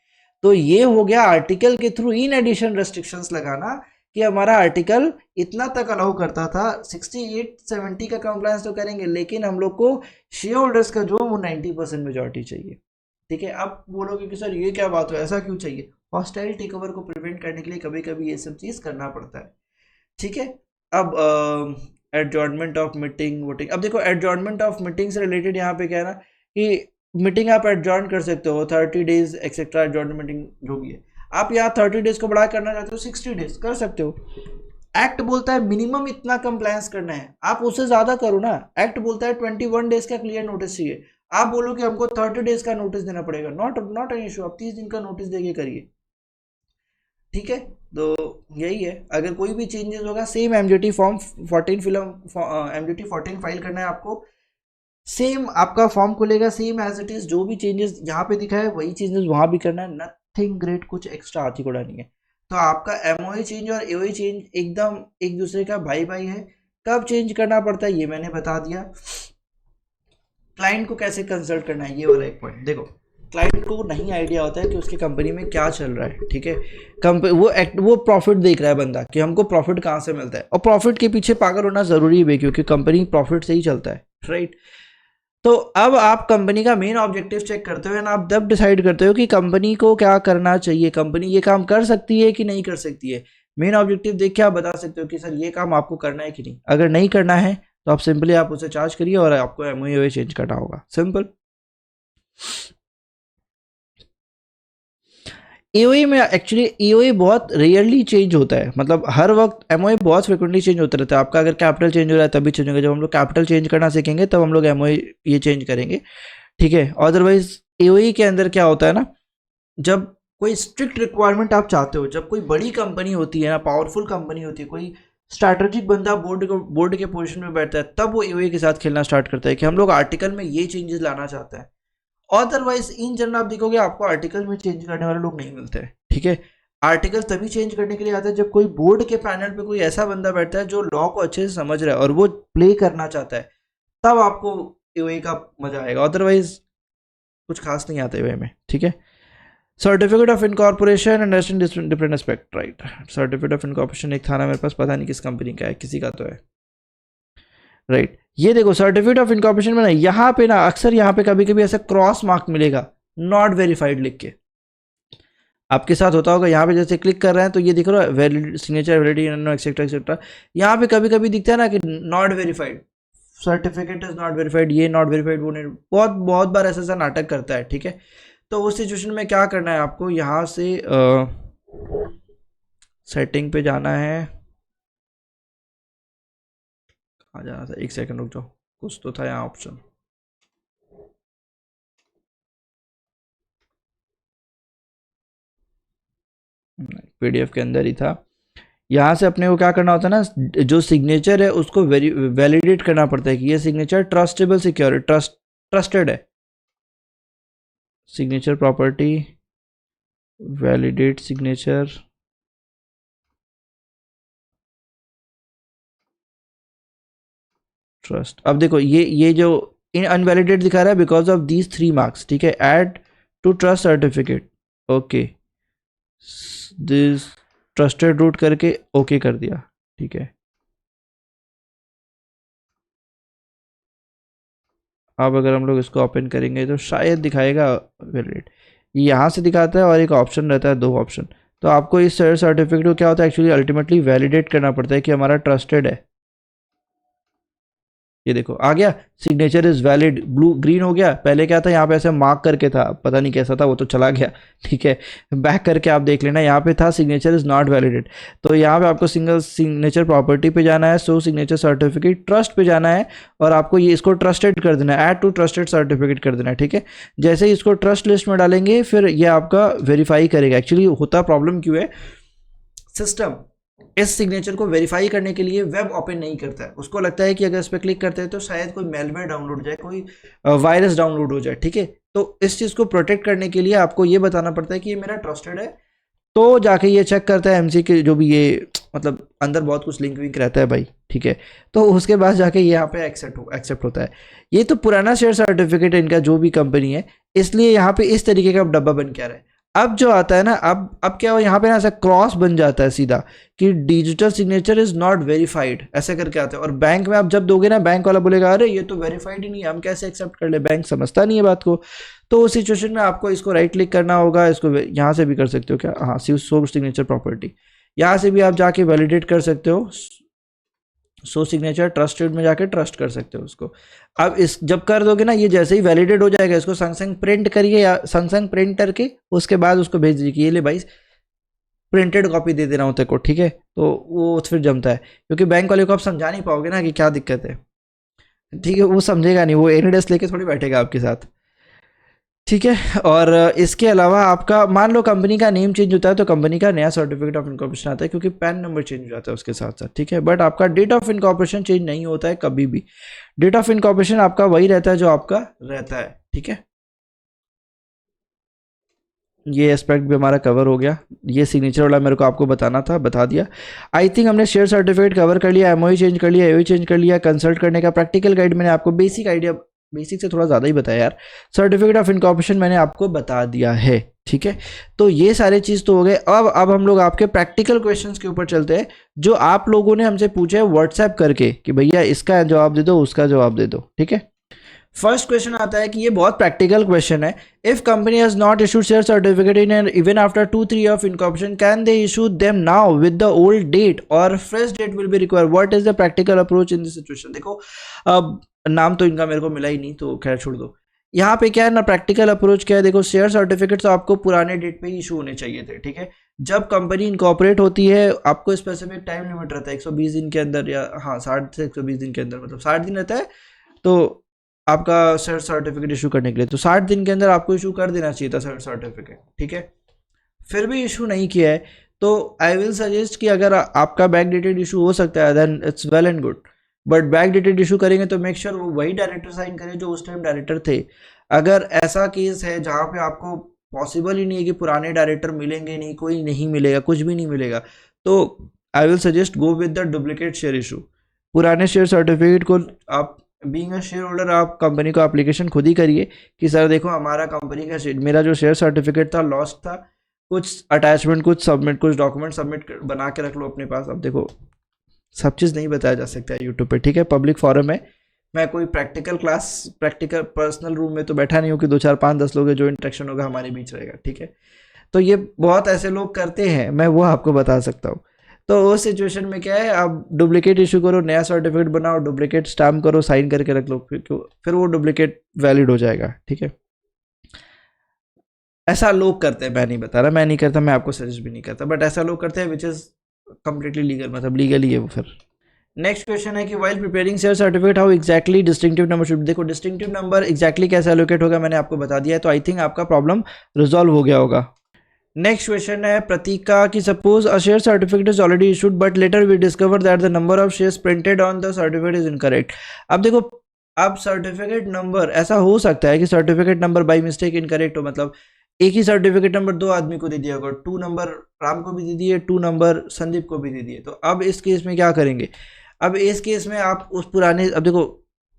तो ये हो गया आर्टिकल के थ्रू इन एडिशन रेस्ट्रिक्शंस लगाना कि हमारा आर्टिकल इतना तक अलाउ करता था, 68-70 का कंप्लायंस तो करेंगे, लेकिन हम लोग को शेयर होल्डर्स का जो वो 90% मेजॉरिटी चाहिए, ठीक है। अब बोलोगे कि सर ये क्या बात हो, ऐसा क्यों चाहिए। हॉस्टाइल टेक ओवर को प्रिवेंट करने के लिए कभी कभी ये सब चीज़ करना पड़ता है, ठीक है। अब एडजॉर्नमेंट ऑफ मीटिंग वोटिंग, अब देखो एडजॉर्नमेंट ऑफ मीटिंग से रिलेटेड यहाँ पे क्या है ना कि मीटिंग आप एडजॉर्न कर सकते हो 30 डेज एक्सेट्रा, एडजॉर्न मीटिंग जो भी है। आप यहाँ 30 डेज को बढ़ा करना चाहते हो 60 डेज कर सकते हो। एक्ट बोलता है मिनिमम इतना कंप्लायंस करना है, आप उससे ज्यादा करो ना। एक्ट बोलता है 21 डेज का क्लियर नोटिस चाहिए, आप बोलो कि हमको 30 डेज का नोटिस देना पड़ेगा, नॉट एन इशू, आप 30 दिन का नोटिस देके करिए, ठीक है। तो यही है, अगर कोई भी चेंजेस होगा same MGT form 14 film MGT 14 file करना है आपको, सेम आपका फॉर्म खुलेगा सेम एज इट इज, जो भी चेंजेस यहाँ पे दिखा है वही चेंजेस वहां भी करना है, नथिंग ग्रेट, कुछ एक्स्ट्रा हाथी घोड़ा नहीं है। तो आपका एमओए चेंज और एओए चेंज एकदम एक दूसरे का भाई भाई है। कब चेंज करना पड़ता है ये मैंने बता दिया। क्लाइंट को कैसे कंसल्ट करना है ये वाला एक पॉइंट देखो, क्लाइंट को नहीं आइडिया होता है कि उसकी कंपनी में क्या चल रहा है, ठीक है। वो प्रॉफिट देख रहा है बंदा कि हमको प्रॉफिट कहाँ से मिलता है, और प्रॉफिट के पीछे पागल होना जरूरी भी, क्योंकि कंपनी प्रॉफिट से ही चलता है, राइट। तो अब आप कंपनी का मेन ऑब्जेक्टिव चेक करते हो ना, आप तब डिसाइड करते हो कि कंपनी को क्या करना चाहिए, कंपनी ये काम कर सकती है कि नहीं कर सकती है। मेन ऑब्जेक्टिव देख के आप बता सकते हो कि सर ये काम आपको करना है कि नहीं। अगर नहीं करना है तो आप सिंपली आप उसे चार्ज करिए और आपको एमओए चेंज करना होगा, सिंपल। एओए में एक्चुअली एओए बहुत रेयरली चेंज होता है, मतलब हर वक्त एमओए बहुत फ्रिक्वेंटली चेंज होता रहता है। आपका अगर कैपिटल चेंज हो रहा है तभी चेंज होगा, जब हम लोग कैपिटल चेंज करना सीखेंगे तब हम लोग एमओए ये चेंज करेंगे, ठीक है। अदरवाइज एओई के अंदर क्या होता है ना, जब कोई स्ट्रिक्ट रिक्वायरमेंट आप चाहते हो, जब कोई बड़ी कंपनी होती है ना, पावरफुल कंपनी होती है, कोई स्ट्रैटेजिक बंदा बोर्ड के पोजीशन में बैठता है, तब वो एओई के साथ खेलना स्टार्ट करता है कि हम लोग आर्टिकल में ये चेंजेस लाना चाहते हैं। अदरवाइज इन जनरल आप देखोगे आपको आर्टिकल में चेंज करने वाले लोग नहीं मिलते हैं, ठीक है। आर्टिकल तभी चेंज करने के लिए आता है जब कोई बोर्ड के पैनल पे कोई ऐसा बंदा बैठता है जो लॉ को अच्छे से समझ रहा है और वो प्ले करना चाहता है, तब आपको एओई का मजा आएगा। अदरवाइज कुछ खास नहीं आता एओई में, ठीक है। Certificate of incorporation understand different aspect, right. Certificate of incorporation एक था ना मेरे पास, पता नहीं किस कंपनी का है, किसी का तो है, राइट। ये देखो सर्टिफिकेट ऑफ इनकॉर्पोरेशन में ना यहाँ पे ना अक्सर यहाँ पे कभी कभी ऐसा क्रॉस मार्क मिलेगा नॉट वेरीफाइड लिख के, आपके साथ होता होगा। यहाँ पे जैसे क्लिक कर रहे हैं तो ये दिख रहा है valid signature validity etcetera etcetera, यहाँ पे कभी कभी दिखता है ना कि not verified, certificate is not verified, ये नॉट वेरीफाइड, वो नहीं, बहुत बहुत बार ऐसा ऐसा नाटक करता है, ठीक है। तो उस सिचुएशन में क्या करना है आपको, यहाँ से सेटिंग पे जाना है, कहाँ जाना था, एक सेकंड रुक जाओ, कुछ तो था यहाँ ऑप्शन, पीडीएफ के अंदर ही था। यहाँ से अपने को क्या करना होता है ना, जो सिग्नेचर है उसको वैलिडेट करना पड़ता है कि ये सिग्नेचर ट्रस्टेबल सिक्योर ट्रस्टेड है। Signature property validate signature, trust. अब देखो ये जो इन अनवैलिडेट दिखा रहा है बिकॉज ऑफ दीज 3 मार्क्स, ठीक है। Add to trust certificate, okay, this trusted root करके ओके कर दिया, ठीक है। अब अगर हम लोग इसको ओपन करेंगे तो शायद दिखाएगा वैलिड, यहाँ से दिखाता है और एक ऑप्शन रहता है, 2 ऑप्शन। तो आपको इस शेयर सर्टिफिकेट को क्या होता है एक्चुअली अल्टीमेटली वैलिडेट करना पड़ता है कि हमारा ट्रस्टेड है। ये देखो आ गया, signature is valid, blue green हो गया। पहले क्या था यहाँ पे ऐसे मार्क करके था, पता नहीं कैसा था, वो तो चला गया। ठीक है, बैक करके आप देख लेना, यहाँ पे था सिग्नेचर इज नॉट वैलिडेड। तो यहाँ पे आपको सिंगल सिग्नेचर प्रॉपर्टी पे जाना है, सो सिग्नेचर सर्टिफिकेट ट्रस्ट पे जाना है और आपको ये इसको ट्रस्टेड कर देना है, ऐड टू ट्रस्टेड सर्टिफिकेट कर देना है। ठीक है, जैसे ही इसको ट्रस्ट लिस्ट में डालेंगे फिर ये आपका वेरीफाई करेगा। एक्चुअली होता प्रॉब्लम क्यों है, सिस्टम इस सिग्नेचर को वेरीफाई करने के लिए वेब ओपन नहीं करता है, उसको लगता है कि अगर इस पर क्लिक करते हैं तो शायद कोई मेलवेयर डाउनलोड हो जाए, कोई वायरस डाउनलोड हो जाए। ठीक है, तो इस चीज़ को प्रोटेक्ट करने के लिए आपको ये बताना पड़ता है कि ये मेरा ट्रस्टेड है, तो जाके ये चेक करता है एमसी के जो भी ये मतलब अंदर बहुत कुछ लिंक विंक रहता है भाई। ठीक है, तो उसके बाद जाके यहाँ पे एक्सेप्ट होता है। ये तो पुराना शेयर सर्टिफिकेट है इनका, जो भी कंपनी है, इसलिए यहाँ पे इस तरीके का डब्बा बन के आ रहा है। अब जो आता है ना, अब क्या हो, यहाँ पे ना ऐसा क्रॉस बन जाता है सीधा कि digital signature is not verified, ऐसे करके आता है। और बैंक में आप जब दोगे ना, बैंक वाला बोलेगा अरे ये तो वेरीफाइड ही नहीं है, हम कैसे एक्सेप्ट कर ले, बैंक समझता नहीं है बात को। तो उस सिचुएशन में आपको इसको राइट क्लिक करना होगा, इसको यहाँ से भी कर सकते हो क्या, हाँ, सो सिग्नेचर प्रॉपर्टी, यहाँ से भी आप जाके वैलिडेट कर सकते हो, सो सिग्नेचर ट्रस्टेड में जाके ट्रस्ट कर सकते हो उसको। अब इस जब कर दोगे ना, ये जैसे ही वैलिडेट हो जाएगा, इसको संग संग प्रिंट करिए या संग संग प्रिंट करके उसके बाद उसको भेज दीजिए कि ये ले भाई प्रिंटेड कॉपी दे देना होता है को। ठीक है, तो वो फिर जमता है, क्योंकि बैंक वाले को आप समझा नहीं पाओगे ना कि क्या दिक्कत है। ठीक है, वो समझेगा नहीं, वो एनी डेस्क लेके थोड़ी बैठेगा आपके साथ। ठीक है, और इसके अलावा आपका मान लो कंपनी का नेम चेंज होता है तो कंपनी का नया सर्टिफिकेट ऑफ इनकॉर्पोरेशन आता है, क्योंकि पैन नंबर चेंज हो जाता है उसके साथ साथ। ठीक है, बट आपका डेट ऑफ इनकॉर्पोरेशन चेंज नहीं होता है कभी भी, डेट ऑफ इनकॉर्पोरेशन आपका वही रहता है जो आपका रहता है। ठीक है, ये एस्पेक्ट भी हमारा कवर हो गया, ये सिग्नेचर वाला मेरे को आपको बताना था, बता दिया। आई थिंक हमने शेयर सर्टिफिकेट कवर कर लिया, एमओयू चेंज कर लिया, एओयू चेंज कर लिया, कंसल्ट करने का प्रैक्टिकल गाइड मैंने आपको बेसिक आइडिया, बेसिक से थोड़ा ज़्यादा ही बताया यार, सर्टिफिकेट ऑफ इनकॉर्पोरेशन मैंने आपको बता दिया है। ठीक है, तो ये सारे चीज़ तो हो गए। अब हम लोग आपके प्रैक्टिकल क्वेश्चंस के ऊपर चलते हैं, जो आप लोगों ने हमसे पूछे है व्हाट्सएप करके कि भैया इसका जवाब दे दो, उसका जवाब दे दो। ठीक है, फर्स्ट क्वेश्चन आता है कि ये बहुत प्रैक्टिकल क्वेश्चन है, if company has not issued share certificate in and even after 2-3 year of incorporation can they issue them now with the old date और fresh date will be required, what is the practical approach in this situation. देखो, अब नाम तो इनका मेरे को मिला ही नहीं, तो खैर छोड़ दो। यहाँ पे क्या है ना, प्रैक्टिकल अप्रोच क्या है, देखो शेयर सर्टिफिकेट तो आपको पुराने डेट पे ही इशू होने चाहिए थे। ठीक है, जब कंपनी इनकॉर्पोरेट होती है आपको स्पेसिफिक टाइम लिमिट रहता है 120 दिन के अंदर, या हाँ 60 से 120 दिन के अंदर, मतलब 60 दिन रहता है तो आपका शेयर सर्टिफिकेट इशू करने के लिए, तो 60 दिन के अंदर आपको इशू कर देना चाहिए था शेयर सर्टिफिकेट। ठीक है, फिर भी इशू नहीं किया है तो आई विल सजेस्ट कि अगर आपका बैक डेटेड इशू हो सकता है then it's well and good, but back dated issue करेंगे तो मेक श्योर वो वही डायरेक्टर साइन करें जो उस टाइम डायरेक्टर थे। अगर ऐसा केस है जहाँ पे आपको पॉसिबल ही नहीं है कि पुराने डायरेक्टर मिलेंगे नहीं, कोई नहीं मिलेगा, कुछ भी नहीं मिलेगा, तो I will suggest go with the duplicate share issue. पुराने शेयर सर्टिफिकेट को आप बीइंग अ शेयर होल्डर आप कंपनी को एप्लीकेशन खुद ही करिए कि सर देखो हमारा कंपनी का मेरा जो शेयर सर्टिफिकेट था लॉस्ट था, कुछ अटैचमेंट, कुछ सबमिट, कुछ डॉक्यूमेंट सबमिट बना के रख लो अपने पास। अब देखो सब चीज़ नहीं बताया जा सकता है यूट्यूब पे। ठीक है, पब्लिक फॉरम है, मैं कोई practical class, practical personal room में तो बैठा नहीं हूँ कि 2 4 5 10 लोग जो इंटरेक्शन होगा हमारे बीच रहेगा। ठीक है, तो ये बहुत ऐसे लोग करते हैं, मैं वो आपको बता सकता हूँ। तो उस सिचुएशन में क्या है, आप डुप्लीकेट इशू करो, नया सर्टिफिकेट बनाओ, डुप्लीकेट स्टैम्प करो, साइन करके रख लो, फिर वो डुप्लीकेट वैलिड हो जाएगा। ठीक है, ऐसा लोग करते हैं, मैं नहीं बता रहा, मैं नहीं करता, मैं आपको सजेस्ट भी नहीं करता, बट ऐसा लोग करते हैं विच इज़ कंप्लीटली लीगल, मतलब लीगली है वो। फिर नेक्स्ट क्वेश्चन है कि while preparing share certificate how exactly distinctive number should, देखो डिस्टिंक्टिव नंबर एक्जैक्टली कैसे एलोकेट होगा मैंने आपको बता दिया है, तो आई थिंक आपका प्रॉब्लम रिजॉल्व हो गया होगा। नेक्स्ट क्वेश्चन है प्रतीका की, suppose a share certificate is already issued but later we discover that the number of shares printed on the certificate is incorrect. अब देखो, अब सर्टिफिकेट नंबर ऐसा हो सकता है कि certificate number by mistake incorrect हो, मतलब एक ही सर्टिफिकेट नंबर 2 आदमी को दे दिया होगा, 2 नंबर राम को भी दे दिए, 2 नंबर संदीप को भी दे दिए। तो अब इस केस में क्या करेंगे, अब इस केस में आप उस पुराने, अब देखो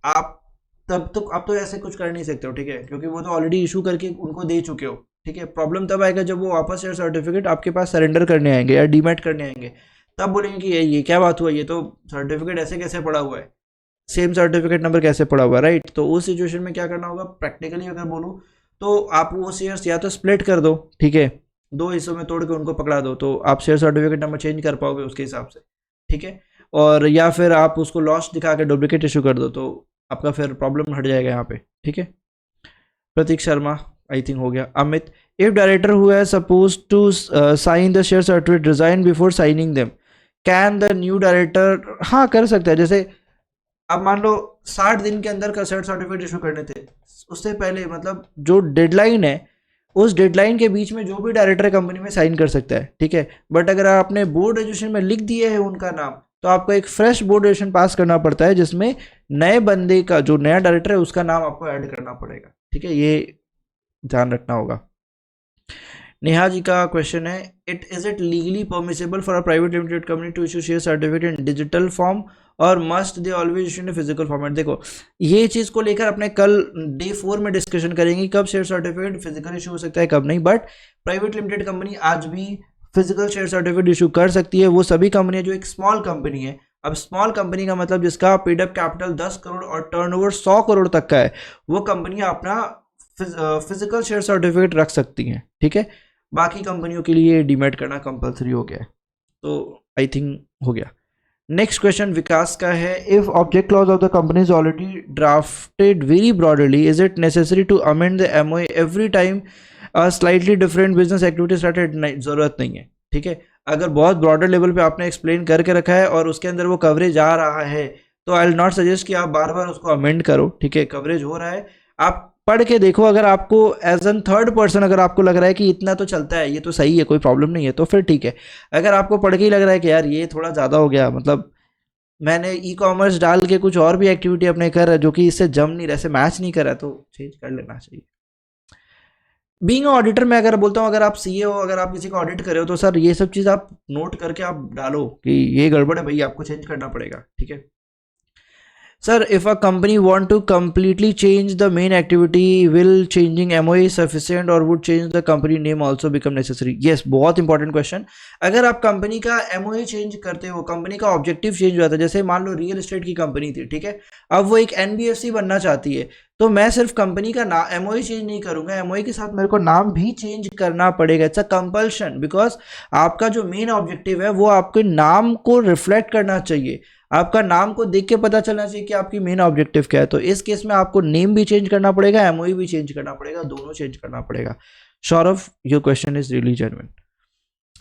आप तब तो आप तो ऐसे कुछ कर नहीं सकते हो। ठीक है, क्योंकि वो तो ऑलरेडी इशू करके उनको दे चुके हो। ठीक है, प्रॉब्लम तब आएगा जब वो वापस शेयर सर्टिफिकेट आपके पास सरेंडर करने आएंगे या डीमेट करने आएंगे, तब बोलेंगे कि ये क्या बात हुआ, ये तो सर्टिफिकेट ऐसे कैसे पड़ा हुआ है। सेम सर्टिफिकेट नंबर कैसे पड़ा हुआ, राइट। तो उस सिचुएशन में क्या करना होगा, प्रैक्टिकली अगर बोलूँ तो आप वो शेयर्स या तो स्प्लिट कर दो, ठीक है, दो हिस्सों में तोड़ के उनको पकड़ा दो, तो आप शेयर सर्टिफिकेट नंबर चेंज कर पाओगे उसके हिसाब से, ठीक है। और या फिर आप उसको लॉस दिखा के डुप्लीकेट इशू कर दो, तो आपका फिर प्रॉब्लम हट जाएगा यहाँ पे, ठीक है। प्रतीक शर्मा आई थिंक हो गया। Amit, if director who has suppose to sign the share certificate resign before signing them, can the new director, हाँ कर सकता है। जैसे अब मान लो 60 दिन के अंदर का शेयर सर्टिफिकेट इशू करने थे, उससे पहले मतलब जो डेडलाइन है, उस डेडलाइन के बीच में जो भी डायरेक्टर कंपनी में साइन कर सकता है, ठीक है। बट अगर आपने बोर्ड रेजोल्यूशन में लिख दिए है उनका नाम, तो आपको एक फ्रेश बोर्ड रेजोल्यूशन पास करना पड़ता है, जिसमें नए बंदे का जो नया डायरेक्टर है उसका नाम आपको ऐड करना पड़ेगा, ठीक है। ये ध्यान रखना होगा। नेहा जी का क्वेश्चन है, is it legally permissible for a private limited company to issue share certificate in digital form और must they always issue in physical format. देखो ये चीज़ को लेकर अपने कल डे 4 में डिस्कशन करेंगे, कब शेयर सर्टिफिकेट फिजिकल इशू हो सकता है कब नहीं। बट प्राइवेट लिमिटेड कंपनी आज भी फिजिकल शेयर सर्टिफिकेट इशू कर सकती है। वो सभी कंपनियां जो एक स्मॉल कंपनी है, अब स्मॉल कंपनी का मतलब जिसका पेड अप कैपिटल 10 करोड़ और टर्नओवर 100 करोड़ तक का है, वो कंपनियां अपना फिजिकल शेयर सर्टिफिकेट रख सकती हैं, ठीक है। बाकी कंपनियों के लिए डीमेट करना कंपलसरी हो गया है, तो आई थिंक हो गया। नेक्स्ट क्वेश्चन विकास का है, if object clause of the company is already drafted very broadly, is it necessary to amend the MOA every time slightly different business activity started? नहीं, जरूरत नहीं है, ठीक है। अगर बहुत ब्रॉडर लेवल पे आपने एक्सप्लेन करके रखा है और उसके अंदर वो कवरेज आ रहा है, तो आई विल नॉट सजेस्ट कि आप बार बार उसको अमेंड करो, ठीक है। कवरेज हो रहा है, आप पढ़ के देखो। अगर आपको एज एन थर्ड पर्सन अगर आपको लग रहा है कि इतना तो चलता है, ये तो सही है, कोई प्रॉब्लम नहीं है, तो फिर ठीक है। अगर आपको पढ़ के ही लग रहा है कि यार ये थोड़ा ज़्यादा हो गया, मतलब मैंने ई कॉमर्स डाल के कुछ और भी एक्टिविटी अपने कर रहा है जो कि इससे जम नहीं रहा, ऐसे मैच नहीं कर रहा, तो चेंज कर लेना चाहिए। बीइंग ऑडिटर मैं अगर बोलता हूँ, अगर आप सीए हो, अगर आप किसी को ऑडिट करे हो, तो सर ये सब चीज़ आप नोट करके आप डालो कि ये गड़बड़ है भाई, आपको चेंज करना पड़ेगा, ठीक है। Sir, if a company want to completely change the main activity, will changing MOA sufficient or would change the company name also become necessary? Yes, बहुत इंपॉर्टेंट क्वेश्चन। अगर आप कंपनी का MOA चेंज करते हो, कंपनी का ऑब्जेक्टिव चेंज हो जाता है, जैसे मान लो रियल एस्टेट की कंपनी थी, ठीक है, अब वो एक NBFC बनना चाहती है, तो मैं सिर्फ कंपनी का MOA चेंज नहीं करूंगा, MOA के साथ मेरे को नाम भी चेंज करना पड़ेगा। इट्स अ कंपल्शन, बिकॉज आपका जो मेन ऑब्जेक्टिव है वो आपके नाम को रिफ्लेक्ट करना चाहिए, आपका नाम को देख के पता चलना चाहिए कि आपकी मेन ऑब्जेक्टिव क्या है। तो इस केस में आपको नेम भी चेंज करना पड़ेगा, एमओई भी चेंज करना पड़ेगा, दोनों चेंज करना पड़ेगा। Saurabh, your question is really genuine.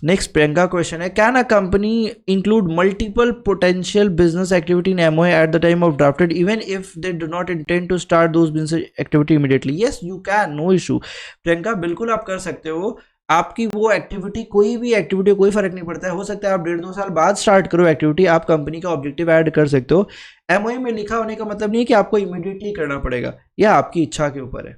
Next Priyanka question है, can a company include multiple potential business activity in MOA at the time of drafted even if they do not intend to start those business activity immediately? Yes you can, no issue. Priyanka बिल्कुल आप कर सकते हो। आपकी वो एक्टिविटी, कोई भी एक्टिविटी, कोई फर्क नहीं पड़ता है, हो सकता है आप 1.5-2 साल बाद स्टार्ट करो एक्टिविटी, आप कंपनी का ऑब्जेक्टिव ऐड कर सकते हो। एमओए में लिखा होने का मतलब नहीं है कि आपको इमीडिएटली करना पड़ेगा, यह आपकी इच्छा के ऊपर है।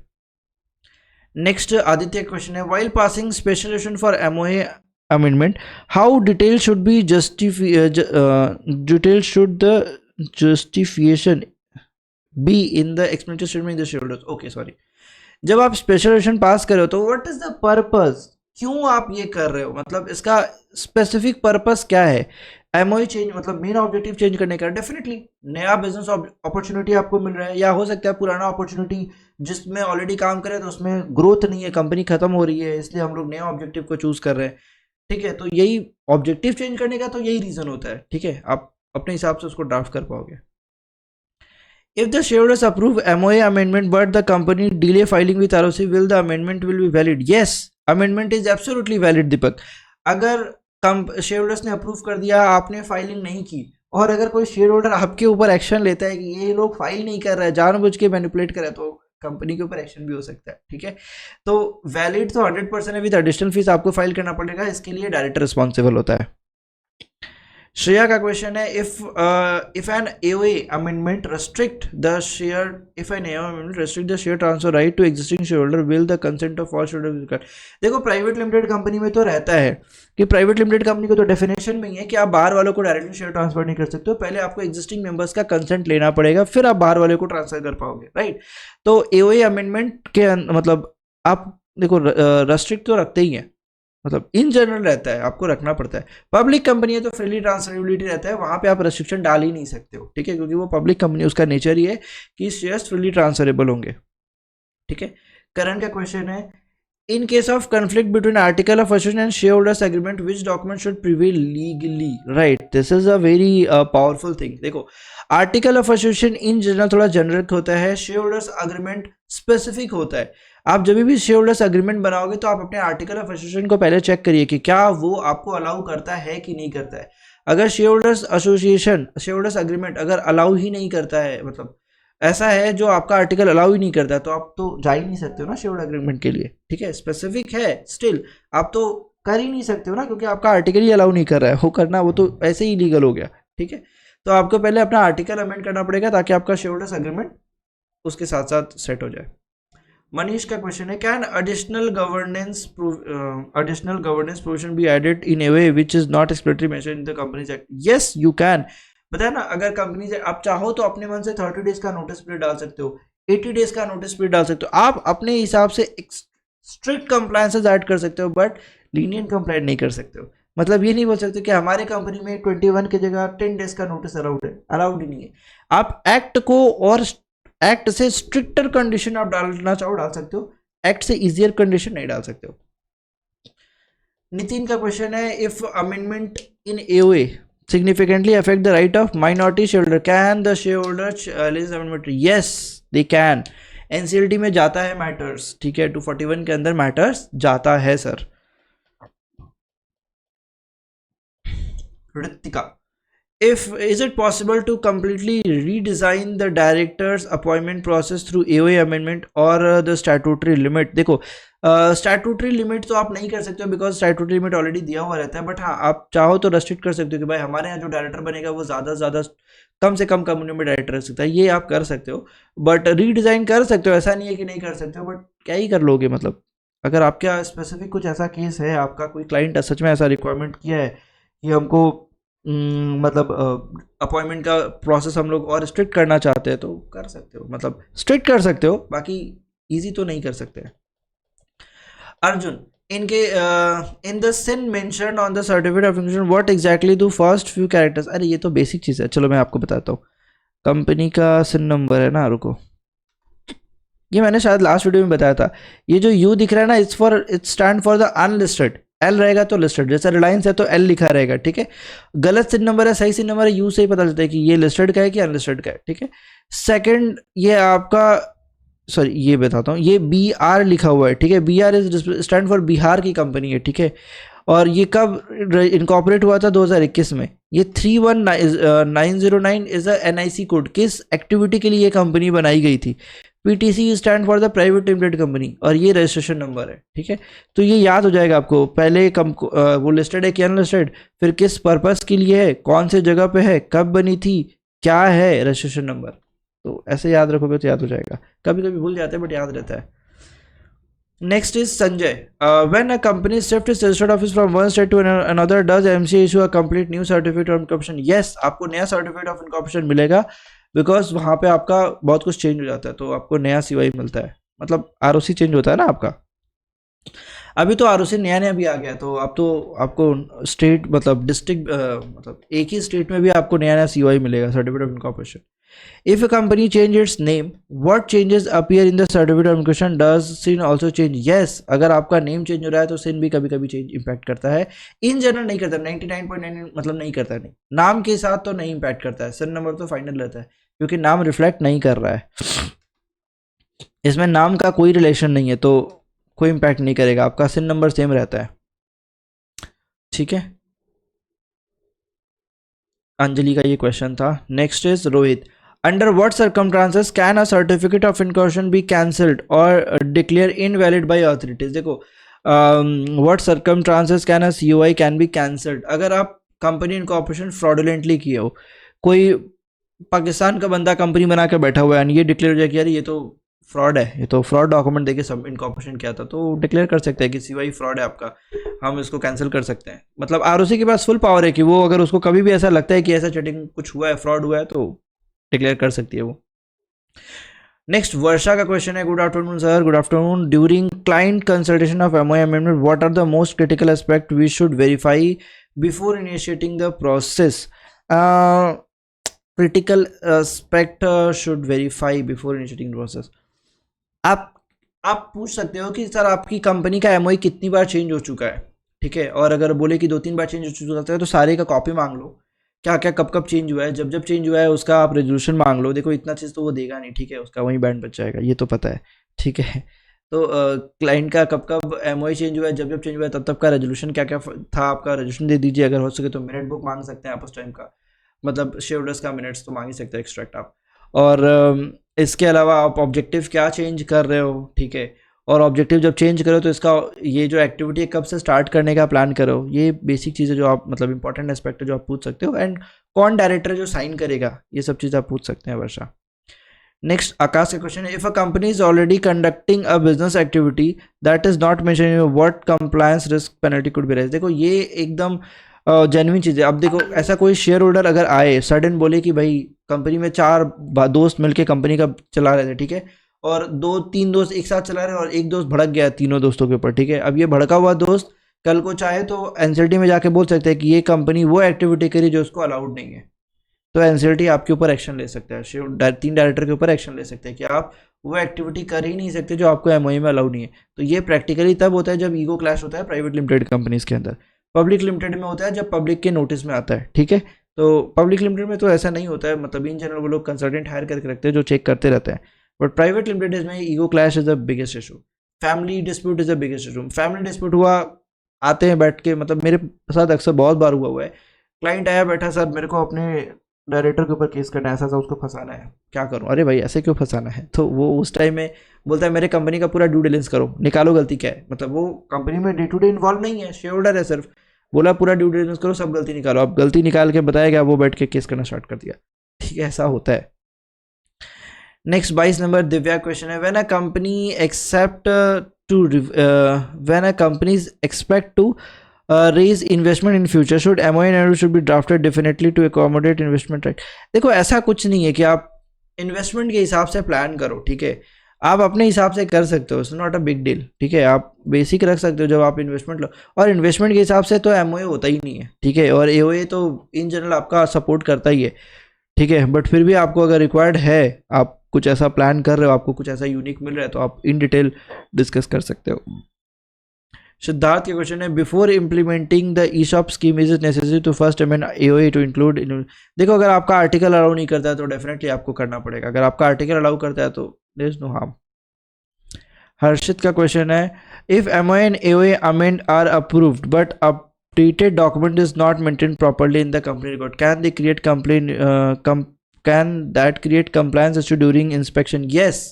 नेक्स्ट आदित्य क्वेश्चन है, while passing specialisation for MOA amendment, how detailed should be detailed should the justification be in the explanatory statement in the shareholders? Okay, sorry, जब आप स्पेशलाइजेशन पास कर रहे हो तो व्हाट इज द पर्पस, क्यों आप ये कर रहे हो, मतलब इसका स्पेसिफिक पर्पस क्या है। एमओई चेंज मतलब मेन ऑब्जेक्टिव चेंज करने का, डेफिनेटली नया बिजनेस अपॉर्चुनिटी आपको मिल रहा है, या हो सकता है पुराना अपॉर्चुनिटी जिसमें ऑलरेडी काम करे तो उसमें ग्रोथ नहीं है, कंपनी खत्म हो रही है, इसलिए हम लोग नया ऑब्जेक्टिव को चूज कर रहे हैं, ठीक है। तो यही ऑब्जेक्टिव चेंज करने का तो यही रीजन होता है, ठीक है। आप अपने हिसाब से उसको ड्राफ्ट कर पाओगे। If the shareholders approve MOA amendment but the company delay filing with ROC, will the amendment will be valid? Yes, amendment is absolutely valid, दीपक। अगर शेयरहोल्डर्स ने अप्रूव कर दिया, आपने फाइलिंग नहीं की, और अगर कोई शेयर होल्डर आपके ऊपर एक्शन लेता है कि ये लोग फाइल नहीं कर रहे हैं, जानबूझ के मैनिपुलेट कर रहे हैं, तो कंपनी के ऊपर एक्शन भी हो सकता है, ठीक है। तो वैलिड तो 100% है, विद एडिशनल फीस आपको फाइल करना पड़ेगा, इसके लिए डायरेक्टर रिस्पॉन्सिबल होता है। श्रेया का क्वेश्चन है, if an AOA amendment restrict the share, if an AOA amendment restrict the share transfer right to existing shareholder, will the consent of all shareholders be required? देखो प्राइवेट लिमिटेड कंपनी में तो रहता है कि प्राइवेट लिमिटेड कंपनी को तो डेफिनेशन में ही है कि आप बाहर वालों को डायरेक्टली शेयर ट्रांसफर नहीं कर सकते हो, पहले आपको एग्जिस्टिंग मेंबर्स का कंसेंट लेना पड़ेगा, फिर आप बाहर वाले को ट्रांसफर कर पाओगे, राइट। तो AOA अमेंडमेंट के मतलब आप देखो रेस्ट्रिक्ट तो रखते ही हैं, मतलब इन जनरल रहता है, आपको रखना पड़ता है। पब्लिक कंपनी है तो फ्रीली ट्रांसफरेबिलिटी रहता है, वहां पे आप रेस्ट्रिक्शन डाल ही नहीं सकते हो, ठीक है, क्योंकि वो पब्लिक कंपनी, उसका नेचर ही है कि शेयर्स फ्रीली ट्रांसफरेबल होंगे, ठीक है। करंट का क्वेश्चन है, in case of conflict between article of association and shareholders agreement, which document should prevail legally? Right, this is a very powerful thing. देखो, article of association in general थोड़ा generic होता है, shareholders agreement specific होता है। आप जब भी shareholders agreement बनाओगे तो आप अपने article of association को पहले चेक करिए कि क्या वो आपको अलाउ करता है कि नहीं करता है। अगर shareholders association, shareholders agreement अगर अलाउ ही नहीं करता है, मतलब ऐसा है जो आपका आर्टिकल अलाउ ही नहीं करता है, तो आप तो जा ही नहीं सकते हो ना शेयर एग्रीमेंट के लिए, ठीक है। स्पेसिफिक है स्टिल, आप तो कर ही नहीं सकते हो ना, क्योंकि आपका आर्टिकल ही अलाउ नहीं कर रहा है, वो करना वो तो ऐसे ही लीगल हो गया, ठीक है। तो आपको पहले अपना आर्टिकल अमेंड करना पड़ेगा ताकि आपका शेयर एग्रीमेंट उसके साथ साथ सेट हो जाए। मनीष का क्वेश्चन है, can additional governance provision be added in a way which is not explicitly mentioned in the Companies Act? Yes, you can. बताया ना, अगर कंपनी से आप चाहो तो अपने मन से 30 डेज का नोटिस पीरियड डाल सकते हो, 80 डेज का नोटिस पीरियड डाल सकते हो, आप अपने हिसाब से स्ट्रिक्ट कंप्लायंसेस ऐड कर सकते हो, बट लीनियंट कंप्लाइंट नहीं कर सकते हो। मतलब ये नहीं बोल सकते कि हमारे कंपनी में 21 की जगह 10 डेज का नोटिस अलाउड है, अलाउड ही नहीं है। आप एक्ट को और एक्ट से स्ट्रिक्टर कंडीशन आप डालना चाहो डाल सकते हो, एक्ट से इजियर कंडीशन नहीं डाल सकते हो। नितिन का क्वेश्चन है, if amendment in AOA significantly affect the right of minority shareholder, can the shareholder challenge amendment? Yes, they can. NCLT में जाता है मैटर्स, ठीक है, 241 के अंदर मैटर्स जाता है sir. Ritika, if is it possible to completely redesign the directors appointment process through AOA amendment or the statutory limit? देखो, स्टैट्यूटरी लिमिट तो आप नहीं कर सकते हो, बिकॉज स्टैट्यूटरी लिमिट ऑलरेडी दिया हुआ रहता है, बट हाँ आप चाहो तो रेस्ट्रिक्ट कर सकते हो कि भाई हमारे यहाँ जो डायरेक्टर बनेगा वो ज़्यादा से ज़्यादा कम से कम कंपनी में डायरेक्टर रह सकता है, ये आप कर सकते हो। बट रीडिज़ाइन कर सकते हो, ऐसा नहीं है कि नहीं कर सकते हो, बट क्या ही कर लोगे। मतलब अगर आपका स्पेसिफिक कुछ ऐसा केस है, आपका कोई क्लाइंट सच में ऐसा रिक्वायरमेंट किया है कि हमको मतलब अपॉइंटमेंट का प्रोसेस हम लोग और स्ट्रिक्ट करना चाहते हैं, तो कर सकते हो, मतलब स्ट्रिक्ट कर सकते हो, बाकी ईजी तो नहीं कर सकते। Arjun, in the sin mentioned on the certificate of inclusion, what exactly do first few characters? अरे ये तो बेसिक चीज़ है, चलो मैं आपको बताता हूँ। कंपनी का सिन नंबर है ना, रुको, ये मैंने शायद लास्ट वीडियो में बताया था। ये जो यू दिख रहा है ना, it stand for the unlisted, L रहेगा तो लिस्टेड, जैसे रिलायंस है तो एल लिखा रहेगा, ठीक है। गलत सिन नंबर है, सही सिन नंबर है, यू से ही पता चलता है कि ये लिस्टेड का है कि अनलिस्टेड का है, ठीक है। सेकंड, ये आपका सॉरी ये बताता हूँ, ये बी आर लिखा हुआ है, ठीक है, B R is stand for Bihar की कंपनी है, ठीक है। और ये कब इनकॉर्पोरेट हुआ था? 2021 में। ये 31909 इज अ NIC कोड, किस एक्टिविटी के लिए ये कंपनी बनाई गई थी? PTC stand for the private limited company, और ये रजिस्ट्रेशन नंबर है, ठीक है। तो ये याद हो जाएगा आपको, पहले वो लिस्टेड है कि अनलिस्टेड, फिर किस पर्पस के लिए है, कौन से जगह पे है, कब बनी थी, क्या है रजिस्ट्रेशन नंबर। तो ऐसे याद रखोगे तो याद हो जाएगा, कभी कभी भूल जाते हैं बट याद रहता है। Next is Sanjay, when a company shift its registered office from one state to another, does MCA issue a complete new certificate of incorporation? Yes, आपको नया सर्टिफिकेट ऑफ इनकॉर्पोरेशन मिलेगा, बिकॉज वहाँ पे आपका बहुत कुछ चेंज हो जाता है, तो आपको नया CY मिलता है, मतलब ROC चेंज होता है ना आपका। अभी तो ROC नया नया भी आ गया, तो अब तो आपको स्टेट मतलब डिस्ट्रिक्ट मतलब एक ही स्टेट में भी आपको नया नया CY मिलेगा, certificate of incorporation. If a company changes its name, what changes appear in the certificate of incorporation? Does sin also change? Yes, अगर आपका नेम चेंज हो रहा है तो sin भी कभी कभी चेंज इम्पैक्ट करता है। इन जनरल नहीं करता, 99.9 मतलब नहीं करता, नहीं नाम के साथ तो नहीं इम्पैक्ट करता है, sin नंबर तो फाइनल रहता है, क्योंकि नाम रिफ्लेक्ट नहीं कर रहा है, इसमें नाम का कोई रिलेशन नहीं है, तो कोई इम्पैक्ट नहीं करेगा, आपका sin नंबर सेम रहता है, ठीक है। अंजलि का ये क्वेश्चन था। Next is Rohit, under what circumstances can a certificate of incorporation be cancelled or declared invalid by authorities? देखो, what circumstances can a COI can be cancelled? अगर आप कंपनी इनकॉर्पोरेशन फ्रॉडुलेंटली किए हो, कोई पाकिस्तान का बंदा कंपनी बना के बैठा हुआ है एंड ये डिक्लेयर हो जाए कि यार ये तो फ्रॉड है, ये तो फ्रॉड डॉक्यूमेंट देके सब इनकॉर्पोरेशन किया था, तो डिक्लेयर कर सकते हैं कि CY फ्रॉड है आपका, हम इसको कैंसिल कर सकते हैं। मतलब ROC के पास फुल पावर है कि वो अगर उसको कभी भी ऐसा लगता है कि ऐसा चीटिंग कुछ हुआ है, फ्रॉड हुआ है, तो डिक्लेयर कर सकती है वो। नेक्स्ट वर्षा का क्वेश्चन है, good afternoon sir, good afternoon. During client consultation of MOA amendment what are the most critical aspect we should verify before initiating the process? Critical aspect should verify before initiating process. आप आप पूछ सकते हो कि सर आपकी कंपनी का एमओई कितनी बार चेंज हो चुका है, ठीक है, और अगर बोले कि 2-3 बार चेंज हो चुका है तो सारे का कॉपी मांग लो, क्या क्या कब कब चेंज हुआ है, जब जब चेंज हुआ है उसका आप रेजोल्यूशन मांग लो। देखो इतना चीज़ तो वो देगा नहीं, ठीक है, उसका वहीं बैंड बच जाएगा, ये तो पता है, ठीक है। तो क्लाइंट का कब कब एमओई चेंज हुआ है, जब जब चेंज हुआ है तब तब का रेजोल्यूशन क्या क्या था आपका, रेजोल्यूशन दे दीजिए। अगर हो सके तो मिनट बुक मांग सकते हैं आप उस टाइम का, मतलब शेयर होल्डर्स का मिनट्स तो मांग ही सकते हैं, एक्सट्रैक्ट आप। और इसके अलावा आप ऑब्जेक्टिव क्या चेंज कर रहे हो, ठीक है, और ऑब्जेक्टिव जब चेंज करो तो इसका ये जो एक्टिविटी है कब से स्टार्ट करने का प्लान करो। ये बेसिक चीज़ें जो आप मतलब इंपॉर्टेंट एस्पेक्ट है जो आप पूछ सकते हो। एंड कौन डायरेक्टर जो साइन करेगा, ये सब चीज़ आप पूछ सकते हैं वर्षा। नेक्स्ट आकाश का क्वेश्चन है, if a company is already conducting a business activity that is not mention in what compliance risk penalty could be raise. देखो ये एकदम जेन्युइन चीज़ है। अब देखो ऐसा कोई शेयर होल्डर अगर आए सडन बोले कि भाई कंपनी में 4 दोस्त मिलके कंपनी का चला रहे थे, ठीक है, और 2-3 दोस्त एक साथ चला रहे और एक दोस्त भड़क गया तीनों दोस्तों के ऊपर, ठीक है। अब ये भड़का हुआ दोस्त कल को चाहे तो एनसीएलटी में जाके बोल सकते हैं कि ये कंपनी वो एक्टिविटी करी जो उसको अलाउड नहीं है, तो एनसीएलटी आपके ऊपर एक्शन ले सकता है, 3 डायरेक्टर के ऊपर एक्शन ले सकते हैं कि आप वो एक्टिविटी कर ही नहीं सकते जो आपको एमओई में अलाउड नहीं है। तो ये प्रैक्टिकली तब होता है जब ईगो क्लैश होता है प्राइवेट लिमिटेड कंपनीज के अंदर। पब्लिक लिमिटेड में होता है जब पब्लिक के नोटिस में आता है, ठीक है। तो पब्लिक लिमिटेड में तो ऐसा नहीं होता है, मतलब इन जनरल वो लोग कंसल्टेंट हायर करके रखते हैं जो चेक करते रहते हैं। बट प्राइवेट लिमिटेड में ego clash is the biggest issue, family dispute is the biggest issue. Family dispute हुआ, आते हैं बैठ के, मतलब मेरे साथ अक्सर बहुत बार हुआ है, क्लाइंट आया बैठा, सर मेरे को अपने डायरेक्टर के ऊपर केस करना है, ऐसा उसको फंसाना है, क्या करूं? अरे भाई ऐसे क्यों फंसाना है? तो वो उस टाइम में बोलता है मेरे कंपनी का पूरा ड्यू डिलिजेंस करो, निकालो गलती क्या है। मतलब वो कंपनी में डे टू डे इन्वॉल्व नहीं है, शेयर होल्डर है सिर्फ, बोला पूरा ड्यू डिलिजेंस करो, सब गलती निकालो। अब गलती निकाल के बताएगा, वो बैठ के केस करना स्टार्ट कर दिया, ठीक है, ऐसा होता है। नेक्स्ट 22 नंबर दिव्या क्वेश्चन है, when a company accept to when a companies expect to raise investment in future should MOA narrative should be drafted definitely to accommodate investment right? देखो ऐसा कुछ नहीं है कि आप इन्वेस्टमेंट के हिसाब से प्लान करो, ठीक है, आप अपने हिसाब से कर सकते हो, it's not a big deal, ठीक है। आप बेसिक रख सकते हो जब आप इन्वेस्टमेंट लो, और इन्वेस्टमेंट के हिसाब से तो एमओए होता ही नहीं है, ठीक है, और एओए तो इन जनरल आपका सपोर्ट करता ही है, ठीक है। बट फिर भी आपको अगर रिक्वायर्ड है, आप कुछ ऐसा प्लान कर रहे हो, आपको कुछ ऐसा यूनिक मिल रहा है, तो आप इन डिटेल डिस्कस कर सकते हो। सिद्धार्थ के क्वेश्चन है, before implementing the ESOP scheme is it necessary to first amend AOA to include. देखो अगर आपका आर्टिकल अलाउ नहीं करता है तो डेफिनेटली आपको करना पड़ेगा, अगर आपका आर्टिकल अलाउ करता है तो there is no harm. Harshit का क्वेश्चन है, if MOA and AOA amend are approved but updated document is not maintain properly in the company record, can they create complain, can that create compliance issue during inspection? Yes,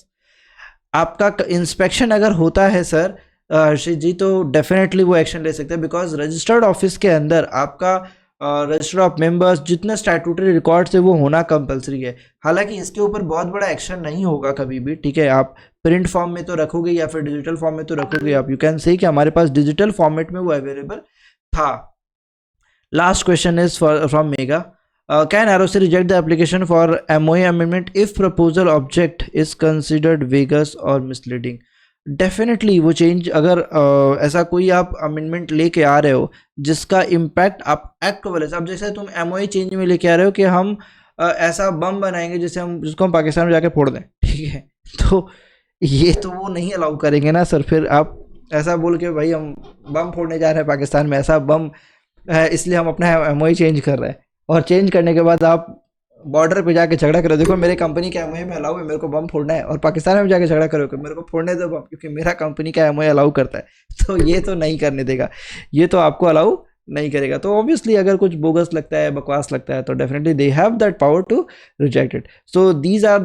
आपका इंस्पेक्शन अगर होता है सर हर्षित जी, तो डेफिनेटली वो एक्शन ले सकते हैं, बिकॉज रजिस्टर्ड ऑफिस के अंदर आपका रजिस्टर ऑफ मेंबर्स जितने स्टैट्यूटरी रिकॉर्ड्स है वो होना कंपलसरी है। हालांकि इसके ऊपर बहुत बड़ा एक्शन नहीं होगा कभी भी, ठीक है, आप प्रिंट फॉर्म में तो रखोगे या फिर डिजिटल फॉर्म में तो रखोगे, आप यू कैन से कि हमारे पास डिजिटल फॉर्मेट में वो अवेलेबल था। Last question is from Megha, can ROC reject the application for MOA amendment if proposal object is considered vague और मिसलीडिंग? डेफिनेटली वो चेंज अगर ऐसा कोई आप अमेंडमेंट लेके आ रहे हो जिसका इम्पैक्ट आप एक्ट को बोले, अब जैसे तुम एमओए चेंज में लेके आ रहे हो कि हम ऐसा बम बनाएंगे जिसको हम पाकिस्तान में जाके फोड़ दें, ठीक है, तो ये तो वो नहीं अलाउ करेंगे ना सर। फिर आप ऐसा बोल के भाई हम बम फोड़ने जा रहे हैं पाकिस्तान में, ऐसा बम है इसलिए हम अपना एमओए चेंज कर रहे हैं, और चेंज करने के बाद आप बॉर्डर पे जाके झगड़ा करो, देखो मेरे कंपनी का एमओए में अलाउ है, मेरे को बम फोड़ना है, और पाकिस्तान में जाके झगड़ा करो कि मेरे को फोड़ने दो बम क्योंकि मेरा कंपनी का एमओए अलाउ करता है, तो ये तो नहीं करने देगा, ये तो आपको अलाउ नहीं करेगा। तो ऑब्वियसली अगर कुछ बोगस लगता है, बकवास लगता है, तो definitely they have that power to reject it. So these are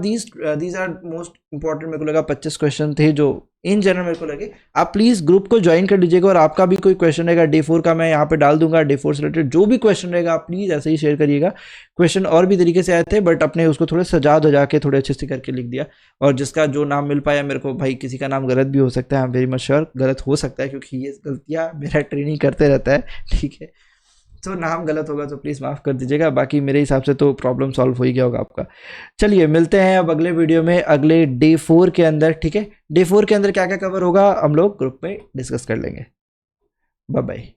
most important, मेरे को लगा 25 क्वेश्चन थे जो इन जनरल मेरे को लगे। आप प्लीज़ ग्रुप को ज्वाइन कर लीजिएगा, और आपका भी कोई क्वेश्चन रहेगा डे 4 का मैं यहाँ पे डाल दूंगा, डे 4 से रिलेटेड जो भी क्वेश्चन रहेगा आप प्लीज़ ऐसे ही शेयर करिएगा। क्वेश्चन और भी तरीके से आए थे बट अपने उसको थोड़े सजा धजा के थोड़े अच्छे से करके लिख दिया, और जिसका जो नाम मिल पाया मेरे को, भाई किसी का नाम गलत भी हो सकता है, I am very much sure गलत हो सकता है क्योंकि ये गलतियाँ मेरा ट्रेनिंग करते रहता है, ठीक है। तो नाम गलत होगा तो प्लीज़ माफ़ कर दीजिएगा, बाकी मेरे हिसाब से तो प्रॉब्लम सॉल्व हो ही गया होगा आपका। चलिए मिलते हैं अब अगले वीडियो में, अगले डे 4 के अंदर, ठीक है। डे 4 के अंदर क्या क्या कवर होगा हम लोग ग्रुप में डिस्कस कर लेंगे। Bye bye.